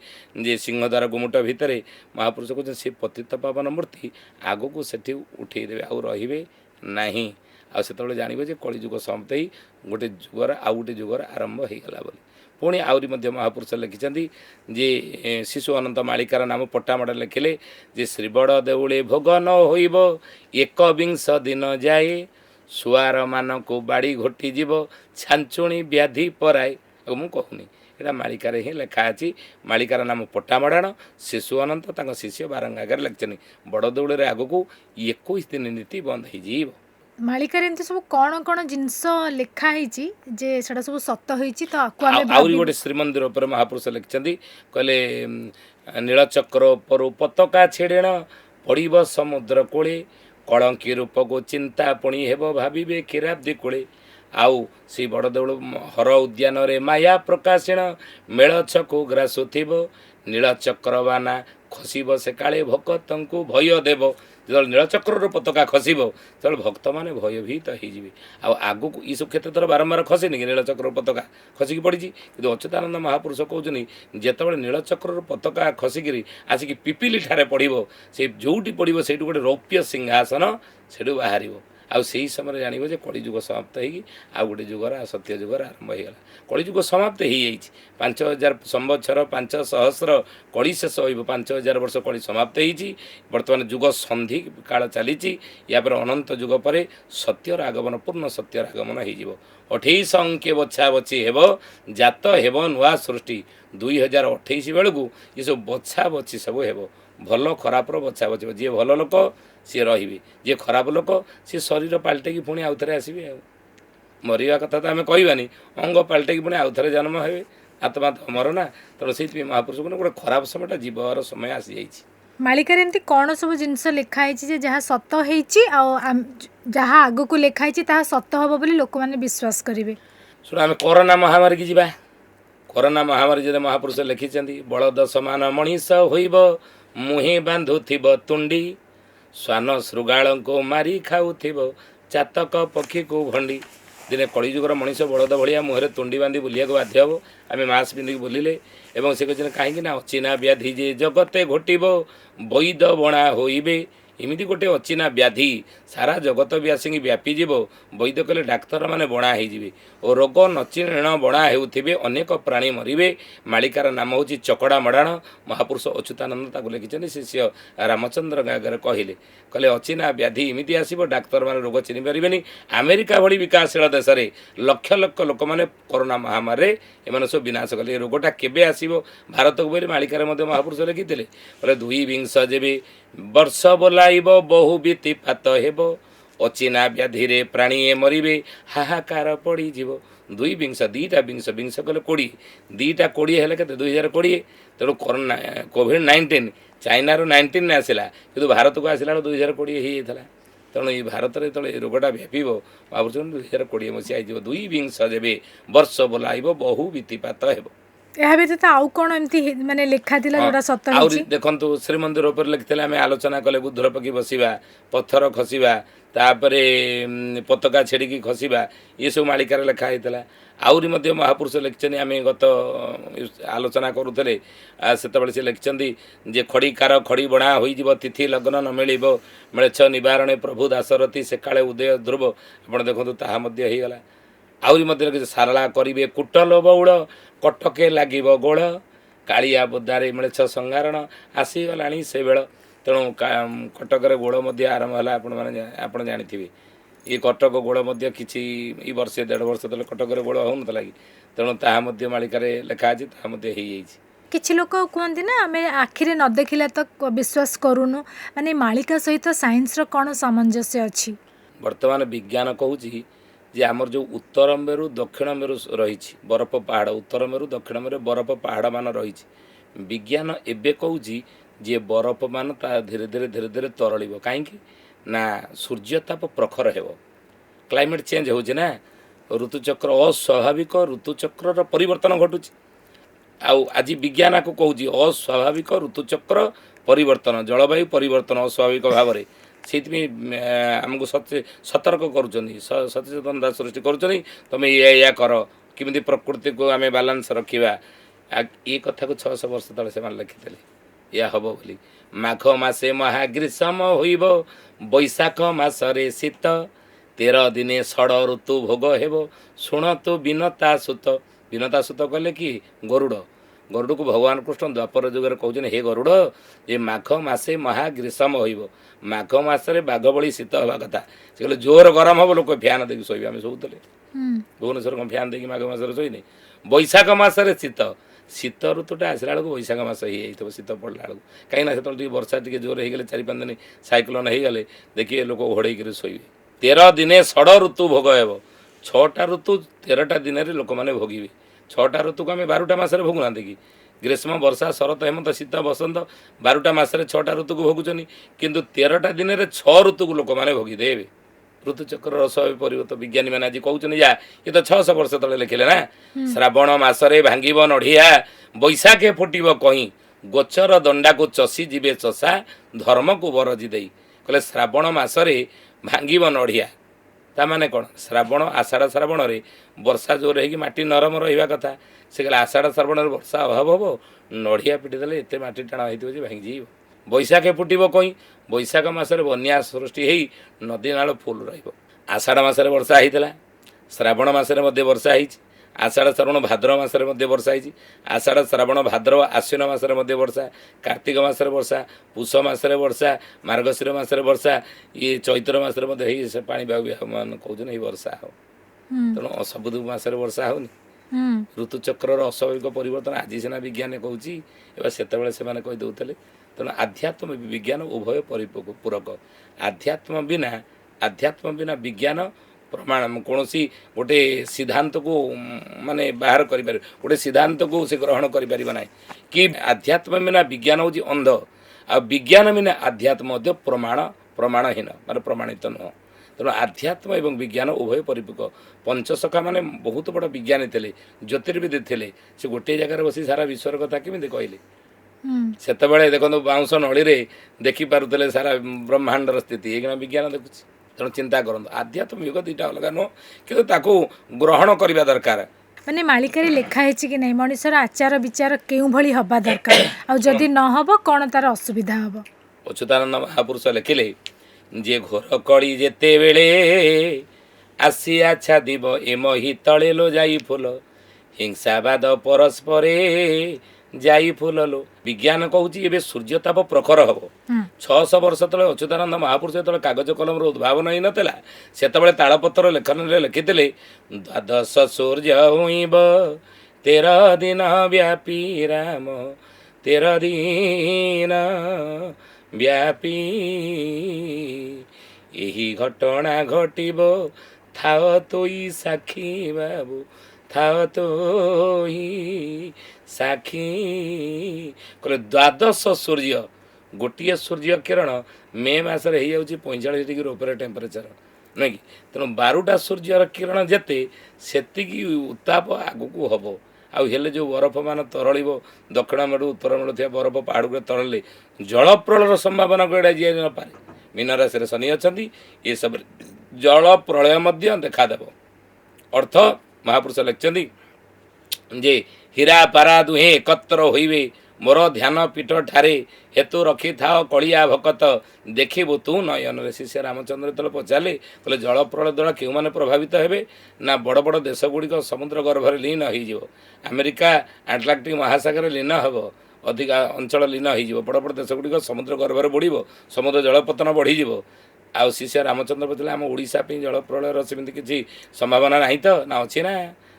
ଯେ ସିଂହଦ୍ୱାର ଗୁମୁଟ ଭିତରେ ମହାପୁରୁଷ କହୁଛନ୍ତି ସେ ପତିତ ପାବନ ମୂର୍ତ୍ତି ଆଗକୁ ସେଠି ଉଠେଇ ଦେବେ, ଆଉ ରହିବେ ନାହିଁ। ଆଉ ସେତେବେଳେ ଜାଣିବ ଯେ କଳିଯୁଗ ସମାପ୍ତ ହେଇ ଗୋଟେ ଯୁଗର ଆଉ ଗୋଟେ ଯୁଗର ଆରମ୍ଭ ହେଇଗଲା ବୋଲି। ପୁଣି ଆହୁରି ମଧ୍ୟ ମହାପୁରୁଷ ଲେଖିଛନ୍ତି ଯେ ଶିଶୁ ଅନନ୍ତ ମାଳିକାର ନାମ ପଟ୍ଟାମଡ଼ ଲେଖିଲେ ଯେ ଶ୍ରୀବଡ଼ ଦେଉଳେ ଭୋଗ ନ ହୋଇବ 21 ଦିନ ଯାଏ ସୁଆରମାନଙ୍କୁ ବାଡ଼ି ଘୋଟିଯିବ ଛାଞ୍ଚୁଣି ବ୍ୟାଧି ପରାଏ। ଆଉ ମୁଁ କହୁନି, ଏଇଟା ମାଳିକାରେ ହିଁ ଲେଖା ଅଛି। ମାଳିକାର ନାମ ପଟ୍ଟାମଡ଼ାଣ। ଶିଶୁ ଅନନ୍ତ ତାଙ୍କ ଶିଷ୍ୟ ବାରଙ୍ଗ ଆଗରେ ଲେଖିଛନ୍ତି ବଡ଼ ଦେଉଳରେ ଆଗକୁ 21 ଦିନ ନୀତି ବନ୍ଦ ହେଇଯିବ। ମାଳିକାରେ ଏମିତି ସବୁ କ'ଣ କ'ଣ ଜିନିଷ ଲେଖା ହେଇଛି ଯେ ସେଟା ସବୁ ସତ ହେଇଛି, ତ ଆହୁରି ଗୋଟେ ଶ୍ରୀମନ୍ଦିର ଉପରେ ମହାପୁରୁଷ ଲେଖିଛନ୍ତି କହିଲେ ନୀଳଚକ୍ର ଉପରୁ ପତାକା ଛିଡ଼ିଣ ପଡ଼ିବ ସମୁଦ୍ର କୂଳେ କଳଙ୍କି ରୂପକୁ ଚିନ୍ତା ପୁଣି ହେବ ଭାବିବେ କ୍ଷୀରାବ୍ଦି କୂଳେ। ଆଉ ସେଇ ବଡ଼ ଦେଉଳ ହର ଉଦ୍ୟାନରେ ମାୟା ପ୍ରକାଶିଣ ମେଳ ଛକୁ ଗ୍ରାସୁଥିବ ନୀଳଚକ୍ରବାନା ଖସିବ ସେ କାଳେ ଭକ୍ତଙ୍କୁ ଭୟ ଦେବ। ଯେତେବେଳେ ନୀଳଚକ୍ରର ପତାକା ଖସିବ ସେତେବେଳେ ଭକ୍ତମାନେ ଭୟଭୀତ ହେଇଯିବେ। ଆଉ ଆଗକୁ ଏସବୁ କ୍ଷେତ୍ରରେ ବାରମ୍ବାର ଖସିନି କି ନୀଳଚକ୍ରର ପତାକା ଖସିକି ପଡ଼ିଛି, କିନ୍ତୁ ଅଚ୍ୟୁତାନନ୍ଦ ମହାପୁରୁଷ କହୁଛନ୍ତି ଯେତେବେଳେ ନୀଳଚକ୍ରର ପତାକା ଖସିକିରି ଆସିକି ପିପିଲି ଠାରେ ପଡ଼ିବ, ସେ ଯେଉଁଠି ପଡ଼ିବ ସେଇଠୁ ଗୋଟେ ରୌପ୍ୟ ସିଂହାସନ ସେଠୁ ବାହାରିବ। ଆଉ ସେହି ସମୟରେ ଜାଣିବ ଯେ କଳିଯୁଗ ସମାପ୍ତ ହେଇକି ଆଉ ଗୋଟେ ଯୁଗର ସତ୍ୟ ଯୁଗର ଆରମ୍ଭ ହେଇଗଲା। କଳିଯୁଗ ସମାପ୍ତ ହେଇଯାଇଛି। 5000 ସମ୍ବତ୍ସର 5 ସହସ୍ର କଳି ଶେଷ ହୋଇବ। 5000 ବର୍ଷ କଳି ସମାପ୍ତ ହେଇଛି। ବର୍ତ୍ତମାନ ଯୁଗ ସନ୍ଧି କାଳ ଚାଲିଛି। ୟାପରେ ଅନନ୍ତ ଯୁଗ ପରେ ସତ୍ୟର ଆଗମନ, ପୂର୍ଣ୍ଣ ସତ୍ୟର ଆଗମନ ହେଇଯିବ। 28 ଅଙ୍କେ ବଛା ବଛି ହେବ ଜାତ ହେବ ନୂଆ ସୃଷ୍ଟି। 2028 ବେଳକୁ ଏସବୁ ବଛା ବଛି ସବୁ ହେବ। ଭଲ ଖରାପର ବଛା ବଛିବ। ଯିଏ ଭଲ ଲୋକ ସିଏ ରହିବେ, ଯିଏ ଖରାପ ଲୋକ ସିଏ ଶରୀର ପାଲଟେଇକି ପୁଣି ଆଉଥରେ ଆସିବେ। ଆଉ ମରିବା କଥା ତ ଆମେ କହିବାନି, ଅଙ୍ଗ ପାଲଟେଇକି ପୁଣି ଆଉଥରେ ଜନ୍ମ ହେବେ। ଆତ୍ମା ତ ଅମର ନା। ତେଣୁ ସେଇଥିପାଇଁ ମହାପୁରୁଷ ଗୋଟେ ଖରାପ ସମୟଟା ଯିବାର ସମୟ ଆସିଯାଇଛି। ମାଳିକାରେ ଏମିତି କ'ଣ ସବୁ ଜିନିଷ ଲେଖା ହେଇଛି ଯେ ଯାହା ସତ ହେଇଛି ଆଉ ଯାହା ଆଗକୁ ଲେଖା ହେଇଛି ତାହା ସତ ହେବ ବୋଲି ଲୋକମାନେ ବିଶ୍ୱାସ କରିବେ? ଶୁଣ, ଆମେ କରୋନା ମହାମାରୀକି ଯିବା। କରୋନା ମହାମାରୀ ଯଦି ମହାପୁରୁଷ ଲେଖିଛନ୍ତି ବଳଦ ସମାନ ମଣିଷ ହୋଇବ ମୁହେଁ ବାନ୍ଧୁଥିବ ତୁଣ୍ଡି ଶ୍ୱାନ ଶୃଗାଳଙ୍କୁ ମାରି ଖାଉଥିବ ଚାତକ ପକ୍ଷୀକୁ ଭଣ୍ଡି। ଦିନେ କଳିଯୁଗର ମଣିଷ ବଳଦ ଭଳିଆ ମୁହଁରେ ତୁଣ୍ଡି ବାନ୍ଧି ବୁଲିବାକୁ ବାଧ୍ୟ ହେବ। ଆମେ ମାସ୍କ ପିନ୍ଧିକି ବୁଲିଲେ ଏବଂ ସେ କହିଛନ୍ତି କାହିଁକି ନା ଅଚିନା ବ୍ୟାଧି ଯେ ଜଗତେ ଘୋଟିବ ବୈଦ ବଣା ହୋଇବେ एमती गोटे अचिना व्याधि सारा जगतवासी व्यापीजीव वैद्य कहले डाक्तर मैंने बणा हो और रोग नचिण बणा होते अनेक प्राणी मरवे मालिकार नाम हूँ चकड़ा मड़ाण महापुरुष अच्युतानंद ताको लिखिं शिष्य रामचंद्र आगे कहले कहले अचिना व्याधि एमती आसो डाक्तर मैंने रोग चिन्ह पारे अमेरिका भली विकासशील देश में लक्ष लक्ष लोक मैंने कोरोना महामारी एम सब विनाश कले रोगटा केबे आसो भारत को बोली मालिकार महापुरुष लिखी बोले 2 विंश जेबे वर्ष बोलाइब बहु बीतिपात हेब अचिना व्याधि प्राणीए मरवे हाहाकार पड़ीज 2 विंश 2टा विंश विंश कले 20 2टा 20 है 2020 तेणु कोरोना कोविड-19 चाइना 19 आसला कि भारत को आसला 2020 होता तेणु ये भारत में जो रोगटा व्यापी महापुरुष 2020 मसीहा 2 विंश जेबे वर्ष बोलाइब बहु बीतिपात हेब ଏହା ବ୍ୟତୀତ ଆଉ କ'ଣ ଏମିତି ମାନେ ଲେଖା ଥିଲା ଯୋଉଟା ସତ आउरी ହେଇଛି? देखंतु श्रीमंदिर ऊपर लिखिले आम आलोचना कले बुद्धर पकी बसवा पत्थर खसवा तापरे पताका छेड़िकी खसवा ये सब मालिकार लेखा होता आउरी मध्य महापुरुष लिखिं आम गत आलोचना करूले से से लिखिं जे खड़ी कार खड़ी बणा हो तिथि लग्न न मिल मिलेछ निवारण प्रभु दासरथी से काले उदय ध्रुव आप देखो ता होगला आउरी मध्य सारला करेंगे कुटल बौड़ कटके लगे गोड़ कालिया बोदारे मिलेछ संगारण आसीगला से बेल तेणु कटकर गोड़ आरंभ है आप जानी ये कटक गोड़ किसी वर्षे 1.5 वर्ष तले कटकर गोड़ हो लगी तेणु ताहा मालिकार लेखा अच्छी ताहा କିଛି ଲୋକ କୁହନ୍ତି ନା ଆମେ ଆଖିରେ ନ ଦେଖିଲା ତ ବିଶ୍ୱାସ କରୁନୁ ମାନେ ମାଳିକା ସହିତ ସାଇନ୍ସର କ'ଣ ସାମଞ୍ଜସ୍ୟ ଅଛି? वर्तमान विज्ञान कहूँ जे आमर जो उत्तर मेरु दक्षिण मेरु रही बरफ पहाड़ उत्तर मेरु दक्षिण मेरु बरफ पहाड़ मान रही विज्ञान एबे कहूँ जे बरफ मान धीरे धीरे धीरे धीरे तरल कहीं ना सूर्यताप प्रखर हो क्लाइमेट चेंज होना ऋतुचक्र अस्वाभाविक ऋतुचक्र परिवर्तन घटुची आज विज्ञान को कहूँ अस्वाभाविक ऋतुचक्र परिवर्तन जलवायु परिवर्तन अस्वाभाविक भाव में से आमको सतर्क सचेतनता सृष्टि कर तुम या कर किमी प्रकृति को आम बालांस रखा ये कथा को 600 वर्ष तले से लिखिले या हम बोली माघ मासे महाग्रीष्म होइब बैशाख मासरे शीत 13 दिने षड़ ऋतु भोग हेब शुण तो विनता सुत कहले कि गरुड़ गरुड़ को भगवान कृष्ण द्वापर जुगर कहते हे गरुड़ ये माघ मासे महाग्रीष्म होइब माघ मासरे बाघ बड़ी शीत हवा कथा से कहले जोर गरम हम लोग फैन देखिए शोबे आम शोले भुवनेश्वर कौन फैन देखिए माघ मासरे शोने बैशाख मासरे शीत शीत ऋतुटा आसला बेलू बैशाख मास हो शीत पड़ा बेलू कहीं से वर्षा टी जोर हो 4-5 दिन साइक्लोन हो गले देखिए लोक घोड़े शोबे 13 दिने षड़ ऋतु भोग हेब 6टा ऋतु 13टा दिन लोक मैंने भोगे 6टा ऋतु को आम 12टा मसरे भोगुना कि ग्रीष्म वर्षा शरत हेमंत शीत बसंत 12टा मसरे 6टा ऋतु को भोगुचनी किंतु 13टा दिन में 6 ऋतु को लोक मैंने भोगीदेवे ऋतुचक्र स्वाभाविक परिवर्तन विज्ञानी मैंने आज कहते जा ये तो 600 वर्ष तले लिखिले ना श्रावण मासरे भांगिब नढ़िया बैशाखे फुटब कहीं गोचर दंडा को चसी जीवे चषा धर्म को बरजी दे कहले श्रावण मासरे भांगिब नढ़िया ताने कौन श्रावण आषाढ़ श्रावण रे वर्षा जोर हो माटी नरम रहा कथा से कहले आषाढ़ श्रावण वर्षा अभाव हम नढ़िया पिटी देले एत माटी टाण हो भांगी बैशाखे फुटब कहीं बैशाख मासरे बन्या सृष्टि हो नदी नाल फुल रषाढ़ मासरे वर्षा होता श्रावण मासरे वर्षा हो आषाढ़ श्रावण भाद्रव मासरे वर्षा हो आषाढ़ श्रावण भाद्रव आश्विन मासरे वर्षा कार्तिक मासरे वर्षा पुष मासरे वर्षा मार्गशीर मासरे वर्षा ये चैत्र मासरे पानी मान कहते वर्षा हो तेणु सब मासरे वर्षा होनी ऋतुचक्र अस्वाभाविक परिवर्तन आज सीना विज्ञान कहूँ से कहीदे तेणु आध्यात्म विज्ञान उभय परिपूरक आध्यात्म बिना विज्ञान प्रमाण कौन गोटे सिद्धांत को माने बाहर कर गोटे सिद्धांत को से ग्रहण कर कि आध्यात्म बिना विज्ञान हूँ अंध आ विज्ञान बिना आध्यात्म प्रमाणहीन माने प्रमाणित नुह तेणु आध्यात्म एवं विज्ञान उभय परिपूरक पंचसखा माने बहुत बड़ विज्ञानी थे ज्योतिर्विद थे से गोटे जगार बसी सारा विश्वर कथा केमी कहले से देखो बाउंश नली देखिपे सारा ब्रह्मांडर स्थिति ये विज्ञान देखुँ तेणु चिंता करूँ आध्यात्म युग 2टा अलग नुह कि ग्रहण करवा दरकार माने मालिकारे लेखा है कि नहीं मनुष्यर आचार विचार केउ भली हवा दरकार आ जदि न हबो कोन तार असुविधा हबो ଅଚ୍ୟୁତାନନ୍ଦ ମହାପୁରୁଷ ଲେଖିଲେ ଯେ ଘୋର କଳି ଯେତେବେଳେ ଆସି ଆଚ୍ଛାଦିବ ଏ ମହି ତଳେ ଲୋ ଯାଇ ଫୁଲ ହିଂସାବାଦ ପରସ୍ପରେ ଯାଇ ଫୁଲ ଲୋ। ବିଜ୍ଞାନ କହୁଛି ଏବେ ସୂର୍ଯ୍ୟତାପ ପ୍ରଖର ହେବ। 600 ବର୍ଷ ତଳେ ଅଚ୍ୟୁତାନନ୍ଦ ମହାପୁରୁଷ ଯେତେବେଳେ କାଗଜ କଲମର ଉଦ୍ଭାବନ ହେଇନଥିଲା ସେତେବେଳେ ତାଳପତ୍ର ଲେଖନରେ ଲେଖିଥିଲେ ଦ୍ୱାଦଶ ସୂର୍ଯ୍ୟ ହୁଇବ 13 ଦିନ ବ୍ୟାପୀ ରାମ 13 ଦିନ ବ୍ୟାପୀ ଏହି ଘଟଣା ଘଟିବ ଥାଅ ତୋଇ ସାକ୍ଷୀ ବାବୁ ଥାଅ ତୋଇ ସାକ୍ଷୀ କହିଲେ ଦ୍ୱାଦଶ ସୂର୍ଯ୍ୟ ଗୋଟିଏ ସୂର୍ଯ୍ୟ କିରଣ ମେ ମାସରେ ହେଇଯାଉଛି 45 ଡିଗ୍ରୀ ଉପରେ ଟେମ୍ପରେଚର ନୁହେଁ କି। ତେଣୁ 12ଟା ସୂର୍ଯ୍ୟର କିରଣ ଯେତେ ସେତିକି ଉତ୍ତାପ ଆଗକୁ ହେବ। ଆଉ ହେଲେ ଯେଉଁ ବରଫମାନ ତରଳିବ ଦକ୍ଷିଣ ମେରୁ ଉତ୍ତର ମେରୁ ଥିବା ବରଫ ପାହାଡ଼କୁ ତରଳିଲେ ଜଳପ୍ରଳୟର ସମ୍ଭାବନାକୁ ଏଡ଼ା ଯିଏ ନପାରେ। ମୀନ ରାଶିରେ ଶନି ଅଛନ୍ତି ଏସବୁରେ ଜଳ ପ୍ରଳୟ ମଧ୍ୟ ଦେଖାଦେବ। ଅର୍ଥ ମହାପୁରୁଷ ଲେଖିଛନ୍ତି ଯେ ହୀରା ପାରା ଦୁହେଁ ଏକତ୍ର ହୋଇବେ ମୋର ଧ୍ୟାନ ପୀଠ ଠାରେ ହେତୁ ରଖିଥାଅ କଳିଆ ଭକତ ଦେଖିବୁ ତୁ ନୟନରେ। ଶିଷ୍ୟ ରାମଚନ୍ଦ୍ର ଯେତେବେଳେ ପଚାରିଲେ କହିଲେ ଜଳ ପ୍ରଳୟ ଦ୍ୱାରା କେଉଁମାନେ ପ୍ରଭାବିତ ହେବେ ନା ବଡ଼ ବଡ଼ ଦେଶ ଗୁଡ଼ିକ ସମୁଦ୍ର ଗର୍ଭରେ ଲୀନ ହୋଇଯିବ। ଆମେରିକା ଆଟଲାଣ୍ଟିକ୍ ମହାସାଗରରେ ଲୀନ ହେବ ଅଧିକା ଅଞ୍ଚଳ ଲୀନ ହୋଇଯିବ। ବଡ଼ ବଡ଼ ଦେଶ ଗୁଡ଼ିକ ସମୁଦ୍ର ଗର୍ଭରେ ବୁଡ଼ିବ ସମୁଦ୍ର ଜଳପତନ ବଢ଼ିଯିବ। ଆଉ ଶିଷ୍ୟ ରାମଚନ୍ଦ୍ର ପଚାରିଲେ ଆମ ଓଡ଼ିଶା ପାଇଁ ଜଳ ପ୍ରଳୟର ସେମିତି କିଛି ସମ୍ଭାବନା ନାହିଁ ତ ନା ଅଛି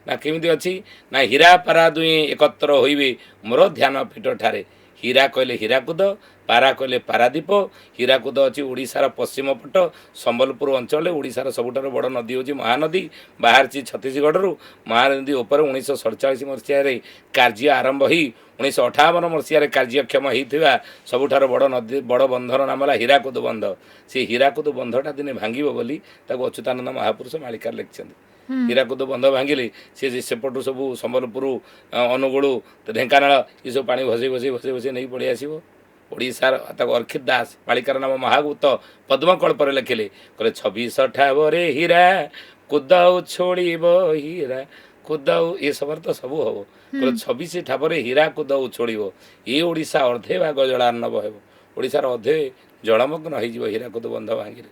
ନା କେମିତି ଅଛି ନା ହୀରା ପାରା ଦୁହେଁ ଏକତ୍ର ହୋଇବେ ମୋର ଧ୍ୟାନ ପୀଠ ଠାରେ। ହୀରା କହିଲେ ହୀରାକୁଦ ପାରା କହିଲେ ପାରାଦୀପ। ହୀରାକୁଦ ଅଛି ଓଡ଼ିଶାର ପଶ୍ଚିମ ପଟ ସମ୍ବଲପୁର ଅଞ୍ଚଳରେ ଓଡ଼ିଶାର ସବୁଠାରୁ ବଡ଼ ନଦୀ ହେଉଛି ମହାନଦୀ ବାହାରିଛି ଛତିଶଗଡ଼ରୁ। ମହାନଦୀ ଉପରେ 1947 ମସିହାରେ କାର୍ଯ୍ୟ ଆରମ୍ଭ ହୋଇ 1958 ମସିହାରେ କାର୍ଯ୍ୟକ୍ଷମ ହୋଇଥିବା ସବୁଠାରୁ ବଡ଼ ନଦୀ ବଡ଼ ବନ୍ଧର ନାମ ହେଲା ହୀରାକୁଦ ବନ୍ଧ। ସେ ହୀରାକୁଦ ବନ୍ଧଟା ଦିନେ ଭାଙ୍ଗିବ ବୋଲି ତାକୁ ଅଚ୍ୟୁତାନନ୍ଦ ମହାପୁରୁଷ ମାଳିକାରେ ଲେଖିଛନ୍ତି। ହୀରାକୁଦ ବନ୍ଧ ଭାଙ୍ଗିଲେ ସେ ସେପଟୁ ସବୁ ସମ୍ବଲପୁର ଅନୁଗୁଳ ଢେଙ୍କାନାଳ ଏସବୁ ପାଣି ଭସେଇ ନେଇ ପଳେଇ ଆସିବ ଓଡ଼ିଶାର। ତାକୁ ଅର୍ଖିତ ଦାସ ମାଳିକାର ନାମ ମହାଗୁପ୍ତ ପଦ୍ମକଳ୍ପରେ ଲେଖିଲେ କହିଲେ 26 ଠାବରେ ହୀରା କୁଦଉ ଛୋଳିବ ହୀରା କୁଦଉ ଏ ସମୟରେ ତ ସବୁ ହେବ। କହିଲେ 26 ଠାବରେ ହୀରା କୁଦଉ ଛୋଳିବ ଏ ଓଡ଼ିଶା ଅର୍ଧେ ଭାଗ ଜଳାର୍ଣ୍ଣବ ହେବ। ଓଡ଼ିଶାର ଅଧେ ଜଳମଗ୍ନ ହେଇଯିବ ହୀରାକୁଦ ବନ୍ଧ ଭାଙ୍ଗିଲେ।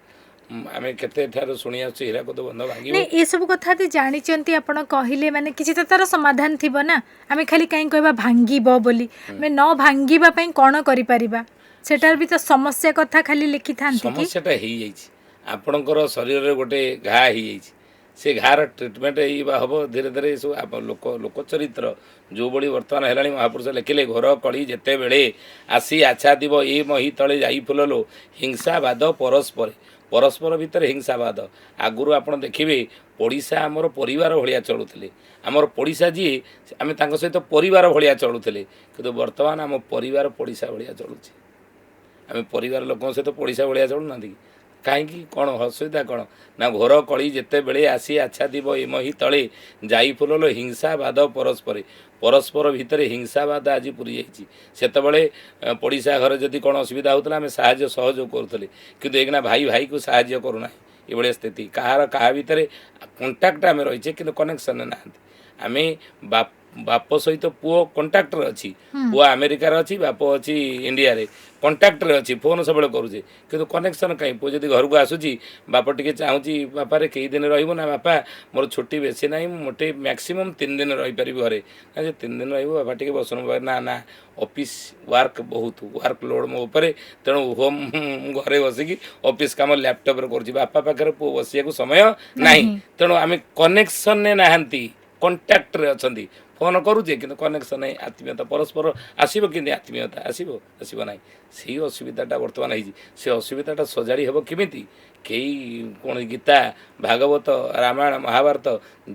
ଆମେ କେତେ ଠାରୁ ଶୁଣି ଆସୁଛୁ ହୀରାକୁଦ ବନ୍ଧ ଭାଙ୍ଗିବ। ଏସବୁ କଥା ଜାଣିଛନ୍ତି ଆପଣ କହିଲେ ମାନେ କିଛି ତ ତାର ସମାଧାନ ଥିବ ନା। ଆମେ ଖାଲି କାହିଁ କହିବା ଭାଙ୍ଗିବ ବୋଲି ଆମେ ନ ଭାଙ୍ଗିବା ପାଇଁ କ'ଣ କରିପାରିବା ସେଟାର ବି ତ ସମସ୍ୟା କଥା ଖାଲି ଲେଖିଥାନ୍ତି କି? ସମସ୍ୟାଟା ହେଇଯାଇଛି ଆପଣଙ୍କର ଶରୀରରେ ଗୋଟେ ଘା ହେଇଯାଇଛି ସେ ଘାର ଟ୍ରିଟମେଣ୍ଟ ବା ହେବ ଧୀରେ ଧୀରେ ଏସବୁ ଲୋକ ଚରିତ୍ର ଯେଉଁଭଳି ବର୍ତ୍ତମାନ ହେଲାଣି ମହାପୁରୁଷ ଲେଖିଲେ ଘୋର କଳି ଯେତେବେଳେ ଆସି ଆଚ୍ଛାଦିବ ଏ ମହି ତଳେ ଯାଇ ଫୁଲଲୋ ହିଂସାବାଦ ପରସ୍ପର ଭିତରେ ହିଂସାବାଦ। ଆଗରୁ ଆପଣ ଦେଖିବେ ପଡ଼ିଶା ଆମର ପରିବାର ଭଳିଆ ଚଳୁଥିଲେ। ଆମର ପଡ଼ିଶା ଯିଏ ଆମେ ତାଙ୍କ ସହିତ ପରିବାର ଭଳିଆ ଚଳୁଥିଲେ କିନ୍ତୁ ବର୍ତ୍ତମାନ ଆମ ପରିବାର ପଡ଼ିଶା ଭଳିଆ ଚଳୁଛି। ଆମେ ପରିବାର ଲୋକଙ୍କ ସହିତ ପଡ଼ିଶା ଭଳିଆ ଚଳୁନାହାନ୍ତି କାହିଁକି କ'ଣ ଅସୁବିଧା କ'ଣ ନା ଘୋର କଳି ଯେତେବେଳେ ଆସି ଆଚ୍ଛାଦିବ ଏ ମହି ତଳେ ଯାଇ ଫୁଲଲୋ ହିଂସାବାଦ ପରସ୍ପର ଭିତରେ ହିଂସାବାଦ ଆଜି ପୁରି ଯାଇଛି। ସେତେବେଳେ ପଡ଼ିଶା ଘରେ ଯଦି କ'ଣ ଅସୁବିଧା ହେଉଥିଲା ଆମେ ସାହାଯ୍ୟ ସହଯୋଗ କରୁଥିଲେ କିନ୍ତୁ ଏଇକିନା ଭାଇ ଭାଇକୁ ସାହାଯ୍ୟ କରୁନାହିଁ ଏଭଳିଆ ସ୍ଥିତି। କାହା ଭିତରେ କଣ୍ଟାକ୍ଟ ଆମେ ରହିଛେ କିନ୍ତୁ କନେକ୍ସନ୍ରେ ନାହାନ୍ତି। ଆମେ ବାପ ସହିତ ପୁଅ କଣ୍ଟାକ୍ଟରେ ଅଛି ପୁଅ ଆମେରିକାରେ ଅଛି ବାପ ଅଛି ଇଣ୍ଡିଆରେ କଣ୍ଟାକ୍ଟରେ ଅଛି ଫୋନ୍ ସବୁବେଳେ କରୁଛେ କିନ୍ତୁ କନେକ୍ସନ୍ କାହିଁ। ପୁଅ ଯଦି ଘରକୁ ଆସୁଛି ବାପ ଟିକେ ଚାହୁଁଛି ବାପାରେ କେଇ ଦିନ ରହିବୁ ନା ବାପା ମୋର ଛୁଟି ବେଶୀ ନାହିଁ ମୁଁ ମୋଟେ ମ୍ୟାକ୍ସିମମ୍ 3 ଦିନ ରହିପାରିବି ଘରେ ନା ଯେ 3 ଦିନ ରହିବୁ ବାପା ଟିକେ ବସணும் ନା ଅଫିସ୍ ୱାର୍କ ଲୋଡ଼ ମୋ ଉପରେ ତେଣୁ ହୋମ୍ ଘରେ ବସିକି ଅଫିସ୍ କାମ ଲ୍ୟାପଟପ୍ରେ କରୁଛି ବାପା ପାଖରେ ପୁଅ ବସିବାକୁ ସମୟ ନାହିଁ। ତେଣୁ ଆମେ କନେକ୍ସନ୍ରେ ନାହାନ୍ତି କଣ୍ଟାକ୍ଟରେ ଅଛନ୍ତି ଫୋନ୍ କରୁଛେ କିନ୍ତୁ କନେକ୍ସନ୍ ନାହିଁ ଆତ୍ମୀୟତା ପରସ୍ପର ଆସିବ କିନ୍ତୁ ଆତ୍ମୀୟତା ଆସିବ ନାହିଁ। ସେଇ ଅସୁବିଧାଟା ବର୍ତ୍ତମାନ ହେଇଛି। ସେ ଅସୁବିଧାଟା ସଜାଡ଼ି ହେବ କେମିତି କେହି କ'ଣ ଗୀତା ଭାଗବତ ରାମାୟଣ ମହାଭାରତ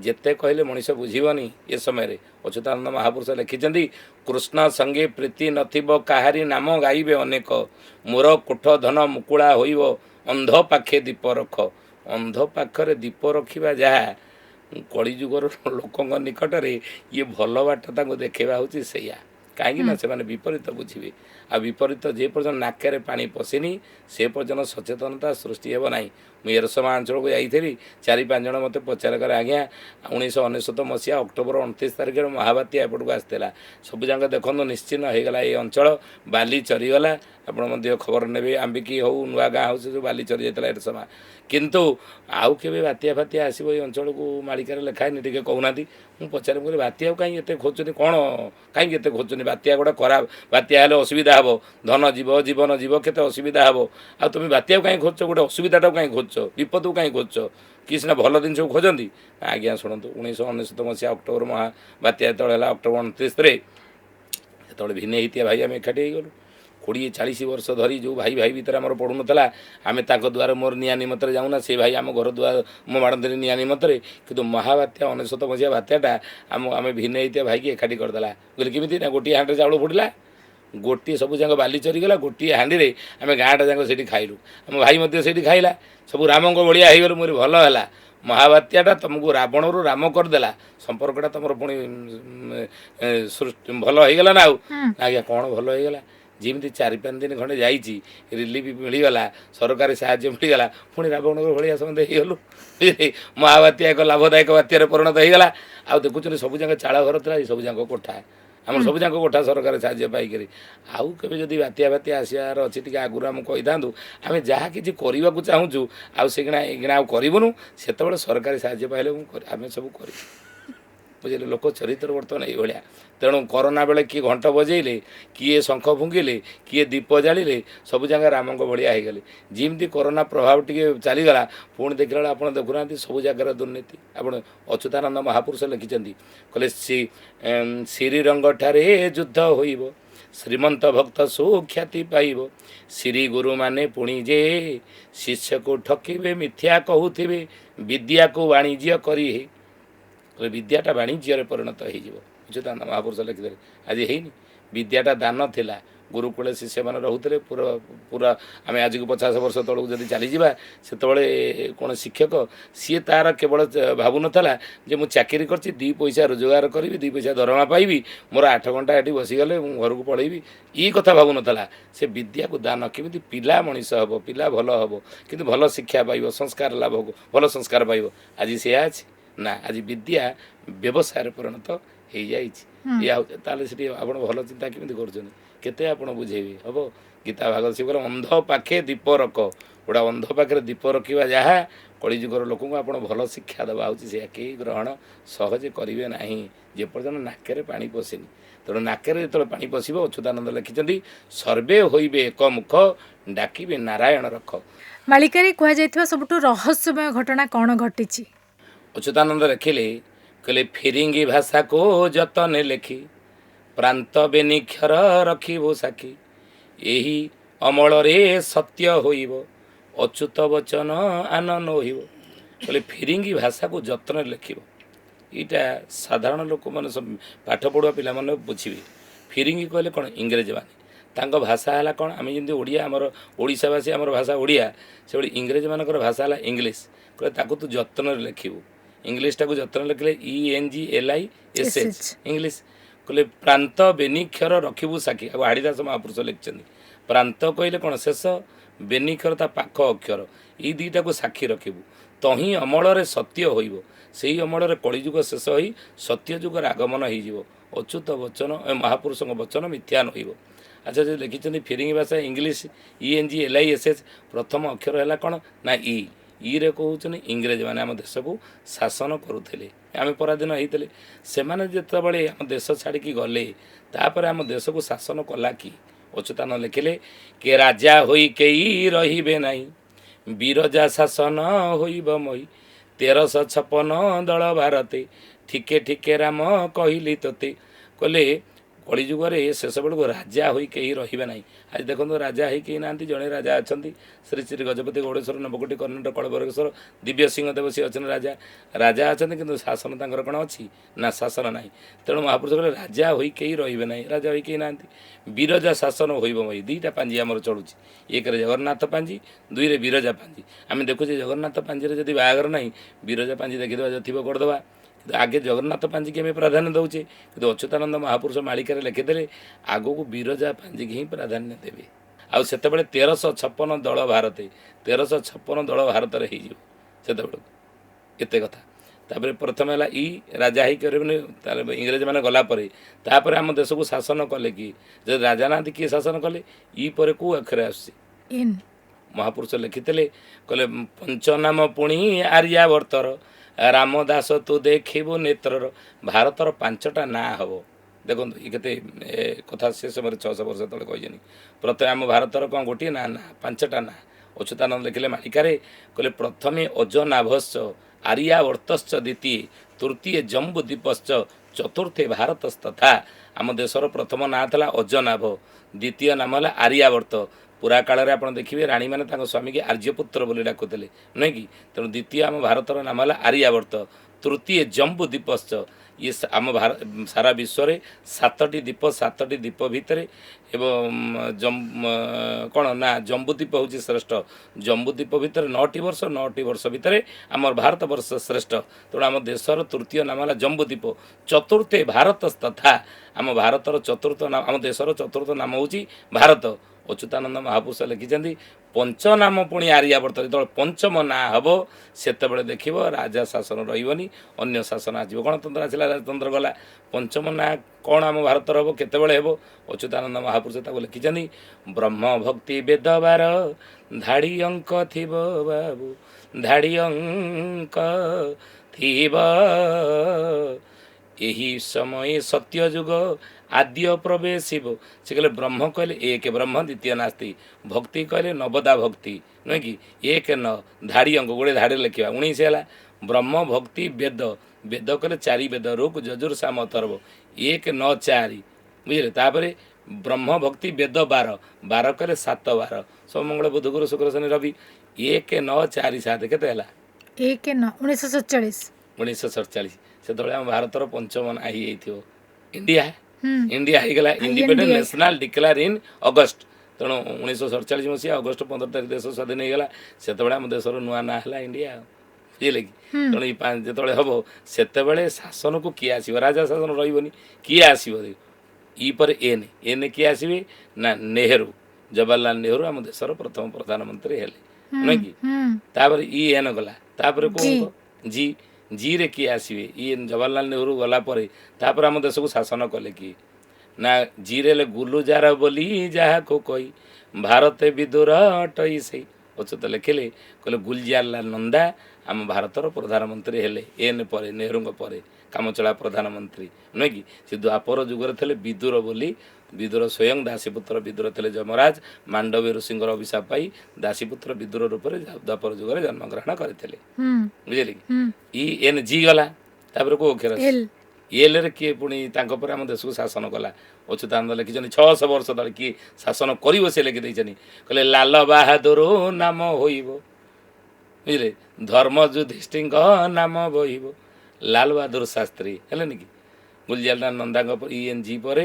ଯେତେ କହିଲେ ମଣିଷ ବୁଝିବନି ଏ ସମୟରେ। ଅଚ୍ୟୁତାନନ୍ଦ ମହାପୁରୁଷ ଲେଖିଛନ୍ତି କୃଷ୍ଣ ସଙ୍ଗେ ପ୍ରୀତି ନଥିବ କାହାରି ନାମ ଗାଇବେ ଅନେକ ମୋର କୋଠ ଧନ ମୁକୁଳା ହୋଇବ ଅନ୍ଧ ପାଖେ ଦୀପ ରଖ। ଅନ୍ଧ ପାଖରେ ଦୀପ ରଖିବା ଯାହା କଳିଯୁଗର ଲୋକଙ୍କ ନିକଟରେ ଇଏ ଭଲ ବାଟ ତାଙ୍କୁ ଦେଖାଇବା ହେଉଛି ସେଇଆ। କାହିଁକି ନା ସେମାନେ ବିପରୀତ ବୁଝିବେ ଆଉ ବିପରୀତ ଯେ ପର୍ଯ୍ୟନ୍ତ ନାକରେ ପାଣି ପଶିନି ସେ ପର୍ଯ୍ୟନ୍ତ ସଚେତନତା ସୃଷ୍ଟି ହେବ ନାହିଁ। ମୁଁ ଏରସମା ଅଞ୍ଚଳକୁ ଯାଇଥିଲି 4-5 ଜଣ ମୋତେ ପଚାର କରେ ଆଜ୍ଞା 1999 ମସିହା ଅକ୍ଟୋବର 29 ତାରିଖରେ ମହାବାତ୍ୟା ଏପଟକୁ ଆସିଥିଲା ସବୁଯାକ ଦେଖନ୍ତୁ ନିଶ୍ଚିହ୍ନ ହୋଇଗଲା ଏ ଅଞ୍ଚଳ ବାଲି ଚରିଗଲା ଆପଣ ମଧ୍ୟ ଖବର ନେବେ ଆମ୍ବିକି ହଉ ନୂଆ ଗାଁ ହଉ ସେ ଯେଉଁ ବାଲି ଚରି ଯାଇଥିଲା ଏରସମା। କିନ୍ତୁ ଆଉ କେବେ ବାତ୍ୟା ଫାତ୍ୟା ଆସିବ ଏଇ ଅଞ୍ଚଳକୁ ମାଳିକାରେ ଲେଖା ହେଇନି ଟିକେ କହୁନାହାନ୍ତି। ମୁଁ ପଚାରେ ମୁଁ କହିଲି ବାତ୍ୟାକୁ କାହିଁକି ଏତେ ଖୋଜୁଛନ୍ତି, କ'ଣ କାହିଁକି ଏତେ ଖୋଜୁଛନ୍ତି? ବାତ୍ୟା ଗୋଟେ ଖରାପ, ବାତ୍ୟା ହେଲେ ଅସୁବିଧା ହେବ, ଧନ ଯିବ ଜୀବନ ଯିବ, କେତେ ଅସୁବିଧା ହେବ। ଆଉ ତୁମେ ବାତ୍ୟାକୁ କାହିଁକି ଖୋଜୁଛ, ଗୋଟେ ଅସୁବିଧାଟାକୁ କାହିଁକି ଖୋଜୁଛ, ବିପଦକୁ କାହିଁକି ଖୋଜୁଛ? କି ସିନା ଭଲ ଜିନିଷକୁ ଖୋଜନ୍ତି? ଆଜ୍ଞା ଶୁଣନ୍ତୁ, 1999 ମସିହା ଅକ୍ଟୋବର ବାତ୍ୟା ଯେତେବେଳେ ହେଲା ଅକ୍ଟୋବର 29ରେ, ସେତେବେଳେ ଭିନେ ହେଇଥିବା ଭାଇ ଆମେ ଏକାଠି ହେଇଗଲୁ। 20-40 ବର୍ଷ ଧରି ଯେଉଁ ଭାଇ ଭାଇ ଭିତରେ ଆମର ପଡ଼ୁନଥିଲା, ଆମେ ତାଙ୍କ ଦ୍ୱାର ମୋର ନିଆଁ ନିମନ୍ତରେ ଯାଉନା, ସେ ଭାଇ ଆମ ଘର ଦ୍ୱାର ମୋ ମାଡ଼ନ୍ତିରେ ନିଆଁ ନିମନ୍ତରେ। କିନ୍ତୁ ମହାବାତ୍ୟା 99 ମସିହା ବାତ୍ୟାଟା ଆମେ ଭିନେ ହେଇଥିବା ଭାଇକି ଏକାଠି କରିଦେଲା। କହିଲେ କେମିତି ନା, ଗୋଟିଏ ହାଣ୍ଡିରେ ଚାଉଳ ଫୁଟିଲା, ଗୋଟିଏ ସବୁ ଯାକ ବାଲି ଚରିଗଲା, ଗୋଟିଏ ହାଣ୍ଡିରେ ଆମେ ଗାଁଟା ଯାକ ସେଇଠି ଖାଇଲୁ, ଆମ ଭାଇ ମଧ୍ୟ ସେଇଠି ଖାଇଲା, ସବୁ ରାମଙ୍କ ଭଳିଆ ହେଇଗଲୁ। ମୋର ଭଲ ହେଲା, ମହାବାତ୍ୟାଟା ତୁମକୁ ରାବଣରୁ ରାମ କରିଦେଲା, ସମ୍ପର୍କଟା ତୁମର ପୁଣି ଭଲ ହେଇଗଲା ନା। ଆଉ ଆଜ୍ଞା କ'ଣ ଭଲ ହେଇଗଲା? ଯେମିତି 4-5 ଦିନ ଖଣ୍ଡେ ଯାଇଛି, ରିଲିଫ୍ ମିଳିଗଲା, ସରକାରୀ ସାହାଯ୍ୟ ମିଳିଗଲା, ପୁଣି ରାବଣଙ୍କ ଭଳିଆ ସମସ୍ତେ ହେଇଗଲୁ। ମହାବାତ୍ୟା ଏକ ଲାଭଦାୟକ ବାତ୍ୟାରେ ପରିଣତ ହେଇଗଲା। ଆଉ ଦେଖୁଛନ୍ତି ସବୁ ଯାକ ଚାଳ ଘର ଥିଲା, ଏ ସବୁ ଯାକ କୋଠା, ଆମର ସବୁ ଯାକ କୋଠା ସରକାର ସାହାଯ୍ୟ ପାଇକରି। ଆଉ କେବେ ଯଦି ବାତ୍ୟା ଆସିବାର ଅଛି, ଟିକେ ଆଗରୁ ଆମକୁ କହିଥାନ୍ତୁ, ଆମେ ଯାହା କିଛି କରିବାକୁ ଚାହୁଁଛୁ ଆଉ ସେଗିଣା ଏଗିଣା ଆଉ କରିବୁନୁ, ସେତେବେଳେ ସରକାରୀ ସାହାଯ୍ୟ ପାଇଲେ ଆମେ ସବୁ କରିବୁ। ବୁଝିଲେ, ଲୋକ ଚରିତ୍ର ବର୍ତ୍ତମାନ ଏଇଭଳିଆ। ତେଣୁ କରୋନା ବେଳେ କିଏ ଘଣ୍ଟ ବଜେଇଲେ, କିଏ ଶଙ୍ଖ ଫୁଙ୍କିଲେ, କିଏ ଦୀପ ଜାଳିଲେ, ସବୁ ଜାଗା ରାମଙ୍କ ଭଳିଆ ହେଇଗଲେ। ଯେମିତି କରୋନା ପ୍ରଭାବ ଟିକେ ଚାଲିଗଲା, ପୁଣି ଦେଖିଲା ବେଳେ ଆପଣ ଦେଖୁନାହାନ୍ତି ସବୁ ଜାଗାରେ ଦୁର୍ନୀତି। ଆପଣ ଅଚ୍ୟୁତାନନ୍ଦ ମହାପୁରୁଷ ଲେଖିଛନ୍ତି, କହିଲେ ଶ୍ରୀରଙ୍ଗଠାରେ ଯୁଦ୍ଧ ହୋଇବ, ଶ୍ରୀମନ୍ତ ଭକ୍ତ ସୁଖ୍ୟାତି ପାଇବ, ଶ୍ରୀ ଗୁରୁମାନେ ପୁଣି ଯେ ଶିଷ୍ୟକୁ ଠକିବେ, ମିଥ୍ୟା କହୁଥିବେ, ବିଦ୍ୟାକୁ ବାଣିଜ୍ୟ କରି ବିଦ୍ୟାଟା ବାଣିଜ୍ୟରେ ପରିଣତ ହେଇଯିବ। ଅଚ୍ୟୁତାନନ୍ଦ ମହାପୁରୁଷ ଲେଖିଦେଲେ। ଆଜି ହେଇନି? ବିଦ୍ୟାଟା ଦାନ ଥିଲା, ଗୁରୁକୂଳେ ଶିଷ୍ୟମାନେ ରହୁଥିଲେ। ପୁରା ଆମେ ଆଜିକୁ 50 ବର୍ଷ ତଳକୁ ଯଦି ଚାଲିଯିବା, ସେତେବେଳେ କ'ଣ ଶିକ୍ଷକ ସିଏ ତା'ର କେବଳ ଭାବୁନଥିଲା ଯେ ମୁଁ ଚାକିରି କରିଛି, 2 ପଇସା ରୋଜଗାର କରିବି, 2 ପଇସା ଦରମା ପାଇବି, ମୋର 8 ଘଣ୍ଟା ଏଠି ବସିଗଲେ ମୁଁ ଘରକୁ ପଳେଇବି, ଏଇ କଥା ଭାବୁନଥିଲା। ସେ ବିଦ୍ୟାକୁ ଦାନ, କେମିତି ପିଲା ମଣିଷ ହେବ, ପିଲା ଭଲ ହେବ, କିନ୍ତୁ ଭଲ ଶିକ୍ଷା ପାଇବ, ସଂସ୍କାର ଲାଭ, ଭଲ ସଂସ୍କାର ପାଇବ। ଆଜି ସେୟା ଅଛି ନା? ଆଜି ବିଦ୍ୟା ବ୍ୟବସାୟରେ ପରିଣତ ହେଇଯାଇଛି। ଆଉ ତାହେଲେ ସେଠି ଆପଣ ଭଲ ଚିନ୍ତା କେମିତି କରୁଛନ୍ତି? କେତେ ଆପଣ ବୁଝେଇବେ? ହେବ? ଗୀତା ଭାଗବତ ସେ କହିଲେ ଅନ୍ଧ ପାଖେ ଦୀପ ରଖ। ଗୋଟା ଅନ୍ଧ ପାଖରେ ଦୀପ ରଖିବା ଯାହା, କଳିଯୁଗର ଲୋକଙ୍କୁ ଆପଣ ଭଲ ଶିକ୍ଷା ଦେବା ହେଉଛି ସେଇଆ। କେହି ଗ୍ରହଣ ସହଜେ କରିବେ ନାହିଁ ଯେପର୍ଯ୍ୟନ୍ତ ନାକରେ ପାଣି ପଶିନି। ତେଣୁ ନାକରେ ଯେତେବେଳେ ପାଣି ପଶିବ, ଅଚ୍ୟୁତାନନ୍ଦ ଲେଖିଛନ୍ତି, ସର୍ବେ ହୋଇବେ ଏକ ମୁଖ, ଡାକିବେ ନାରାୟଣ ରଖ। ମାଳିକାରେ କୁହାଯାଇଥିବା ସବୁଠୁ ରହସ୍ୟମୟ ଘଟଣା କ'ଣ ଘଟିଛି? ଅଚ୍ୟୁତାନନ୍ଦ ଲେଖିଲେ, କହିଲେ ଫିରିଙ୍ଗି ଭାଷାକୁ ଯତନେ ଲେଖି, ପ୍ରାନ୍ତ ବେନିକ୍ଷର ରଖିବୁ ସାକ୍ଷୀ, ଏହି ଅମଳରେ ସତ୍ୟ ହୋଇବ, ଅଚ୍ୟୁତ ବଚନ ଆନନ ହୋଇବ। କହିଲେ ଫିରିଙ୍ଗି ଭାଷାକୁ ଯତ୍ନରେ ଲେଖିବ। ଏଇଟା ସାଧାରଣ ଲୋକମାନେ ପାଠ ପଢ଼ୁଆ ପିଲାମାନେ ବୁଝିବେ। ଫିରିଙ୍ଗି କହିଲେ କ'ଣ? ଇଂରେଜମାନେ। ତାଙ୍କ ଭାଷା ହେଲା କ'ଣ? ଆମେ ଯେମିତି ଓଡ଼ିଆ, ଆମର ଓଡ଼ିଶାବାସୀ, ଆମର ଭାଷା ଓଡ଼ିଆ, ସେଭଳି ଇଂରେଜମାନଙ୍କର ଭାଷା ହେଲା ଇଂଲିଶ। କହିଲେ ତାକୁ ତୁ ଯତ୍ନରେ ଲେଖିବୁ। ଇଂଲିଶଟାକୁ ଯତ୍ନରେ ଲେଖିଲେ ENGLISH, ଇଂଲିଶ। କହିଲେ ପ୍ରାନ୍ତ ବେନିକ୍ଷର ରଖିବୁ ସାକ୍ଷୀ। ଆଉ ହାଡ଼ିଦାସ ମହାପୁରୁଷ ଲେଖିଛନ୍ତି, ପ୍ରାନ୍ତ କହିଲେ କ'ଣ? ଶେଷ, ବେନିକ୍ଷର ତା ପାଖ ଅକ୍ଷର, ଏଇ ଦୁଇଟାକୁ ସାକ୍ଷୀ ରଖିବୁ। ତହିଁ ଅମଳରେ ସତ୍ୟ ହୋଇବ, ସେହି ଅମଳରେ କଳିଯୁଗ ଶେଷ ହୋଇ ସତ୍ୟ ଯୁଗର ଆଗମନ ହେଇଯିବ। ଅଚ୍ୟୁତ ବଚନ, ମହାପୁରୁଷଙ୍କ ବଚନ ମିଥ୍ୟା ନହିବ। ଆଚ୍ଛା, ଯଦି ଲେଖିଛନ୍ତି ଫିରିଙ୍ଗି ଭାଷା ଇଂଲିଶ, ENGLISH, ପ୍ରଥମ ଅକ୍ଷର ହେଲା କ'ଣ ନା ଇରେ କହୁଛନ୍ତି ଇଂରେଜମାନେ ଆମ ଦେଶକୁ ଶାସନ କରୁଥିଲେ, ଆମେ ପରାଧୀନ ହେଇଥିଲେ। ସେମାନେ ଯେତେବେଳେ ଆମ ଦେଶ ଛାଡ଼ିକି ଗଲେ, ତାପରେ ଆମ ଦେଶକୁ ଶାସନ କଲା କି? ଅଚ୍ୟୁତାନନ୍ଦ ଲେଖିଲେ, କେ ରାଜା ହୋଇ କେହି ରହିବେ ନାହିଁ, ବିରଜା ଶାସନ ହୋଇବ ମଇ, 1356 ଦଳ ଭାରତେ, ଠିକେ ଠିକେ ରାମ କହିଲି ତୋତେ। କହିଲେ କଳିଯୁଗରେ ଶେଷ ବେଳକୁ ରାଜା ହୋଇ କେହି ରହିବେ ନାହିଁ। ଆଜି ଦେଖନ୍ତୁ, ରାଜା ହୋଇ କେହି ନାହାନ୍ତି। ଜଣେ ରାଜା ଅଛନ୍ତି, ଶ୍ରୀ ଶ୍ରୀ ଗଜପତି ଗୌଡ଼େଶ୍ୱର ନବକୋଟି କର୍ଣ୍ଣାଟକ କଳବରେଶ୍ୱର ଦିବ୍ୟ ସିଂହ ଦେବ, ସିଏ ଅଛନ୍ତି ରାଜା ଅଛନ୍ତି, କିନ୍ତୁ ଶାସନ ତାଙ୍କର କ'ଣ ଅଛି ନା? ଶାସନ ନାହିଁ। ତେଣୁ ମହାପୁରୁଷ କହିଲେ ରାଜା ହୋଇ କେହି ରହିବେ ନାହିଁ, ରାଜା ହୋଇ କେହି ନାହାନ୍ତି। ବିରଜା ଶାସନ ହୋଇବ ମଇ, 2ଟା ପାଞ୍ଜି ଆମର ଚଳୁଛି। 1ରେ ଜଗନ୍ନାଥ ପାଞ୍ଜି, 2ରେ ବିରଜା ପାଞ୍ଜି। ଆମେ ଦେଖୁଛେ ଜଗନ୍ନାଥ ପାଞ୍ଜିରେ ଯଦି ବାହାଘର ନାହିଁ, ବିରଜା ପାଞ୍ଜି ଦେଖିଦେବା, ଯଦି ଥିବ କରିଦେବା। କିନ୍ତୁ ଆଗେ ଜଗନ୍ନାଥ ପାଞ୍ଜିକି ଆମେ ପ୍ରାଧାନ୍ୟ ଦେଉଛେ, କିନ୍ତୁ ଅଚ୍ୟୁତାନନ୍ଦ ମହାପୁରୁଷ ମାଳିକାରେ ଲେଖିଦେଲେ ଆଗକୁ ବିରଜା ପାଞ୍ଜିକି ହିଁ ପ୍ରାଧାନ୍ୟ ଦେବେ। ଆଉ ସେତେବେଳେ 1356 ଦଳ ଭାରତେ, 1356 ଦଳ ଭାରତରେ ହେଇଯିବ ସେତେବେଳକୁ। ଏତେ କଥା। तापर प्रथम है ई राजा ही करेंगे इंग्रेज मैंने गलापर तापर आम देश को शासन कले कि जब राजा ना किए शासन कले ई पर कौ अक्षर आस एन महापुरुष लिखिते कहले पंचनाम पुणी आर्यावर्तर रामदास तू देखु नेत्रर भारतर 5टा ना हम देखो ये केते कथा से समय 600 वर्ष तले कही प्रथम आम भारतर कौन गोटे ना ना 5टा ना अच्युतानंद लिखिले मालिकारे कहले प्रथमे अजनाभश्च आर्यावर्तश्च द्वितीय तृतीय जम्बुद्वीपश्च चतुर्थे भारतस्तथा आम देशर प्रथम ना था अजनाभ द्वितीय नाम है आर्यावर्त पुरा काल आप देखिए राणी मैंने स्वामी की आर्यपुत्र बोली डाकुले नुहे कि तेणु द्वितीय आम भारतर नाम है आर्यावर्त तृतीय जम्बुद्वीपश्च ये आम भारत सारा विश्व में 7टी द्वीप 7टी द्वीप भितर एवं कौन ना जम्बुद्वीप हूँ श्रेष्ठ जम्बुद्वीप भितर 9टी वर्ष भितर आम भारत वर्ष श्रेष्ठ तेणु आम देशर तृतीय नाम है जम्बुद्वीप चतुर्थे भारत तथा आम भारतर चतुर्थ नाम आम देशर चतुर्थ नाम हूँ भारत अच्युतानंद महापुरुष लिखिं पंचनाम पुणी आर्यावर्त जो पंचम ना हम से देख राजा शासन रही अन्य शासन आसो गणतंत्र आसला राजतंत्र गला पंचम ना कौन आम भारतर हम केतबले हे अच्युतानंद महापुरुष लिखिं ब्रह्म भक्ति वेदबार धाड़ी अंक थी बाबू धाड़ी अंक थी यही समय सत्य युग आद्य प्रवेश से कहले ब्रह्म कहले एक ब्रह्म द्वितीय नास्ति भक्ति कहले नवदा भक्ति नुहे कि एक न धाड़ी अंक गोटे धाड़ी लिखा 19 है ब्रह्म भक्ति वेद वेद कहले 4 वेद ऋग यजुर साम अथर्व 1 9 4 बुझे तापर ब्रह्म भक्ति वेद 12 12 कहले 7 12 सब मंगल बुध गुरु शुक्र शनि रवि 1 9 4 7 केते 1947 1947 से आम भारतर पंचम ना ही इंडिया इंडिया होगला independent nation declare in August तेणु 1947 मसीहा अगस्ट 15 तारीख देश स्वाधीन होगला से आम देशर नुआ ना है इंडिया बुझे कि तेणु जो हम से शासन को किए आस राजा शासन रही किए आसो ई पर एन एन किए आसवे ना नेहरू जवाहरलाल नेहरू आम देशर प्रथम प्रधानमंत्री हेले नुहे कि तापर ई एन गला तापर कौन जी जी रे किए आसवे ये जवाहरलाल नेहरू गलापर आम देश को शासन कले कि ना जी रे गुलुजार बोली जहाँ को कही भारत विदुर अटई से अच्युत लिखिले कहले गुलजारलाल नंदा आम भारतर प्रधानमंत्री हेले एन पर नेहरू पर कामचला प्रधानमंत्री नुहे कि से द्वापर जुगर थे विदुर बोली विदुर स्वयं दासीपुत्र विदुर थे जमराज मांडवी ऋषि अभिशाप पाई दासीपुत्र विदुर रूप में द्वापर जुगर जन्मग्रहण करते बुझे कि एन जी गला तापर को अक्षर एल रे किए पुणी आम देश को शासन कला अच्युतानंद लिखिं 600 वर्ष तले किए शासन कर से लिखिदे कहले लाल बाहादुर नाम होइब बुझे धर्म युधिष्ठि नाम बहिब लाल बहादुर शास्त्री है कि गुलजारलाल नंदा एन जी पर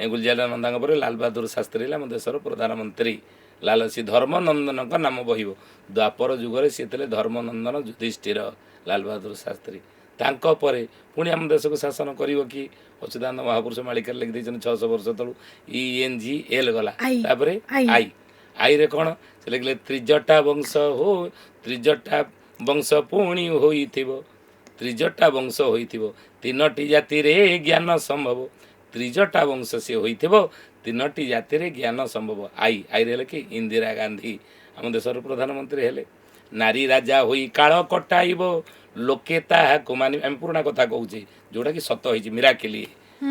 गुलजारलाल नंदा पर लाल बहादुर शास्त्री आम देशर प्रधानमंत्री लाल सी धर्मनंदन का नाम बहिब द्वापर जुगर सी थे धर्मनंदन युधिष्ठिर लाल बहादुर शास्त्री तांको परे पुणी आम देश को शासन कर कि अच्युतानंद महापुरुष मालिकार लिखि 600 वर्ष तलू ई एन जी एल गला तापर आई आई रे कौन से लिखले त्रिजटा वंश हो त्रिजटा वंश पुणी होइथिबो त्रिजटा वंश होइथिबो 3टी जाति रे ज्ञान संभव त्रिजटा वंश से होइथिबो 3टी जाति रे ज्ञान संभव आई आई रे कि इंदिरा गांधी आम देशर प्रधानमंत्री हेले नारी राजा होई काल कटाइब लोके ताहाकु मानि आम पुराणा कथा कहूचे जोटा कि सत होइछि मिराकिली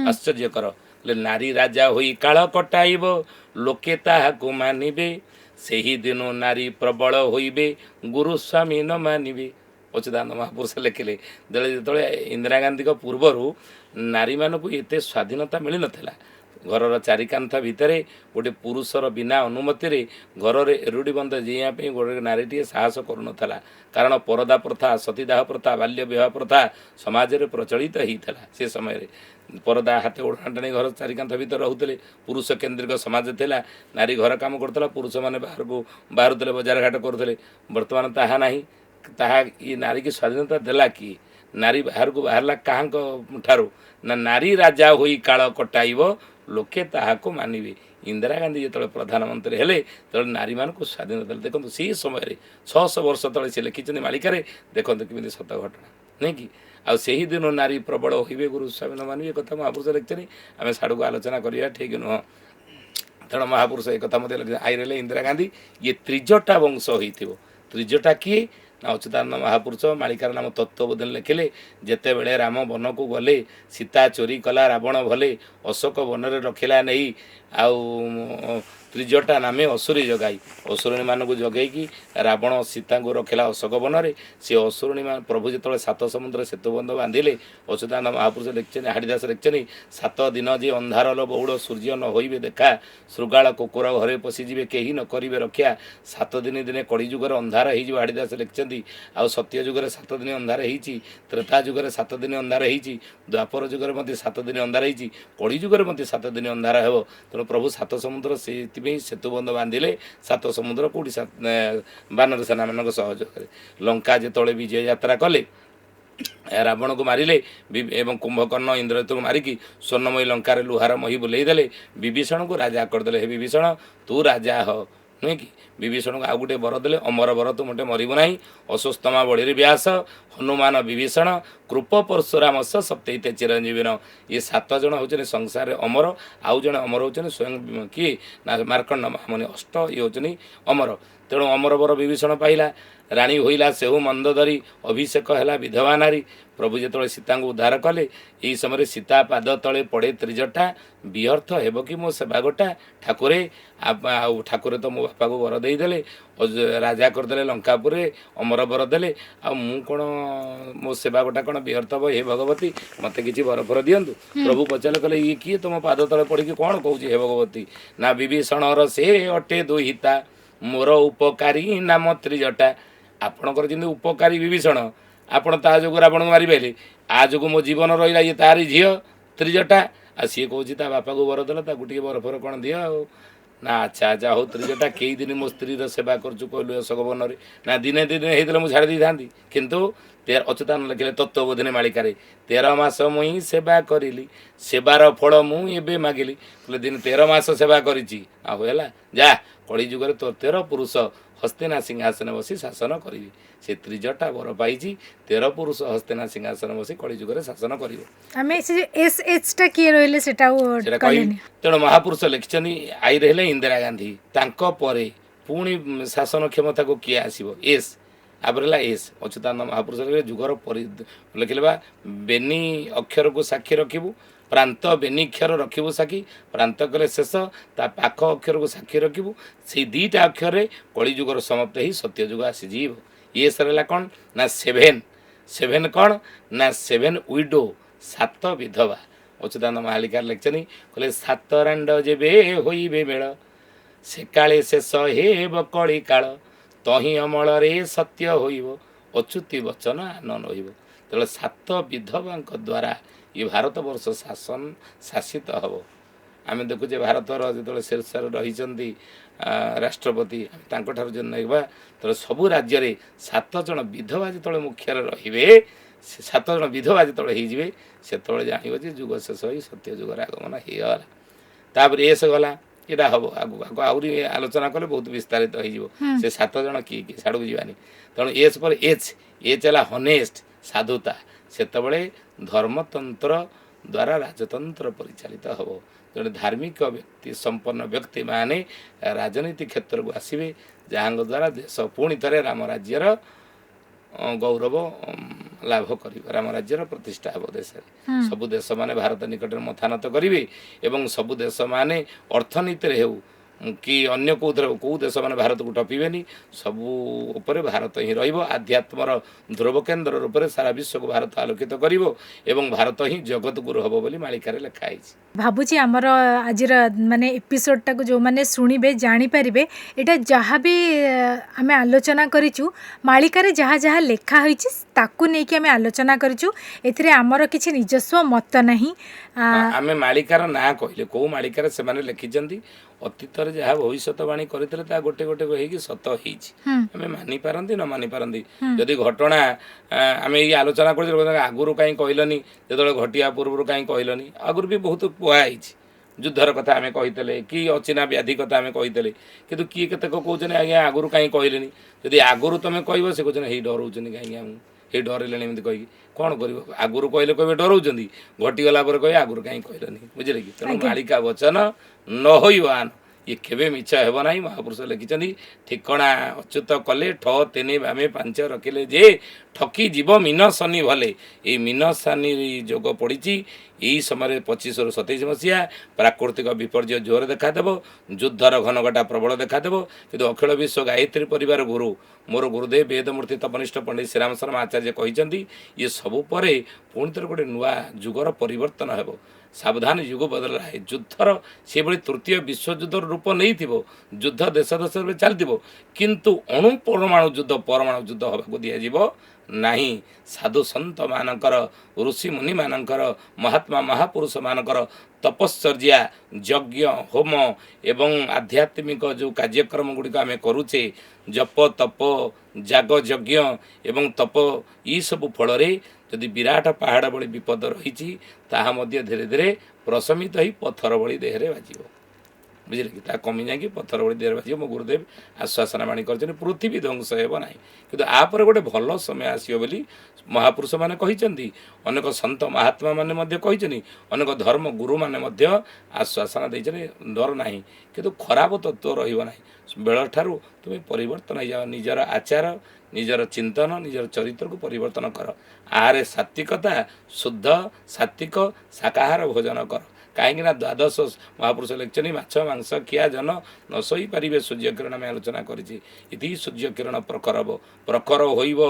आश्चर्यकर नारी राजा होई काल कटाइब लोके ताहाकु मानिबे सेही दिन नारी प्रबल होइबे गुरु स्वामी न मानिबे अच्युतानंद महापुरुष लिखिले जो इंदिरा गांधी पूर्वर नारी मानक एते स्वाधीनता मिल नथिला घर चारिकांथ भितर गोटे पुरुषर बिना अनुमति घर में एरुड़ी बंद जीवाई गोटे नारीटे साहस करूनला कारण परदा प्रथा सतीदाह प्रथा बाल्य विवाह प्रथा समाज में प्रचलित होता से समय परदा हाथ ओढ़ा टाणी घर चारिकांथ भितर रोते पुरुष केन्द्रिक समाज थिला नारी घर काम करता पुरुष मैंने बाहर को बाहर बजार घाट करुले बर्तमान ताहा ना ताहा ये नारी की स्वाधीनता देला कि नारी बाहर को बाहरला कहाँ ठारू ना नारी राजा होई काल कटाइब लोके ताहाको मानिबे इंदिरा गांधी जो प्रधानमंत्री हेले तो नारी मान को स्वाधीनता देखो से समय 600 वर्ष तले से लिखिं मालिकार देखो केमी सत घटना। नहीं कि ଆଉ ସେହି ଦିନ ନାରୀ ପ୍ରବଳ ହୋଇବେ ଗୁରୁ ସ୍ୱାମୀ ନ ମାନିବେ ଏ କଥା ମହାପୁରୁଷ ଲେଖିଛନ୍ତି। ଆମେ ସାଡ଼କୁ ଆଲୋଚନା କରିବା ଠିକ୍ ନୁହଁ। ତେଣୁ ମହାପୁରୁଷ ଏ କଥା ମଧ୍ୟ ଲେଖିଛନ୍ତି। ଆଇ ରହିଲେ ଇନ୍ଦିରା ଗାନ୍ଧୀ ଇଏ ତ୍ରିଜଟା ବଂଶ ହୋଇଥିବ। ତ୍ରିଜଟା କିଏ ନା ଅଚ୍ୟୁତାନନ୍ଦ ମହାପୁରୁଷ ମାଳିକାର ନାମ ତତ୍ତ୍ୱବୋଧିନୀ ଲେଖିଲେ। ଯେତେବେଳେ ରାମ ବନକୁ ଗଲେ ସୀତା ଚୋରି କଲା ରାବଣ ଭଲେ ଅଶୋକ ବନରେ ରଖିଲା ନେଇ ଆଉ ତ୍ରିଜଟା ନାମେ ଅସୁରୀ ଜଗାଇ ଅସୁରୁଣୀମାନଙ୍କୁ ଜଗେଇକି ରାବଣ ସୀତାଙ୍କୁ ରଖିଲା ଅଶୋକ ବନରେ। ସେ ଅସୁରୁଣୀ ପ୍ରଭୁ ଯେତେବେଳେ ସାତ ସମୁଦ୍ର ସେତୁବନ୍ଧ ବାନ୍ଧିଲେ ଅଚ୍ୟୁତାନନ୍ଦ ମହାପୁରୁଷ ଲେଖିଛନ୍ତି ହାଡ଼ିଦାସ ଲେଖିଛନ୍ତି 7 ଦିନ ଯେ ଅନ୍ଧାରଲ ବହୁଳ ସୂର୍ଯ୍ୟ ନ ହୋଇବେ ଦେଖା ଶୃଗାଳ କୁକୁର ଘରେ ପଶିଯିବେ କେହି ନ କରିବେ ରକ୍ଷା 7 ଦିନ ଦିନେ କଳି ଯୁଗରେ ଅନ୍ଧାର ହେଇଯିବ। ହାଡ଼ିଦାସ ଲେଖିଛନ୍ତି। ଆଉ ସତ୍ୟ ଯୁଗରେ 7 ଦିନ ଅନ୍ଧାର ହେଇଛି, ତ୍ରେତା ଯୁଗରେ 7 ଦିନ ଅନ୍ଧାର ହେଇଛି, ଦ୍ୱାପର ଯୁଗରେ ମଧ୍ୟ 7 ଦିନ ଅନ୍ଧାର ହେଇଛି, କଳି ଯୁଗରେ ମଧ୍ୟ 7 ଦିନ ଅନ୍ଧାର ହେବ। ତେଣୁ ପ୍ରଭୁ ସାତ ସମୁଦ୍ର ସେଇଥିପାଇଁ ସେତୁବନ୍ଧ ବାନ୍ଧିଲେ। 7 ସମୁଦ୍ର କେଉଁଠି ବାନର ସେନାମାନଙ୍କ ସହଯୋଗରେ ଲଙ୍କା ଯେତେବେଳେ ବିଜୟ ଯାତ୍ରା କଲେ ରାବଣକୁ ମାରିଲେ ଏବଂ କୁମ୍ଭକର୍ଣ୍ଣ ଇନ୍ଦ୍ରଜିତକୁ ମାରିକି ସ୍ୱର୍ଣ୍ଣମୟୀ ଲଙ୍କାରେ ଲୁହାର ମହି ବୁଲେଇ ଦେଲେ। ବିଭୀଷଣକୁ ରାଜା କରିଦେଲେ। ହେ ବିଭୀଷଣ ତୁ ରାଜା ହ ନୁହେଁ କି। ବିଭୀଷଣକୁ ଆଉ ଗୋଟେ ବର ଦେଲେ ଅମର ବର ତୁ ମୋଟେ ମରିବୁ ନାହିଁ। ଅଶ୍ୱସ୍ତମା ବଳିରେ ବ୍ୟାସ ହନୁମାନ ବିଭୀଷଣ କୃପ ପରଶୁରାମସ ସପ୍ତୈତେ ଚିରଞ୍ଜୀବିନ। ଇଏ 7 ଜଣ ହେଉଛନ୍ତି ସଂସାରରେ ଅମର। ଆଉ ଜଣେ ଅମର ହେଉଛନ୍ତି ସ୍ୱୟଂ କିଏ ନା ମାର୍କଣ୍ଡ ମହାମୁନି। ଅଷ୍ଟ ଇଏ ହେଉଛନ୍ତି ଅମର। ତେଣୁ ଅମର ବର ବିଭୀଷଣ ପାଇଲା। ରାଣୀ ହୋଇଲା ସେହୁ ମନ୍ଦ ଧରି ଅଭିଷେକ ହେଲା ବିଧବା ନାରୀ। ପ୍ରଭୁ ଯେତେବେଳେ ସୀତାଙ୍କୁ ଉଦ୍ଧାର କଲେ ଏହି ସମୟରେ ସୀତା ପାଦ ତଳେ ପଡ଼େ ତ୍ରିଜଟା ବିହର୍ଥ ହେବ କି ମୋ ସେବା ଗୋଟା ଠାକୁରେ। ଆଉ ଠାକୁରେ ତ ମୋ ବାପାକୁ ବର ଦେଇଦେଲେ ରାଜା କରିଦେଲେ ଲଙ୍କାପୁରେ ଅମର ବର ଦେଲେ। ଆଉ ମୁଁ କ'ଣ ମୋ ସେବା ଗୋଟା କ'ଣ ବିହର୍ଥ ହେବ? ହେ ଭଗବତୀ ମୋତେ କିଛି ବରଫର ଦିଅନ୍ତୁ। ପ୍ରଭୁ ପଚାରିଲେ କହିଲେ ଇଏ କିଏ ତୁମ ପାଦ ତଳେ ପଡ଼ିକି କ'ଣ କହୁଛି ହେ ଭଗବତୀ? ନା ବିଭୀଷଣର ସେ ଅଟେ ଦୁହିତା ମୋର ଉପକାରୀ ନାମ ତ୍ରିଜଟା। ଆପଣଙ୍କର ଯେମିତି ଉପକାରୀ ବିଭୀଷଣ ଆପଣ ତା ଯୋଗୁଁ ରାବଣକୁ ମାରିପାରିଲେ। ଆ ଯୋଗୁଁ ମୋ ଜୀବନ ରହିଲା ଇଏ ତାରି ଝିଅ ତ୍ରିଜଟା। ଆଉ ସିଏ କହୁଛି ତା ବାପାକୁ ବର ଦେଲା ତାକୁ ଟିକେ ବରଫର କ'ଣ ଦିଅ ଆଉ। ନା ଆଚ୍ଛା ଆଚ୍ଛା ହଉ ତ୍ରିଜଟା କେଇ ଦିନ ମୋ ସ୍ତ୍ରୀର ସେବା କରୁଛୁ କହିଲୁ ଅଶୋକ ବନରେ। ନା ଦିନେ ଦୁଇ ଦିନ ହେଇଥିଲେ ମୁଁ ଛାଡ଼ି ଦେଇଥାନ୍ତି। କିନ୍ତୁ ଅଚ୍ୟୁତାନନ୍ଦ ଲେଖିଲେ ତତ୍ତ୍ୱବୋଧିନୀ ମାଳିକାରେ 13 ମାସ ମୁଇଁ ସେବା କରିଲି ସେବାର ଫଳ ମୁଁ ଏବେ ମାଗିଲି। କହିଲେ ଦିନ 13 ମାସ ସେବା କରିଛି ଆଉ ହେଲା ଯା କଳି ଯୁଗରେ ତୋର 13 ପୁରୁଷ ହସ୍ତିନା ସିଂହାସନ ବସି ଶାସନ କରିବି। ସେ ତ୍ରିଜଟା ବର ପାଇଛି 13 ପୁରୁଷ ହସ୍ତିନା ସିଂହାସନ ବସି କଳି ଯୁଗରେ ଶାସନ କରିବ। ଆମେ ସେ ଏସ୍ଟା କିଏ ରହିଲେ ସେଟା କହିବି। ତେଣୁ ମହାପୁରୁଷ ଲେଖିଛନ୍ତି ଆଇ ରହିଲେ ଇନ୍ଦିରା ଗାନ୍ଧୀ। ତାଙ୍କ ପରେ ପୁଣି ଶାସନ କ୍ଷମତାକୁ କିଏ ଆସିବ? ଏସ୍ ତାପରେ ହେଲା ଏସ୍ ଅଚ୍ୟୁତାନନ୍ଦ ମହାପୁରୁଷ ଯୁଗର ଲେଖିଲେ ବା ବେନି ଅକ୍ଷରକୁ ସାକ୍ଷୀ ରଖିବୁ ପ୍ରାନ୍ତ ବେନିକ୍ଷର ରଖିବୁ ସାକ୍ଷୀ ପ୍ରାନ୍ତ କଲେ ଶେଷ ତା ପାଖ ଅକ୍ଷରକୁ ସାକ୍ଷୀ ରଖିବୁ। ସେଇ 2ଟା ଅକ୍ଷରରେ କଳିଯୁଗର ସମାପ୍ତ ହେଇ ସତ୍ୟ ଯୁଗ ଆସିଯିବ। ଇଏସ୍ ହେଲା କ'ଣ ନା 7 କ'ଣ ନା 7 ୱିଡୋ 7 ବିଧବା। ଅଚ୍ୟୁତାନନ୍ଦ ମାଳିକାରେ ଲେଖିଛନ୍ତି କହିଲେ 7 ରାଣ୍ଡ ଯେବେ ହୋଇବେ ମେଳ ସେକାଳେ ଶେଷ ହେବ କଳି କାଳ ତହିଁ ଅମଳରେ ସତ୍ୟ ହୋଇବ ଅଚ୍ୟୁତି ବଚନ ଆନନ୍ଦ ହୋଇବ। ତେଣୁ 7 ବିଧବାଙ୍କ ଦ୍ୱାରା ଏ ଭାରତବର୍ଷ ଶାସିତ ହେବ। ଆମେ ଦେଖୁଛେ ଭାରତର ଯେତେବେଳେ ଶୀର୍ଷରେ ରହିଛନ୍ତି ରାଷ୍ଟ୍ରପତି ଆମେ ତାଙ୍କଠାରୁ ଯଦି ନେବା ତେଣୁ ସବୁ ରାଜ୍ୟରେ 7 ଜଣ ବିଧବା ଯେତେବେଳେ ମୁଖ୍ୟରେ ରହିବେ 7 ଜଣ ବିଧବା ଯେତେବେଳେ ହେଇଯିବେ ସେତେବେଳେ ଜାଣିବ ଯେ ଯୁଗ ଶେଷ ହୋଇ ସତ୍ୟ ଯୁଗର ଆଗମନ ହେଇଗଲା। ତାପରେ ଏସ୍ ଗଲା ଏଇଟା ହେବ ଆଗକୁ ଆଗକୁ ଆହୁରି ଆଲୋଚନା କଲେ ବହୁତ ବିସ୍ତାରିତ ହେଇଯିବ। ସେ 7 ଜଣ କିଏ କିଏ ସାଡ଼କୁ ଯିବାନି। ତେଣୁ ଏସ୍ ପରେ ଏଚ୍ ହେଲା ହନେଷ୍ଟ ସାଧୁତା। ସେତେବେଳେ ଧର୍ମତନ୍ତ୍ର ଦ୍ୱାରା ରାଜତନ୍ତ୍ର ପରିଚାଳିତ ହେବ। ଜଣେ ଧାର୍ମିକ ବ୍ୟକ୍ତି ସମ୍ପନ୍ନ ବ୍ୟକ୍ତିମାନେ ରାଜନୀତି କ୍ଷେତ୍ରକୁ ଆସିବେ ଯାହାଙ୍କ ଦ୍ୱାରା ଦେଶ ପୁଣି ଥରେ ରାମ ରାଜ୍ୟର ଗୌରବ ଲାଭ କରିବ। ରାମ ରାଜ୍ୟର ପ୍ରତିଷ୍ଠା ହେବ ଦେଶରେ। ସବୁ ଦେଶମାନେ ଭାରତ ନିକଟରେ ମଥାନତ କରିବେ ଏବଂ ସବୁ ଦେଶମାନେ ଅର୍ଥନୀତିରେ ହେଉ କି ଅନ୍ୟ କେଉଁଥିରେ କେଉଁ ଦେଶମାନେ ଭାରତକୁ ଟପିବେନି। ସବୁ ଉପରେ ଭାରତ ହିଁ ରହିବ। ଆଧ୍ୟାତ୍ମର ଧ୍ରୁବ କେନ୍ଦ୍ର ରୂପରେ ସାରା ବିଶ୍ୱକୁ ଭାରତ ଆଲୋକିତ କରିବ ଏବଂ ଭାରତ ହିଁ ଜଗତଗୁରୁ ହେବ ବୋଲି ମାଳିକାରେ ଲେଖା ହେଇଛି। ଭାବୁଛି ଆମର ଆଜିର ମାନେ ଏପିସୋଡ଼ଟାକୁ ଯେଉଁମାନେ ଶୁଣିବେ ଜାଣିପାରିବେ ଏଇଟା ଯାହା ବି ଆମେ ଆଲୋଚନା କରିଛୁ ମାଳିକାରେ ଯାହା ଯାହା ଲେଖା ହୋଇଛି ତାକୁ ନେଇକି ଆମେ ଆଲୋଚନା କରିଛୁ। ଏଥିରେ ଆମର କିଛି ନିଜସ୍ୱ ମତ ନାହିଁ। ଆମେ ମାଳିକାର ନାଁ କହିଲେ କେଉଁ ମାଳିକାରେ ସେମାନେ ଲେଖିଛନ୍ତି ଅତୀତରେ ଯାହା ଭବିଷ୍ୟତବାଣୀ କରିଥିଲେ ତାହା ଗୋଟେ ଗୋଟେ ହେଇକି ସତ ହେଇଛି। ଆମେ ମାନିପାରନ୍ତି ନ ମାନିପାରନ୍ତି। ଯଦି ଘଟଣା ଆମେ ଏଇ ଆଲୋଚନା କରୁଛୁ ଆଗରୁ କାହିଁ କହିଲନି ଯେତେବେଳେ ଘଟିବା ପୂର୍ବରୁ କାହିଁ କହିଲନି। ଆଗରୁ ବି ବହୁତ କୁହା ହେଇଛି। ଯୁଦ୍ଧର କଥା ଆମେ କହିଥିଲେ କି ଅଚିହ୍ନା ବ୍ୟାଧି କଥା ଆମେ କହିଥିଲେ କିନ୍ତୁ କିଏ କେତେକ କହୁଛନ୍ତି ଆଜ୍ଞା ଆଗରୁ କାହିଁ କହିଲେନି। ଯଦି ଆଗରୁ ତୁମେ କହିବ ସେ କହୁଛନ୍ତି ହେଇ ଡରଉଛନ୍ତି କାହିଁକି ଆମକୁ हे डरेଲେଣି ଏମିତି କହିକି କ'ଣ କରିବ ଆଗରୁ କହିଲେ କହିବେ ଡରଉଛନ୍ତି ଘଟିଗଲା ପରେ କହିବେ ଆଗରୁ କାହିଁ କହିଲନି ବୁଝିଲେ କି ତେଣୁ ଆଜ୍ଞା। ମାଳିକା ବଚନ ନ ହୋଇବ ଆନ ଇଏ କେବେ ମିଛ ହେବ ନାହିଁ ମହାପୁରୁଷ ଲେଖିଛନ୍ତି ଠିକଣା ଅଚ୍ୟୁତ କଲେ ଠ ତିନି ବାମେ ପାଞ୍ଚ ରଖିଲେ ଯେ ଠକି ଯିବ ମୀନ ଶନି ଭଲେ ଏଇ ମୀନ ଶନି ଯୋଗ ପଡ଼ିଛି ଏହି ସମୟରେ 25ରୁ 27 ମସିହା ପ୍ରାକୃତିକ ବିପର୍ଯ୍ୟୟ ଜୋରରେ ଦେଖାଦେବ ଯୁଦ୍ଧର ଘନଘଟା ପ୍ରବଳ ଦେଖାଦେବ କିନ୍ତୁ ଅଖିଳ ବିଶ୍ୱ ଗାୟତ୍ରୀ ପରିବାର ଗୁରୁ ମୋର ଗୁରୁଦେବ ବେଦମୂର୍ତ୍ତି ତପନିଷ୍ଠ ପଣ୍ଡିତ ଶ୍ରୀରାମ ଶର୍ମା ଆଚାର୍ଯ୍ୟ କହିଛନ୍ତି ଇଏ ସବୁ ପରେ ପୁଣି ଥରେ ଗୋଟେ ନୂଆ ଯୁଗର ପରିବର୍ତ୍ତନ ହେବ ସାବଧାନ ଯୁଗ ବଦଳିଲା ଯୁଦ୍ଧର ସେଭଳି ତୃତୀୟ ବିଶ୍ୱଯୁଦ୍ଧର ରୂପ ନେଇଥିବ ଯୁଦ୍ଧ ଦେଶ ଦେଶରେ ଚାଲିଥିବ କିନ୍ତୁ ଅଣୁ ପରମାଣୁ ଯୁଦ୍ଧ ପରମାଣୁ ଯୁଦ୍ଧ ହେବାକୁ ଦିଆଯିବ ନାହିଁ ସାଧୁ ସନ୍ତମାନଙ୍କର ଋଷିମୁନିମାନଙ୍କର ମହାତ୍ମା ମହାପୁରୁଷମାନଙ୍କର ତପଶ୍ଚର୍ଯ୍ୟା ଯଜ୍ଞ ହୋମ ଏବଂ ଆଧ୍ୟାତ୍ମିକ ଯେଉଁ କାର୍ଯ୍ୟକ୍ରମ ଗୁଡ଼ିକ ଆମେ କରୁଛେ ଜପ ତପ ଯାଗ ଯଜ୍ଞ ଏବଂ ତପ ଏସବୁ ଫଳରେ ଯଦି ବିରାଟ ପାହାଡ଼ ଭଳି ବିପଦ ରହିଛି ତାହା ମଧ୍ୟ ଧୀରେ ଧୀରେ ପ୍ରଶମିତ ହୋଇ ପଥର ଭଳି ଦେହରେ ବାଜିବ ବୁଝିଲେ କି ତା କମି ଯାଇକି ପଥର ଭଳି ଦେହରେ ବାଜିବ ମୋ ଗୁରୁଦେବ ଆଶ୍ୱାସନା ବାଣୀ କରିଛନ୍ତି ପୃଥିବୀ ଧ୍ୱଂସ ହେବ ନାହିଁ କିନ୍ତୁ ଆପରେ ଗୋଟେ ଭଲ ସମୟ ଆସିବ ବୋଲି ମହାପୁରୁଷମାନେ କହିଛନ୍ତି ଅନେକ ସନ୍ତ ମହାତ୍ମାମାନେ ମଧ୍ୟ କହିଛନ୍ତି ଅନେକ ଧର୍ମ ଗୁରୁମାନେ ମଧ୍ୟ ଆଶ୍ୱାସନା ଦେଇଛନ୍ତି ଡର ନାହିଁ କିନ୍ତୁ ଖରାପ ତତ୍ତ୍ୱ ରହିବ ନାହିଁ ବେଳଠାରୁ ତୁମେ ପରିବର୍ତ୍ତନ ହେଇଯାଅ ନିଜର ଆଚାର ନିଜର ଚିନ୍ତନ ନିଜର ଚରିତ୍ରକୁ ପରିବର୍ତ୍ତନ କର ଆହାରେ ସାତ୍ତ୍ୱିକତା ଶୁଦ୍ଧ ସାତ୍ତ୍ୱିକ ଶାକାହାର ଭୋଜନ କର କାହିଁକିନା ଦ୍ୱାଦଶ ମହାପୁରୁଷ ଲେଖିଛନ୍ତି ମାଛ ମାଂସ ଖିଆ ଜନ ନ ଶୋଇପାରିବେ ସୂର୍ଯ୍ୟକିରଣ ଆମେ ଆଲୋଚନା କରିଛି ଇତି ସୂର୍ଯ୍ୟକିରଣ ପ୍ରଖର ହୋଇବ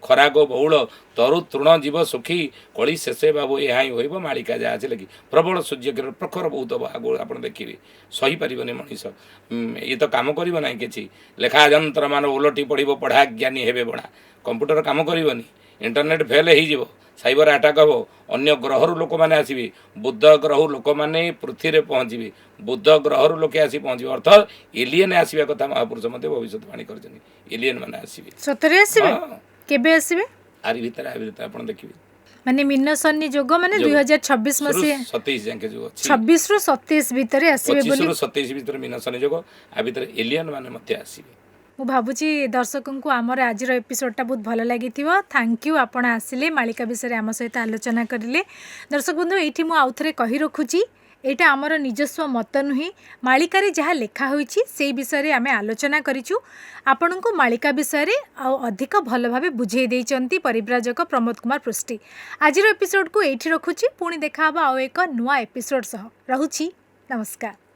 ଖରାଗ ବହୁଳ ତରୁ ତୃଣ ଯିବ ସୁଖୀ କଳି ଶେଷେ ବାବୁ ଏହା ହିଁ ହୋଇବ ମାଳିକା ଯାହା ଅଛି ଲେଖି ପ୍ରବଳ ସୂର୍ଯ୍ୟକିରଣ ପ୍ରଖର ବହୁତ ଆଗକୁ ଆପଣ ଦେଖିବେ ସହିପାରିବନି ମଣିଷ ଇଏ ତ କାମ କରିବ ନାହିଁ କିଛି ଲେଖା ଯନ୍ତ୍ର ମାନ ଓଲଟି ପଡ଼ିବ ପଢ଼ା ଜ୍ଞାନୀ ହେବେ ବଢ଼ା କମ୍ପ୍ୟୁଟର କାମ କରିବନି ଇଣ୍ଟରନେଟ୍ ଫେଲ୍ ହେଇଯିବ ସାଇବର ଆଟାକ୍ ହେବ ଅନ୍ୟ ଗ୍ରହରୁ ଲୋକମାନେ ଆସିବେ ବୁଧ ଗ୍ରହରୁ ଲୋକମାନେ ପୃଥିବୀରେ ପହଞ୍ଚିବେ ବୁଧ ଗ୍ରହରୁ ଲୋକେ ଆସି ପହଞ୍ଚିବେ ଅର୍ଥାତ୍ ଏଲିଏନ୍ ଆସିବା କଥା ମହାପୁରୁଷ ମଧ୍ୟ ଭବିଷ୍ୟତବାଣୀ କରିଛନ୍ତି ଏଲିଏନ୍ ମାନେ ଆସିବେ ସତରେ ଆସିବେ ହଁ କେବେ ଆସିବେ ଆରି ଭିତରେ ଆପଣ ଦେଖିବେ ମାନେ ମୀନ ଶନି ଯୋଗ ମାନେ ଯୋଗ। 2026 ମସିହା 27 ଯାକେ ଯୋଗ ଅଛି 26ରୁ 27 ଭିତରେ ଆସିବେ ବୋଲି 25ରୁ 27 ଭିତରେ ମୀନ ଶନି ଯୋଗ ଆ ଭିତରେ ଏଲିଏନ୍ ମାନେ ମଧ୍ୟ ଆସିବେ ମୁଁ ଭାବୁଛି ଦର୍ଶକଙ୍କୁ ଆମର ଆଜିର ଏପିସୋଡ଼ଟା ବହୁତ ଭଲ ଲାଗିଥିବ ଥ୍ୟାଙ୍କ ୟୁ ଆପଣ ଆସିଲେ ମାଳିକା ବିଷୟରେ ଆମ ସହିତ ଆଲୋଚନା କରିଲେ ଦର୍ଶକ ବନ୍ଧୁ ଏଇଠି ମୁଁ ଆଉଥରେ କହି ରଖୁଛି ଏଇଟା ଆମର ନିଜସ୍ୱ ମତ ନୁହେଁ ମାଳିକାରେ ଯାହା ଲେଖା ହୋଇଛି ସେଇ ବିଷୟରେ ଆମେ ଆଲୋଚନା କରିଛୁ ଆପଣଙ୍କୁ ମାଳିକା ବିଷୟରେ ଆଉ ଅଧିକ ଭଲ ଭାବେ ବୁଝେଇ ଦେଇଛନ୍ତି ପରିବ୍ରାଜକ ପ୍ରମୋଦ କୁମାର ପୃଷ୍ଟି ଆଜିର ଏପିସୋଡ଼କୁ ଏଇଠି ରଖୁଛି ପୁଣି ଦେଖା ହେବ ଆଉ ଏକ ନୂଆ ଏପିସୋଡ଼ ସହ ରହୁଛି ନମସ୍କାର